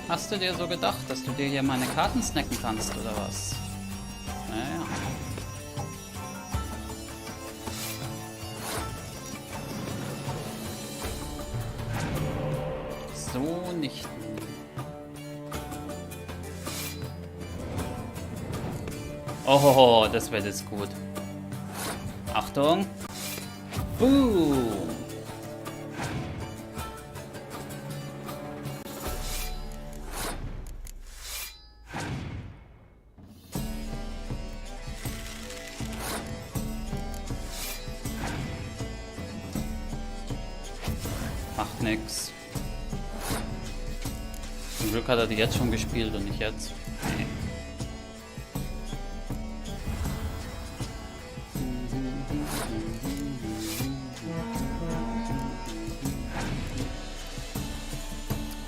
Hast du dir so gedacht, dass du dir hier meine Karten snacken kannst, oder was? Naja. So nicht. Oh, das wird jetzt gut. Achtung. Boom. Macht nix. Zum Glück hat er die jetzt schon gespielt und nicht jetzt. Nee.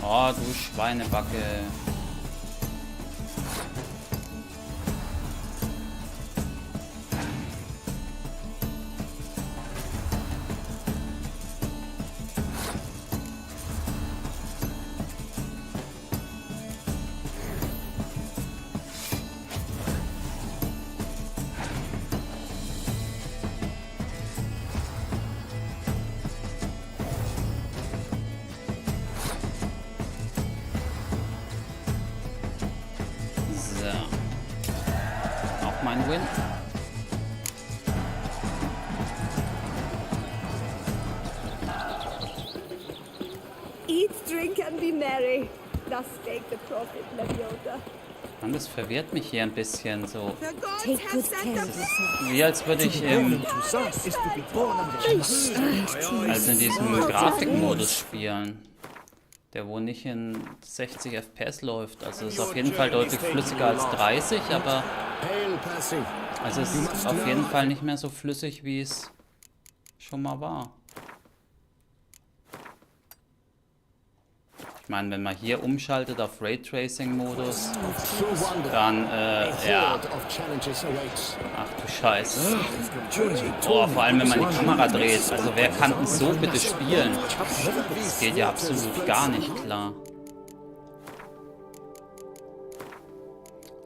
Oh, du Schweinebacke. Auch mein Win. Eat, drink and be merry. Thus spake the prophet Leviota. Mann, das verwirrt mich hier ein bisschen so. Take good care of yourself. Wie als würde ich also in diesem Grafikmodus spielen. Der wo nicht in 60 FPS läuft. Also ist auf jeden Fall deutlich flüssiger als 30, aber also es ist auf jeden Fall nicht mehr so flüssig, wie es schon mal war. Ich meine, wenn man hier umschaltet auf Raytracing-Modus, dann, ja. Ach du Scheiße. Oh, vor allem, wenn man die Kamera dreht. Also, wer kann denn so bitte spielen? Das geht ja absolut gar nicht klar.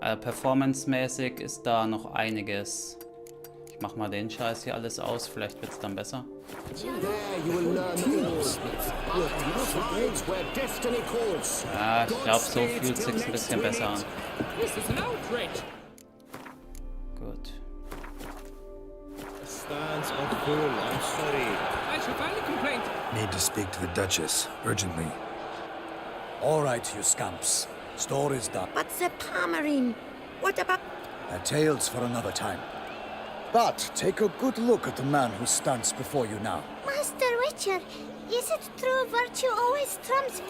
Performance-mäßig ist da noch einiges. Ich mach mal den Scheiß hier alles aus, vielleicht wird's dann besser. Ja, ich glaube, so fühlt es sich ein bisschen besser an. Gut. Need to speak to the Duchess, urgently. All right, you scamps. Story's done. But the Palmerine, what about... Tales for another time. But take a good look at the man who stands before you now. Master Witcher, is it true virtue always trumps?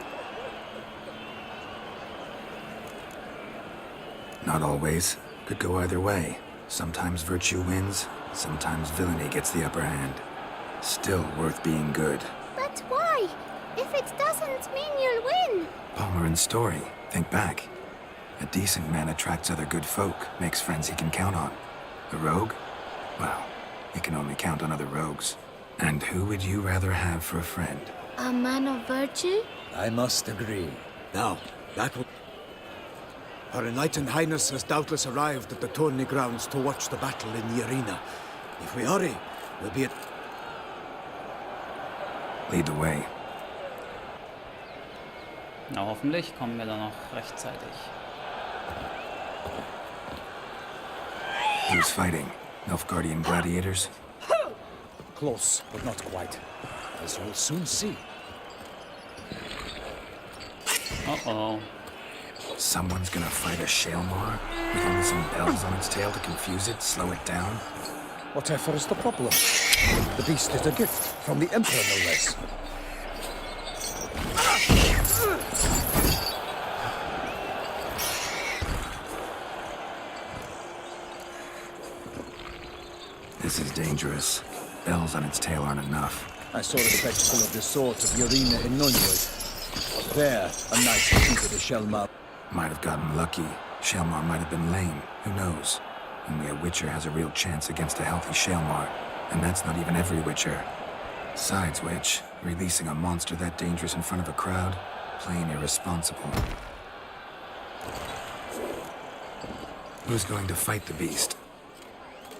Not always. Could go either way. Sometimes virtue wins, sometimes villainy gets the upper hand. Still worth being good. But why? If it doesn't mean you'll win. Palmerin's story. Think back. A decent man attracts other good folk, makes friends he can count on. A rogue? Well, he can only count on other rogues. And who would you rather have for a friend? A man of virtue? I must agree. Now, that will... Her Enlightened Highness has doubtless arrived at the tourney grounds to watch the battle in the arena. If we hurry, we'll be at... Lead the way. Na, hoffentlich kommen wir da noch rechtzeitig. Who's fighting? Nilfgaardian gladiators? Close, but not quite. As you'll soon see. Uh-oh. Someone's gonna fight a Shaelmar? With only some bells on its tail to confuse it, slow it down? Whatever is the problem? The beast is a gift from the Emperor, no less. This is dangerous. Bells on its tail aren't enough. I saw a spectacle of the sort of the arena in Nunwood. There, a knight defeated a Shaelmar. Might have gotten lucky. Shaelmar might have been lame. Who knows? Only a Witcher has a real chance against a healthy Shaelmar. And that's not even every Witcher. Besides which, releasing a monster that dangerous in front of a crowd? Plain irresponsible. Who's going to fight the beast?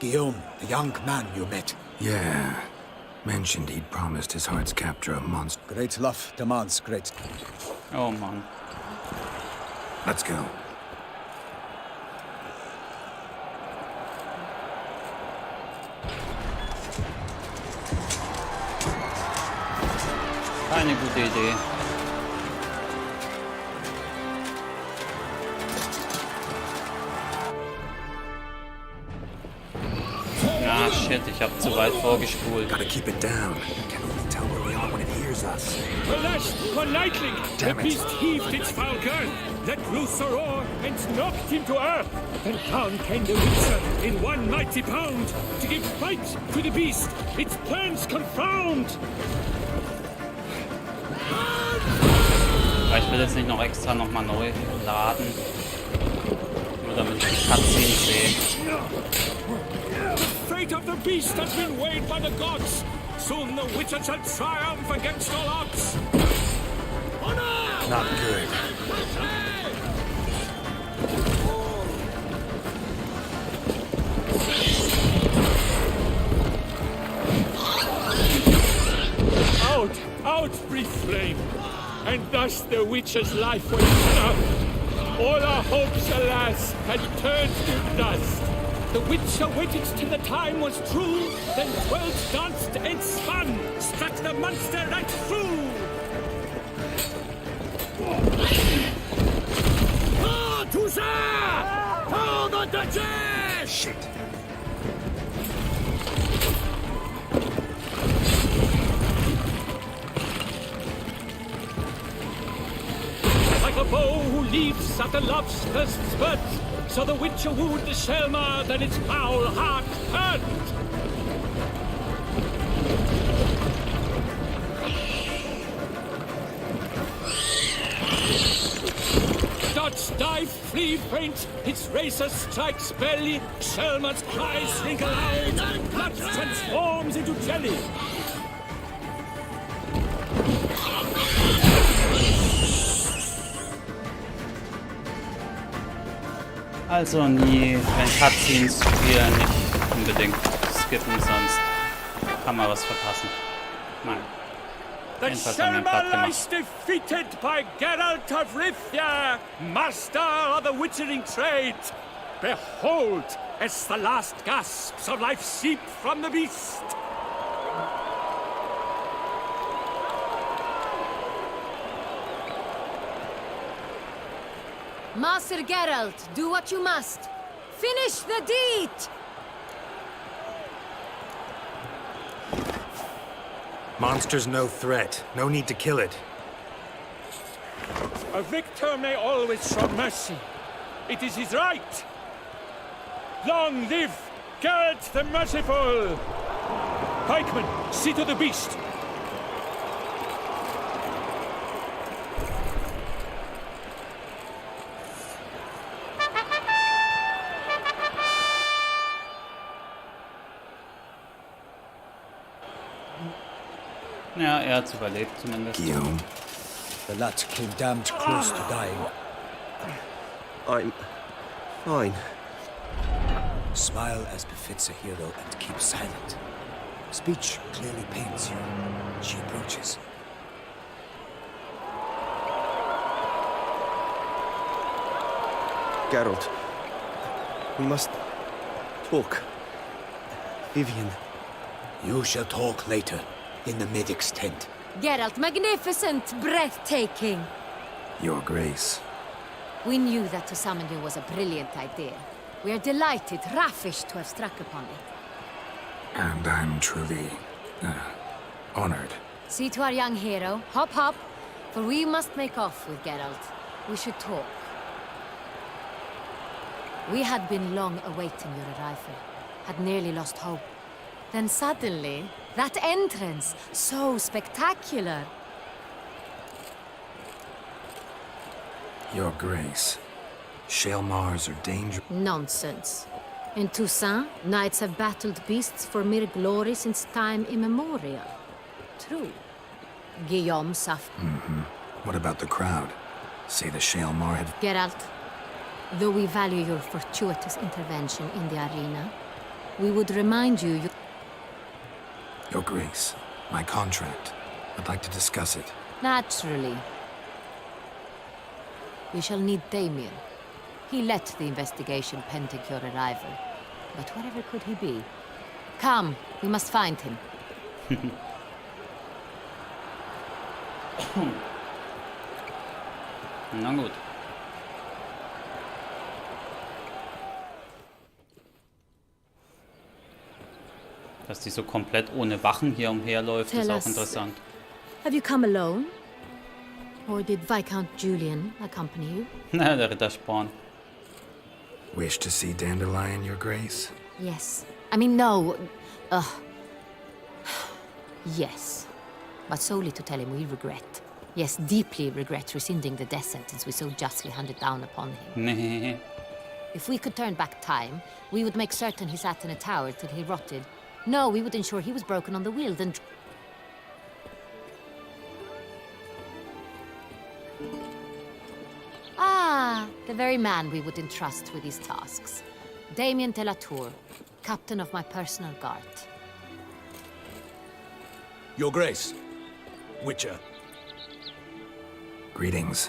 Guillaume, the young man you met. Yeah. Mentioned he'd promised his heart's capture a monster. Great love demands great... Oh, man. Let's go. Keine gute Idee. Ah, shit, ich hab zu weit vorgespult. Gotta keep it down. Can only tell where we are when it hears us. Alas, for Nightling, the beast heaved its foul gun, let loose a roar, and knocked him to earth. And down came the Witcher in one mighty bound to give fight to the beast, its plans confound. Ich will jetzt nicht noch extra nochmal neu laden. Nur damit ich die Cutscene sehe. The fate of the beast has been weighed by the gods. Soon the Witcher shall triumph against all odds. Not good. Out, out, brief flame. And thus the Witcher's life went down. All our hopes, alas, had turned to dust. The Witcher waited till the time was true, then twirled, danced, and spun, struck the monster right through. Ah, to ça! Oh, the Duchess! Shit. Like a bow who leaps at the love's first spurt, so the Witcher wooed the Shelma, then its foul heart turned. Dodge, dive, flee, feint, its racer strikes belly, Shelma's cries wrinkle out, blood transforms into jelly. Also nie, wenn Cutscenes spielen, nicht unbedingt skippen, sonst kann man was verpassen. Nein. The Jedenfalls haben wir ihn Shelma platt lies gemacht. defeated by Geralt of Rivia, master of the witchering trade. Behold, as the last gasps of life seep from the beast. Master Geralt, do what you must. Finish the deed! Monster's no threat. No need to kill it. A victor may always show mercy. It is his right. Long live Geralt the Merciful! Pikeman, see to the beast. Ja, er hat's überlebt zumindest. Guillaume. The lad came damned close to dying. I'm fine. Smile as befits a hero and keep silent. Speech clearly pains you. She approaches. Geralt, we must talk. Vivian. You shall talk later, in the medic's tent. Geralt, magnificent, breathtaking. Your Grace. We knew that to summon you was a brilliant idea. We are delighted, ravished to have struck upon it. And I'm truly, honored. See to our young hero. Hop, hop. For we must make off with Geralt. We should talk. We had been long awaiting your arrival. Had nearly lost hope. Then suddenly, that entrance, so spectacular. Your Grace. Shaelmars are dangerous. Nonsense. In Toussaint, knights have battled beasts for mere glory since time immemorial. True. Guillaume suffered. What about the crowd? Say the Shaelmar had... Geralt, though we value your fortuitous intervention in the arena, we would remind you... Your Grace, my contract. I'd like to discuss it. Naturally. We shall need Damien. He led the investigation pending your arrival. But wherever could he be? Come, we must find him. Na gut. Dass die so komplett ohne Wachen hier umherläuft, ist auch interessant. Have you come alone? Or did Viscount Julian accompany you? Na, der Rittersporn. Wish to see Dandelion, Your Grace? Yes. I mean, no. Yes. But solely to tell him we regret. Yes, deeply regret rescinding the death sentence we so justly handed down upon him. If we could turn back time, we would make certain he sat in a tower till he rotted. No, we would ensure he was broken on the wheel, then... Ah, the very man we would entrust with these tasks. Damien de la Tour, captain of my personal guard. Your Grace. Witcher. Greetings.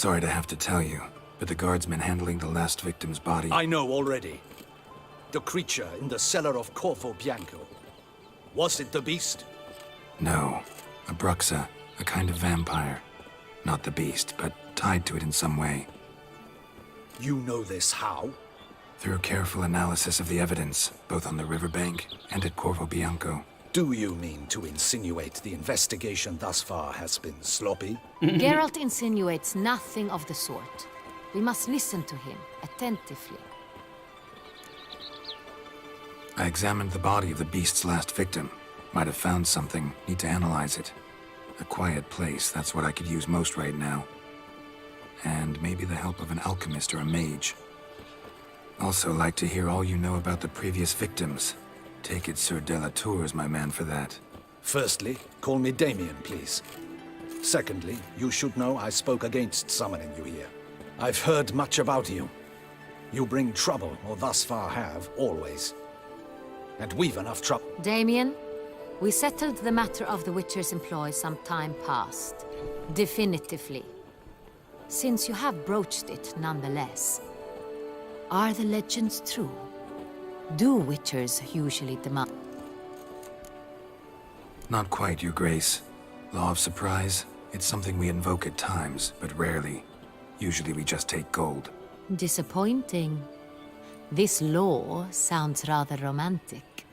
Sorry to have to tell you, but the guardsman handling the last victim's body... I know already. The creature in the cellar of Corvo Bianco. Was it the beast? No. A Bruxa, a kind of vampire. Not the beast, but tied to it in some way. You know this how? Through careful analysis of the evidence, both on the riverbank and at Corvo Bianco. Do you mean to insinuate the investigation thus far has been sloppy? Geralt insinuates nothing of the sort. We must listen to him attentively. I examined the body of the beast's last victim. Might have found something. Need to analyze it. A quiet place, that's what I could use most right now. And maybe the help of an alchemist or a mage. Also like to hear all you know about the previous victims. Take it Sir Delatour is my man for that. Firstly, call me Damien, please. Secondly, you should know I spoke against summoning you here. I've heard much about you. You bring trouble, or thus far have, always. And we've enough trouble. Damien, we settled the matter of the Witcher's employ some time past. Definitively. Since you have broached it nonetheless, are the legends true? Do Witchers usually demand? Not quite, Your Grace. Law of surprise, it's something we invoke at times, but rarely. Usually we just take gold. Disappointing. This law sounds rather romantic.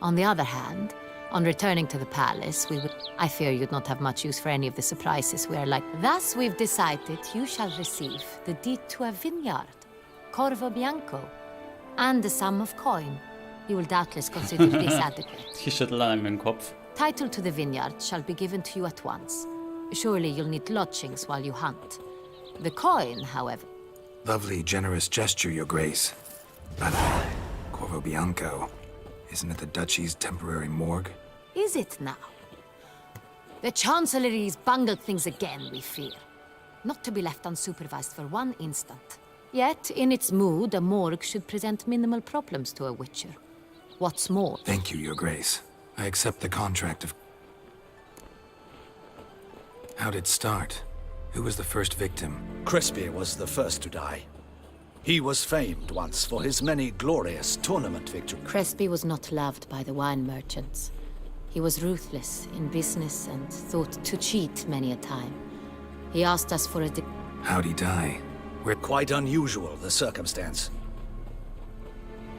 On the other hand, on returning to the palace, we would... I fear you'd not have much use for any of the surprises we are like... Thus we've decided you shall receive the deed to a vineyard, Corvo Bianco, and the sum of coin. You will doubtless consider this adequate. Ich schüttle an meinen Kopf. Title to the vineyard shall be given to you at once. Surely you'll need lodgings while you hunt. The coin, however... Lovely, generous gesture, Your Grace. But Corvo Bianco, isn't it the Duchy's temporary morgue? Is it now? The Chancellery's bungled things again, we fear. Not to be left unsupervised for one instant. Yet, in its mood, a morgue should present minimal problems to a Witcher. What's more... Thank you, Your Grace. I accept the contract of... How'd it start? Who was the first victim? Crespi was the first to die. He was famed once for his many glorious tournament victories. Crespi was not loved by the wine merchants. He was ruthless in business and thought to cheat many a time. He asked us for a... How'd he die? Quite unusual, the circumstance.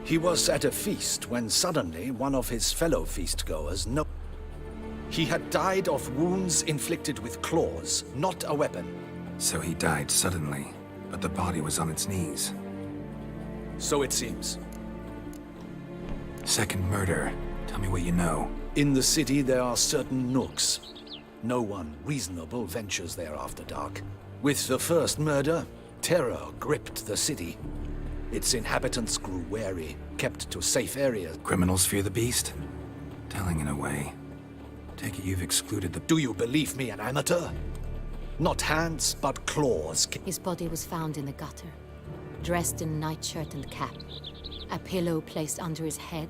He was at a feast when suddenly one of his fellow feast-goers He had died of wounds inflicted with claws, not a weapon. So he died suddenly, but the body was on its knees. So it seems. Second murder. Tell me what you know. In the city there are certain nooks. No one reasonable ventures there after dark. With the first murder, terror gripped the city. Its inhabitants grew wary, kept to safe areas. Criminals fear the beast? Telling in a way. Take it you've excluded the... Do you believe me an amateur? Not hands, but claws. His body was found in the gutter, dressed in nightshirt and cap, a pillow placed under his head,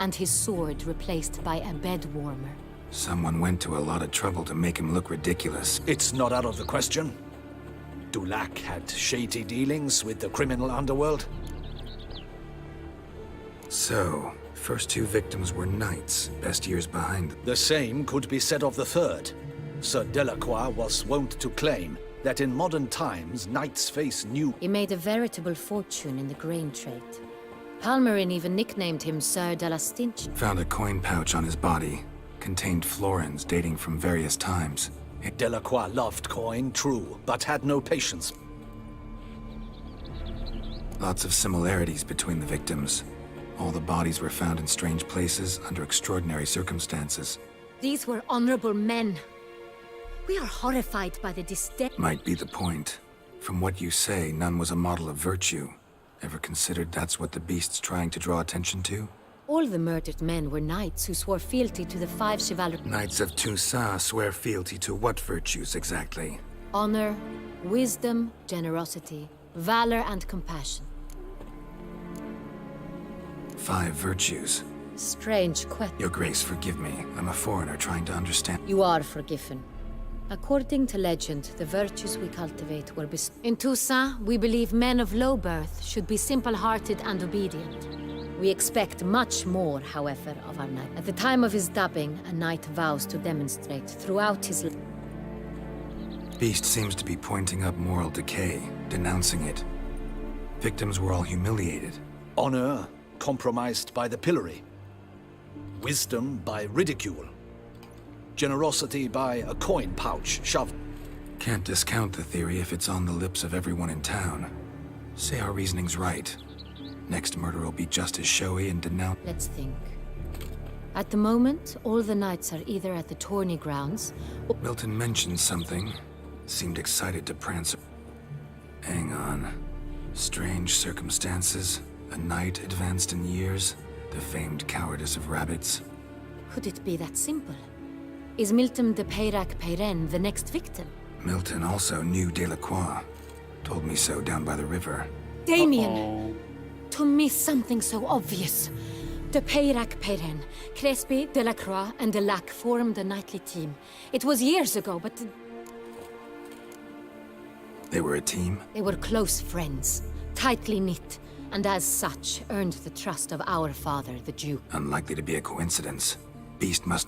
and his sword replaced by a bed warmer. Someone went to a lot of trouble to make him look ridiculous. It's not out of the question. Dulac had shady dealings with the criminal underworld. So, first two victims were knights, best years behind them. The same could be said of the third. Sir Delacroix was wont to claim that in modern times, knights face new... He made a veritable fortune in the grain trade. Palmerin even nicknamed him Sir de la Stinch. Found a coin pouch on his body. Contained florins dating from various times. Delacroix loved coin, true, but had no patience. Lots of similarities between the victims. All the bodies were found in strange places under extraordinary circumstances. These were honorable men. We are horrified by the disdain. Might be the point. From what you say, none was a model of virtue. Ever considered that's what the beast's trying to draw attention to? All the murdered men were knights who swore fealty to the 5 chivalry... Knights of Toussaint swear fealty to what virtues exactly? Honor, wisdom, generosity, valor, and compassion. 5 virtues. Strange question. Your Grace, forgive me. I'm a foreigner trying to understand. You are forgiven. According to legend, the virtues we cultivate were in Toussaint, we believe men of low birth should be simple-hearted and obedient. We expect much more, however, of our knight. At the time of his dubbing, a knight vows to demonstrate throughout his life. Beast seems to be pointing up moral decay, denouncing it. Victims were all humiliated. Honor compromised by the pillory. Wisdom by ridicule. Generosity by a coin pouch shoved. Can't discount the theory if it's on the lips of everyone in town. Say our reasoning's right. Next murder will be just as showy and denounce. Let's think. At the moment, all the knights are either at the tourney grounds or... Milton mentioned something. Seemed excited to prance. Hang on. Strange circumstances. A knight advanced in years. The famed cowardice of rabbits. Could it be that simple? Is Milton de Peyrac-Peyren the next victim? Milton also knew Delacroix. Told me so down by the river. Damien! To miss something so obvious. De Peyrac-Peyren, Crespi, Delacroix, and Delac formed a knightly team. It was years ago, but... They were a team? They were close friends, tightly knit, and as such, earned the trust of our father, the Duke. Unlikely to be a coincidence. Beast must...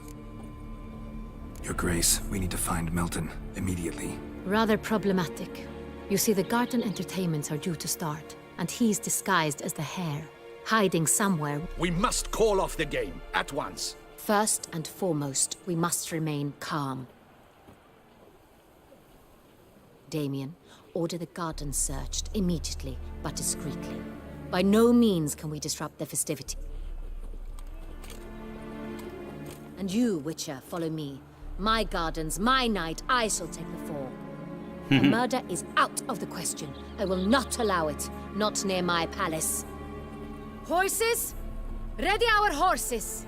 Your Grace, we need to find Milton, immediately. Rather problematic. You see, the garden entertainments are due to start, and he's disguised as the Hare, hiding somewhere. We must call off the game, at once. First and foremost, we must remain calm. Damien, order the garden searched immediately, but discreetly. By no means can we disrupt the festivity. And you, Witcher, follow me. My gardens, my night, I shall take the fall. A murder is out of the question. I will not allow it. Not near my palace. Horses? Ready our horses!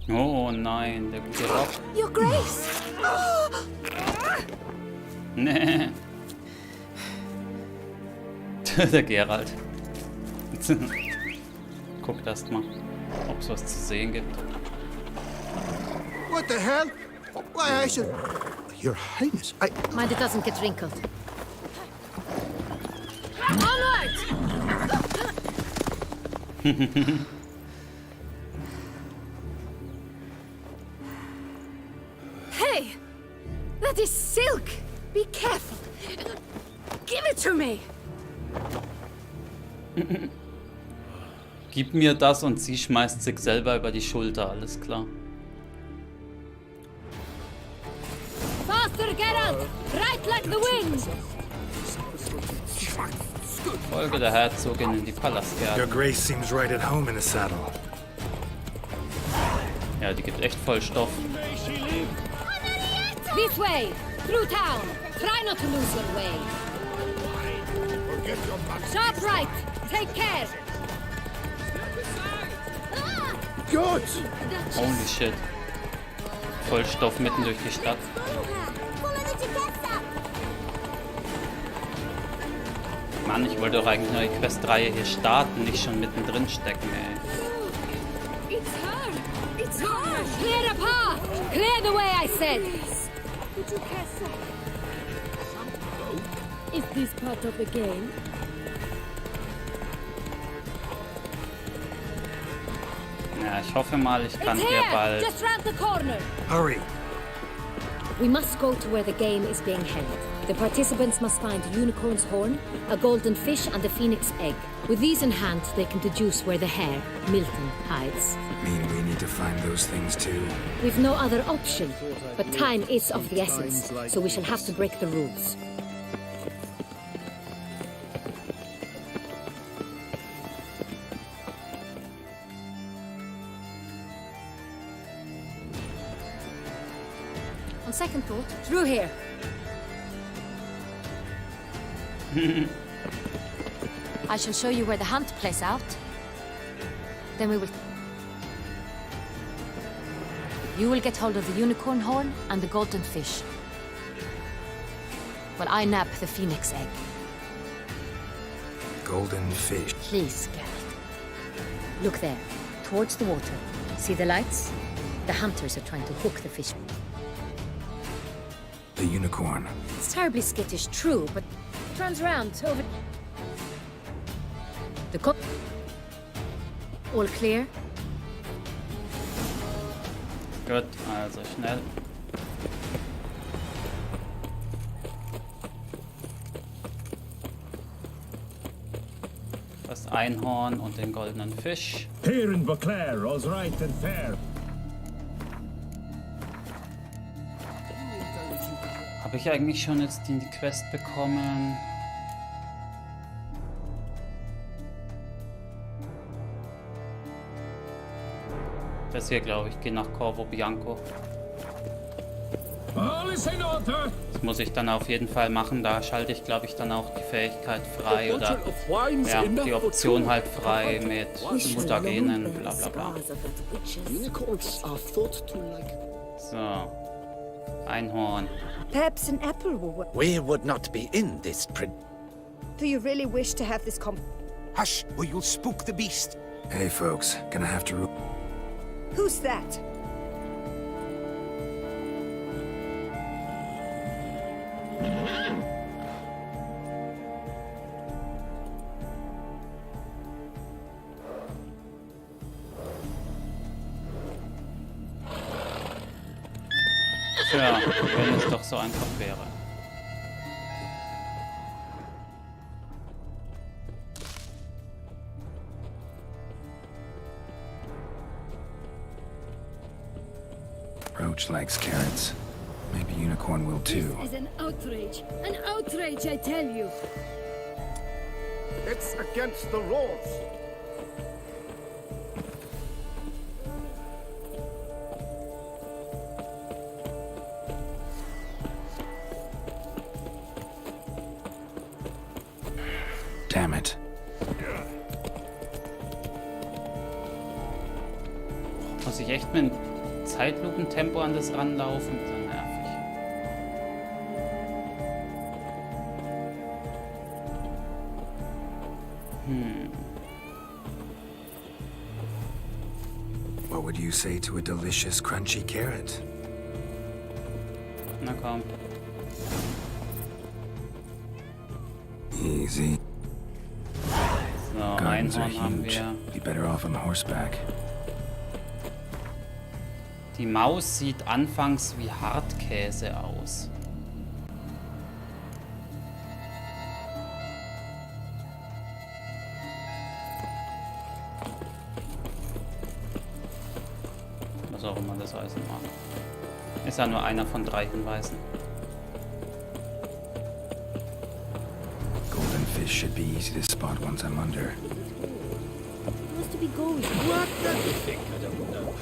Oh nein, der gute Rock. Your Grace! Nee. Der Geralt. Guckt erst mal, ob es was zu sehen gibt. What the hell? Why, I should... Your Highness, I... Mind it doesn't get wrinkled. Onward! Hey! That is silk! Be careful! Give it to me! Gib mir das und sie schmeißt sich selber über die Schulter, alles klar. Faster, Geralt! Right like the wind! Folge der Herzogin in die Palastgärten. Your Grace seems right at home in the saddle. Ja, die gibt echt voll Stoff. This way! Through town! Try not to lose your way! Sharp right! Take care! Good! Holy shit. Voll Stoff mitten durch die Stadt. Mann, ich wollte doch eigentlich nur die Questreihe hier starten, nicht schon mittendrin stecken, ey. It's her! It's her! Clear the path! Clear the way, I said! Is this part of the game? Ja, ich hoffe mal, ich kann hier bald... Just round the corner! Hurry! We must go to where the game is being held. The participants must find a unicorn's horn, a golden fish, and a phoenix egg. With these in hand, they can deduce where the Hare, Milton, hides. Mean we need to find those things too? We've no other option, but time is of the essence, so we shall have to break the rules. On second thought, through here. I shall show you where the hunt plays out. Then we will... You will get hold of the unicorn horn and the golden fish. While I nab the phoenix egg. Golden fish. Please, Geralt. Look there, towards the water. See the lights? The hunters are trying to hook the fish. The unicorn. It's terribly skittish, true, but turns around over... The cook... All clear? Gut, also schnell. Das Einhorn und den goldenen Fisch. Here in Beauclair, all's right and fair. Habe ich eigentlich schon jetzt die Quest bekommen? Das hier, glaube ich, geht nach Corvo Bianco. Das muss ich dann auf jeden Fall machen. Da schalte ich, glaube ich, dann auch die Fähigkeit frei oder ja, die Option halt frei mit Mutagenen, bla bla bla. So. Einhorn. Perhaps an apple will work. We would not be in this Do you really wish to have this Hush, or you'll spook the beast. Hey, folks, gonna have to... Who's that? Ja, wenn es doch so einfach wäre. Roach likes carrots. Maybe Unicorn will too. This is an outrage. An outrage, I tell you. It's against the laws. Damn it. Muss ich echt mit Zeitlupentempo an das ranlaufen? So nervig. What would you say to a delicious, crunchy carrot? Na komm. Easy. So, Gardens are Einhorn haben huge. wir. Be better off on horseback. Die Maus sieht anfangs wie Hartkäse aus. Was auch immer das heißen mag. Ist ja nur einer von 3 Hinweisen. Golden fish should be easy to spot once I'm under. Must be gold. What do you think? I don't know.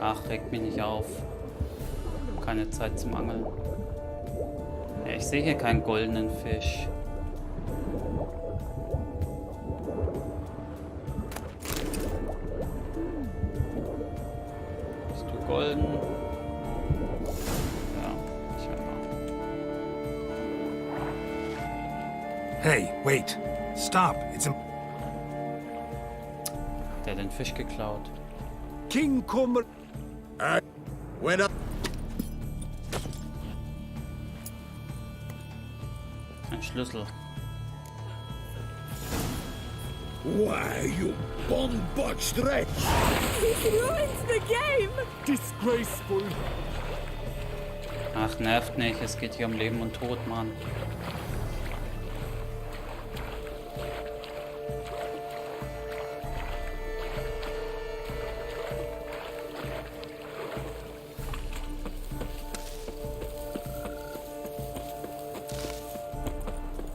Ach, regt mich nicht auf. Keine Zeit zum Angeln. Ja, ich sehe hier keinen goldenen Fisch. Bist du golden? Ja, scheinbar. Hey, wait. Stop. It's a... Der hat den Fisch geklaut. King Kummer. Went up. Ein Schlüssel. Why, you bomb-botched wretch! This ruins the game! Disgraceful! Ach, nervt nicht. Es geht hier um Leben und Tod, Mann.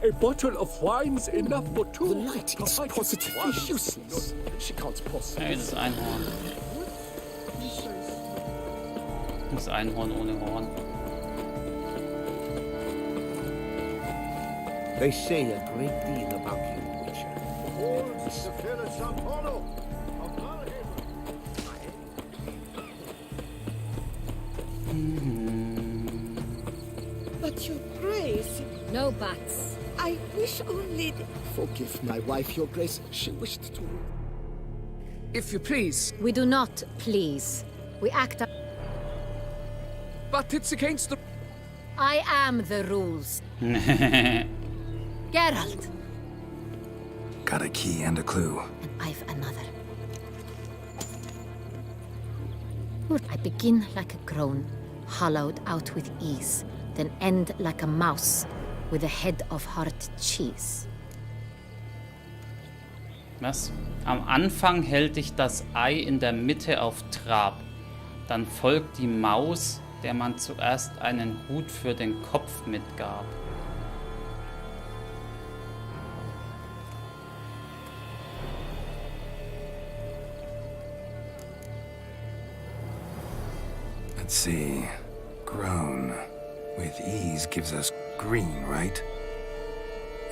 A bottle of wine's enough for two. The light is positively useless. She can't possibly. Hey, das Einhorn. Das Einhorn ohne Horn. They say a great deal about you, Witcher. But your grace, No buts. I wish only... Forgive my wife, your grace. She wished to. If you please. We do not please. We act up. But it's against the... I am the rules. Geralt. Got a key and a clue. And I've another. I begin like a crone, hollowed out with ease, then end like a mouse, with a head of hard cheese. Was? Am Anfang hält dich das Ei in der Mitte auf Trab. Dann folgt die Maus, der man zuerst einen Hut für den Kopf mitgab. Let's see. Grown. With ease gives us green, right?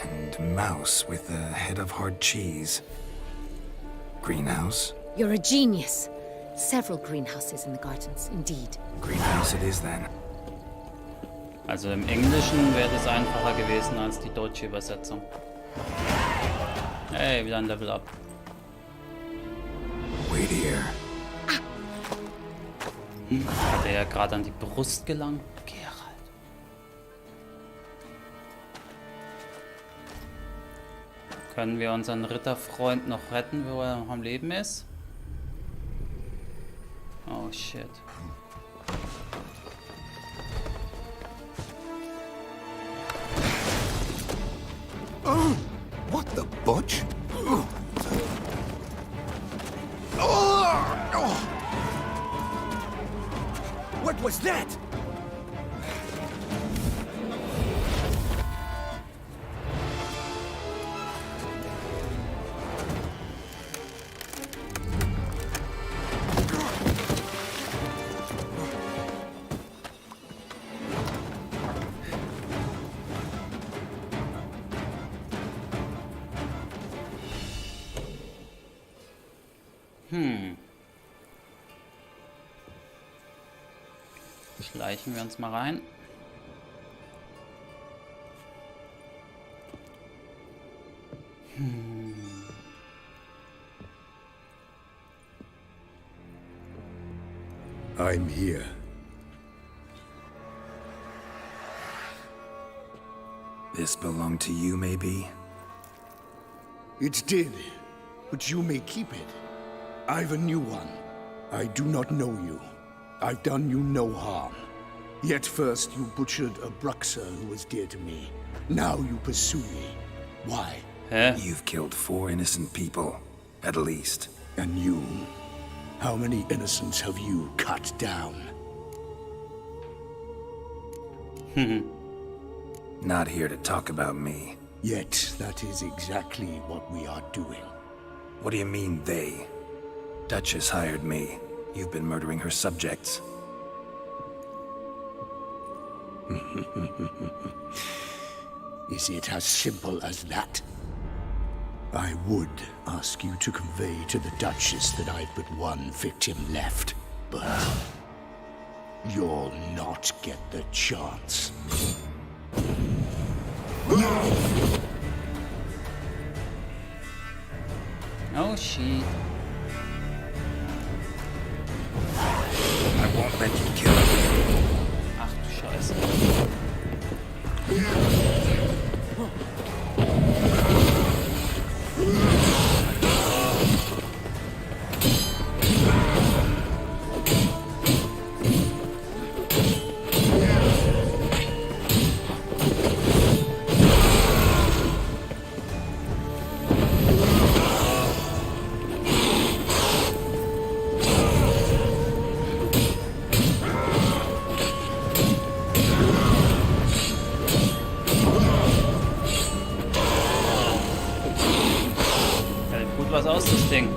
And mouse with the head of hard cheese. Greenhouse? You're a genius. Several greenhouses in the gardens, indeed. Greenhouse it is then. Also im Englischen wäre das einfacher gewesen als die deutsche Übersetzung. Hey, wieder ein Level Up. Wait here. Hat er ja gerade an die Brust gelangt? Geralt. Können wir unseren Ritterfreund noch retten, wo er noch am Leben ist? Oh shit. Oh, what the butch? What was that? Schleichen wir uns mal rein. I'm here. This belonged to you, maybe? It did, but you may keep it. I've a new one. I do not know you. I've done you no harm. Yet first you butchered a Bruxer who was dear to me. Now you pursue me. Why? You've killed 4 innocent people, at least. And you? How many innocents have you cut down? Not here to talk about me. Yet that is exactly what we are doing. What do you mean, they? Duchess hired me. You've been murdering her subjects. Is it as simple as that? I would ask you to convey to the Duchess that I've but one victim left, but you'll not get the chance. Oh shit. I won't let you kill him. Ach du Scheiße. was aus, das Ding.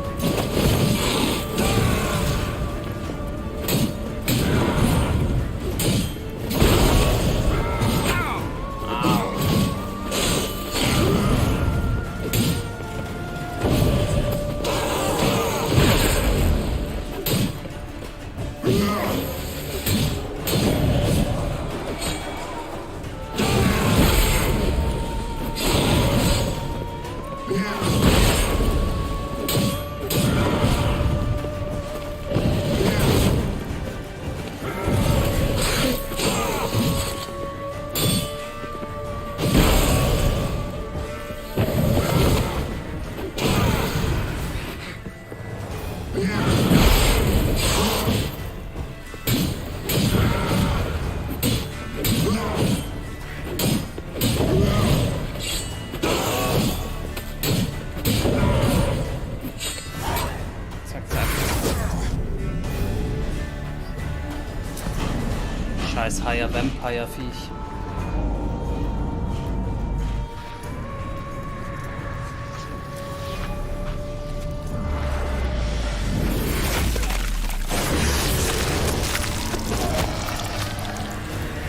Scheiß Higher Vampire Viech.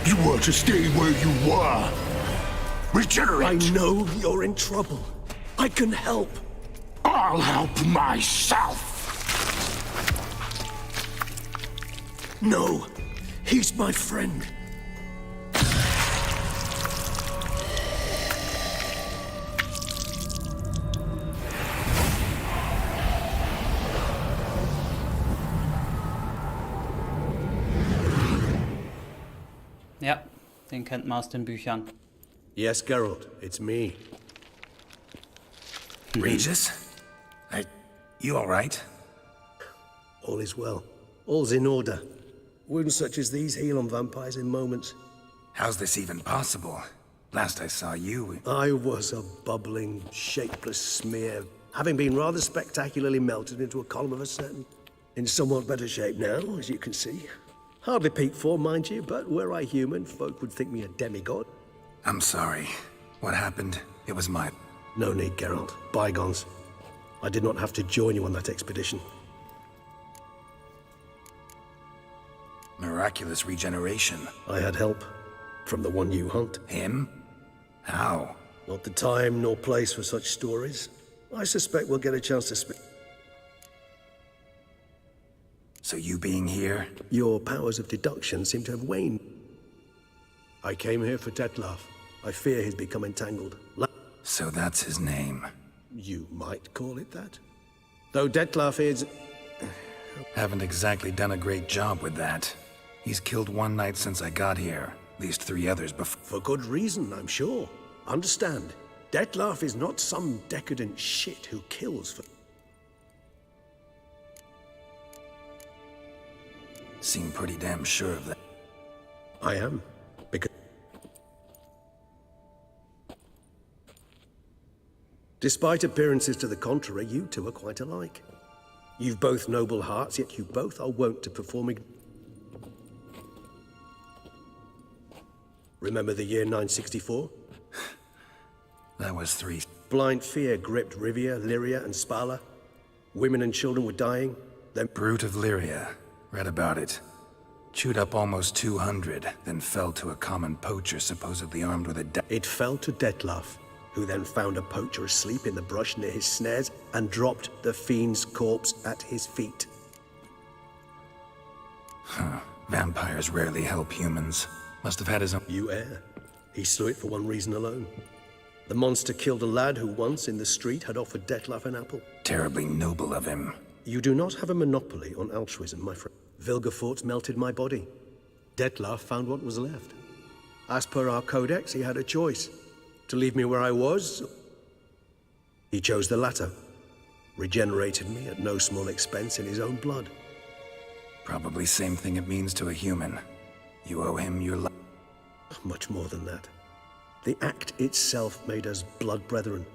You want to stay where you are. Regenerate. I know you're in trouble. I can help. I'll help myself. No, he's my friend. Ja, den kennt man aus den Büchern. Yes, Geralt, it's me. Regis? You all right? All is well. All's in order. Wounds such as these heal on vampires in moments. How's this even possible? Last I saw you... I was a bubbling, shapeless smear, having been rather spectacularly melted into a column of a certain... In somewhat better shape now, as you can see. Hardly peak form, mind you, but were I human, folk would think me a demigod. I'm sorry. What happened? It was my... No need, Geralt. Bygones. I did not have to join you on that expedition. Miraculous regeneration. I had help. From the one you hunt. Him? How? Not the time nor place for such stories. I suspect we'll get a chance to speak. So you being here? Your powers of deduction seem to have waned. I came here for Detlaf. I fear he's become entangled. So that's his name. You might call it that. Though Detlaf is... Haven't exactly done a great job with that. He's killed one knight since I got here. At least 3 others before. For good reason, I'm sure. Understand, Detlaf is not some decadent shit who kills for... Seem pretty damn sure of that. I am. Because... Despite appearances to the contrary, you two are quite alike. You've both noble hearts, yet you both are wont to perform... Remember the year 964? That was 3. Blind fear gripped Rivia, Lyria, and Spala. Women and children were dying. Then... Brute of Lyria. Read about it. Chewed up almost 200, then fell to a common poacher supposedly armed with a... It fell to Detlaf, who then found a poacher asleep in the brush near his snares and dropped the fiend's corpse at his feet. Huh. Vampires rarely help humans. Must have had his own... You err. He slew it for one reason alone. The monster killed a lad who once in the street had offered Detlaf an apple. Terribly noble of him. You do not have a monopoly on altruism, my friend. Vilgefortz melted my body. Detlaf found what was left. As per our codex, he had a choice. To leave me where I was. He chose the latter. Regenerated me at no small expense in his own blood. Probably same thing it means to a human. You owe him your life. Much more than that. The act itself made us blood brethren.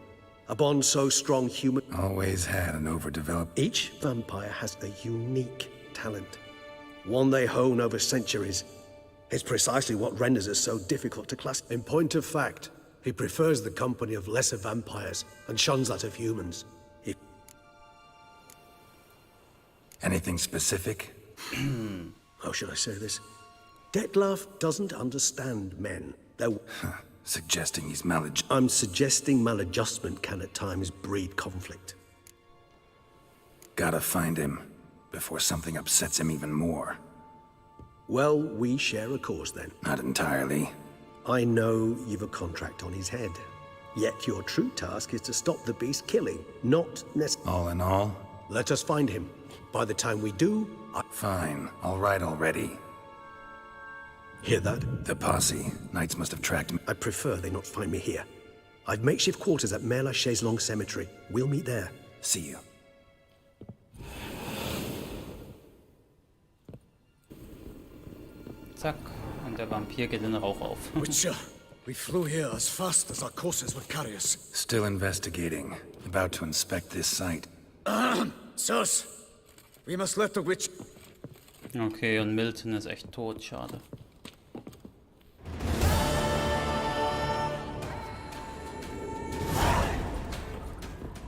A bond so strong human... Always had an overdeveloped... Each vampire has a unique talent. One they hone over centuries. It's precisely what renders us so difficult to class. In point of fact, he prefers the company of lesser vampires and shuns that of humans. Anything specific? How should I say this? Detlef doesn't understand men. Suggesting he's I'm suggesting maladjustment can at times breed conflict. Gotta find him before something upsets him even more. Well, we share a cause then. Not entirely. I know you've a contract on his head. Yet your true task is to stop the beast killing, not necessarily. All in all? Let us find him. By the time we do, Fine. All right already. Hear that? The posse. Knights must have tracked me. I prefer they not find me here. I've makeshift quarters at Mère Lachaise Long Cemetery. We'll meet there. See you. Zack. Und der Vampir geht in Rauch auf. Witcher, we flew here as fast as our courses would carry us. Still investigating. About to inspect this site. Sirs, we must let the witch... Okay, und Milton ist echt tot, schade.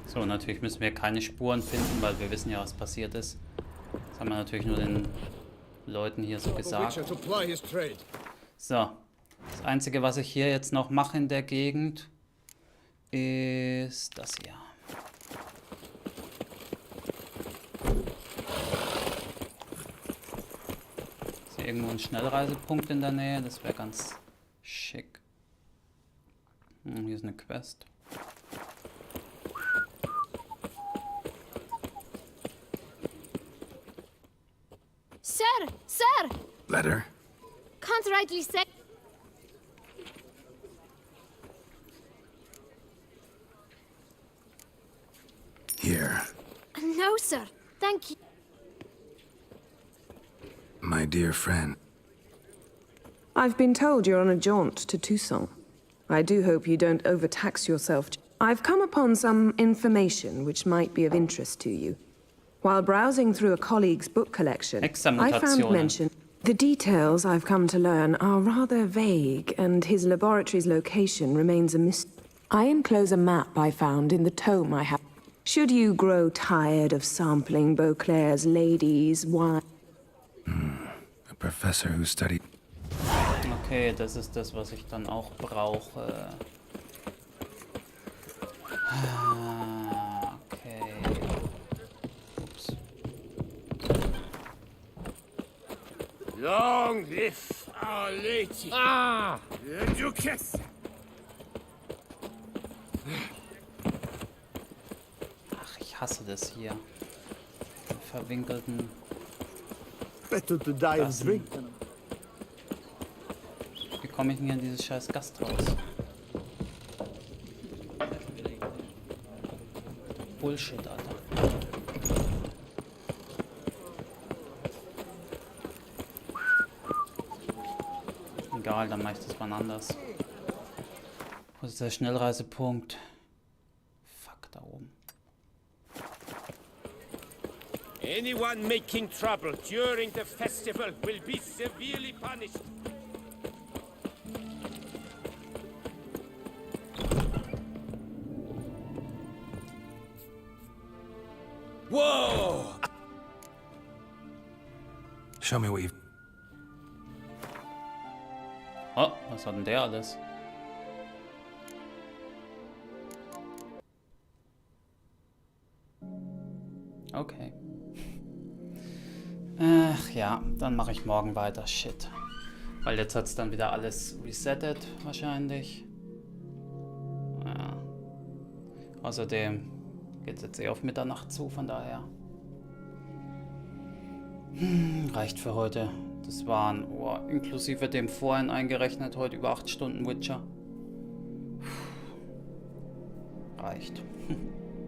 So, natürlich müssen wir keine Spuren finden, weil wir wissen ja, was passiert ist. Das haben wir natürlich nur den Leuten hier so gesagt. So, das Einzige, was ich hier jetzt noch mache in der Gegend, ist das hier. Ist hier irgendwo ein Schnellreisepunkt in der Nähe? Das wäre ganz schick. Hier ist eine Quest. Sir! Sir! Letter? Can't rightly say... Here. No, sir. Thank you. My dear friend. I've been told you're on a jaunt to Tucson. I do hope you don't overtax yourself. I've come upon some information which might be of interest to you. While browsing through a colleague's book collection, I found mention. The details I've come to learn are rather vague, and his laboratory's location remains a mystery. I enclose a map I found in the tome I have. Should you grow tired of sampling Beauclair's ladies' wine... A professor who studied... Okay, das ist das, was ich dann auch brauche. Okay. Ups. Long live our lady. The Duchess. Ach, ich hasse das hier. Die verwinkelten... Better to die of drink. Wie komme ich denn hier in dieses scheiß Gasthaus? Bullshit, Alter. Egal, dann mache ich das mal anders. Wo ist der Schnellreisepunkt? Fuck, da oben. Anyone making trouble during the festival will be severely punished. Whoa! Show me what you've... Oh, was hat denn der alles? Okay. Ach ja, dann mache ich morgen weiter. Shit. Weil jetzt hat es dann wieder alles resettet, wahrscheinlich. Ja. Außerdem geht es jetzt eh auf Mitternacht zu, von daher. Reicht für heute. Das waren, inklusive dem vorhin eingerechnet, heute über 8 Stunden Witcher. Reicht.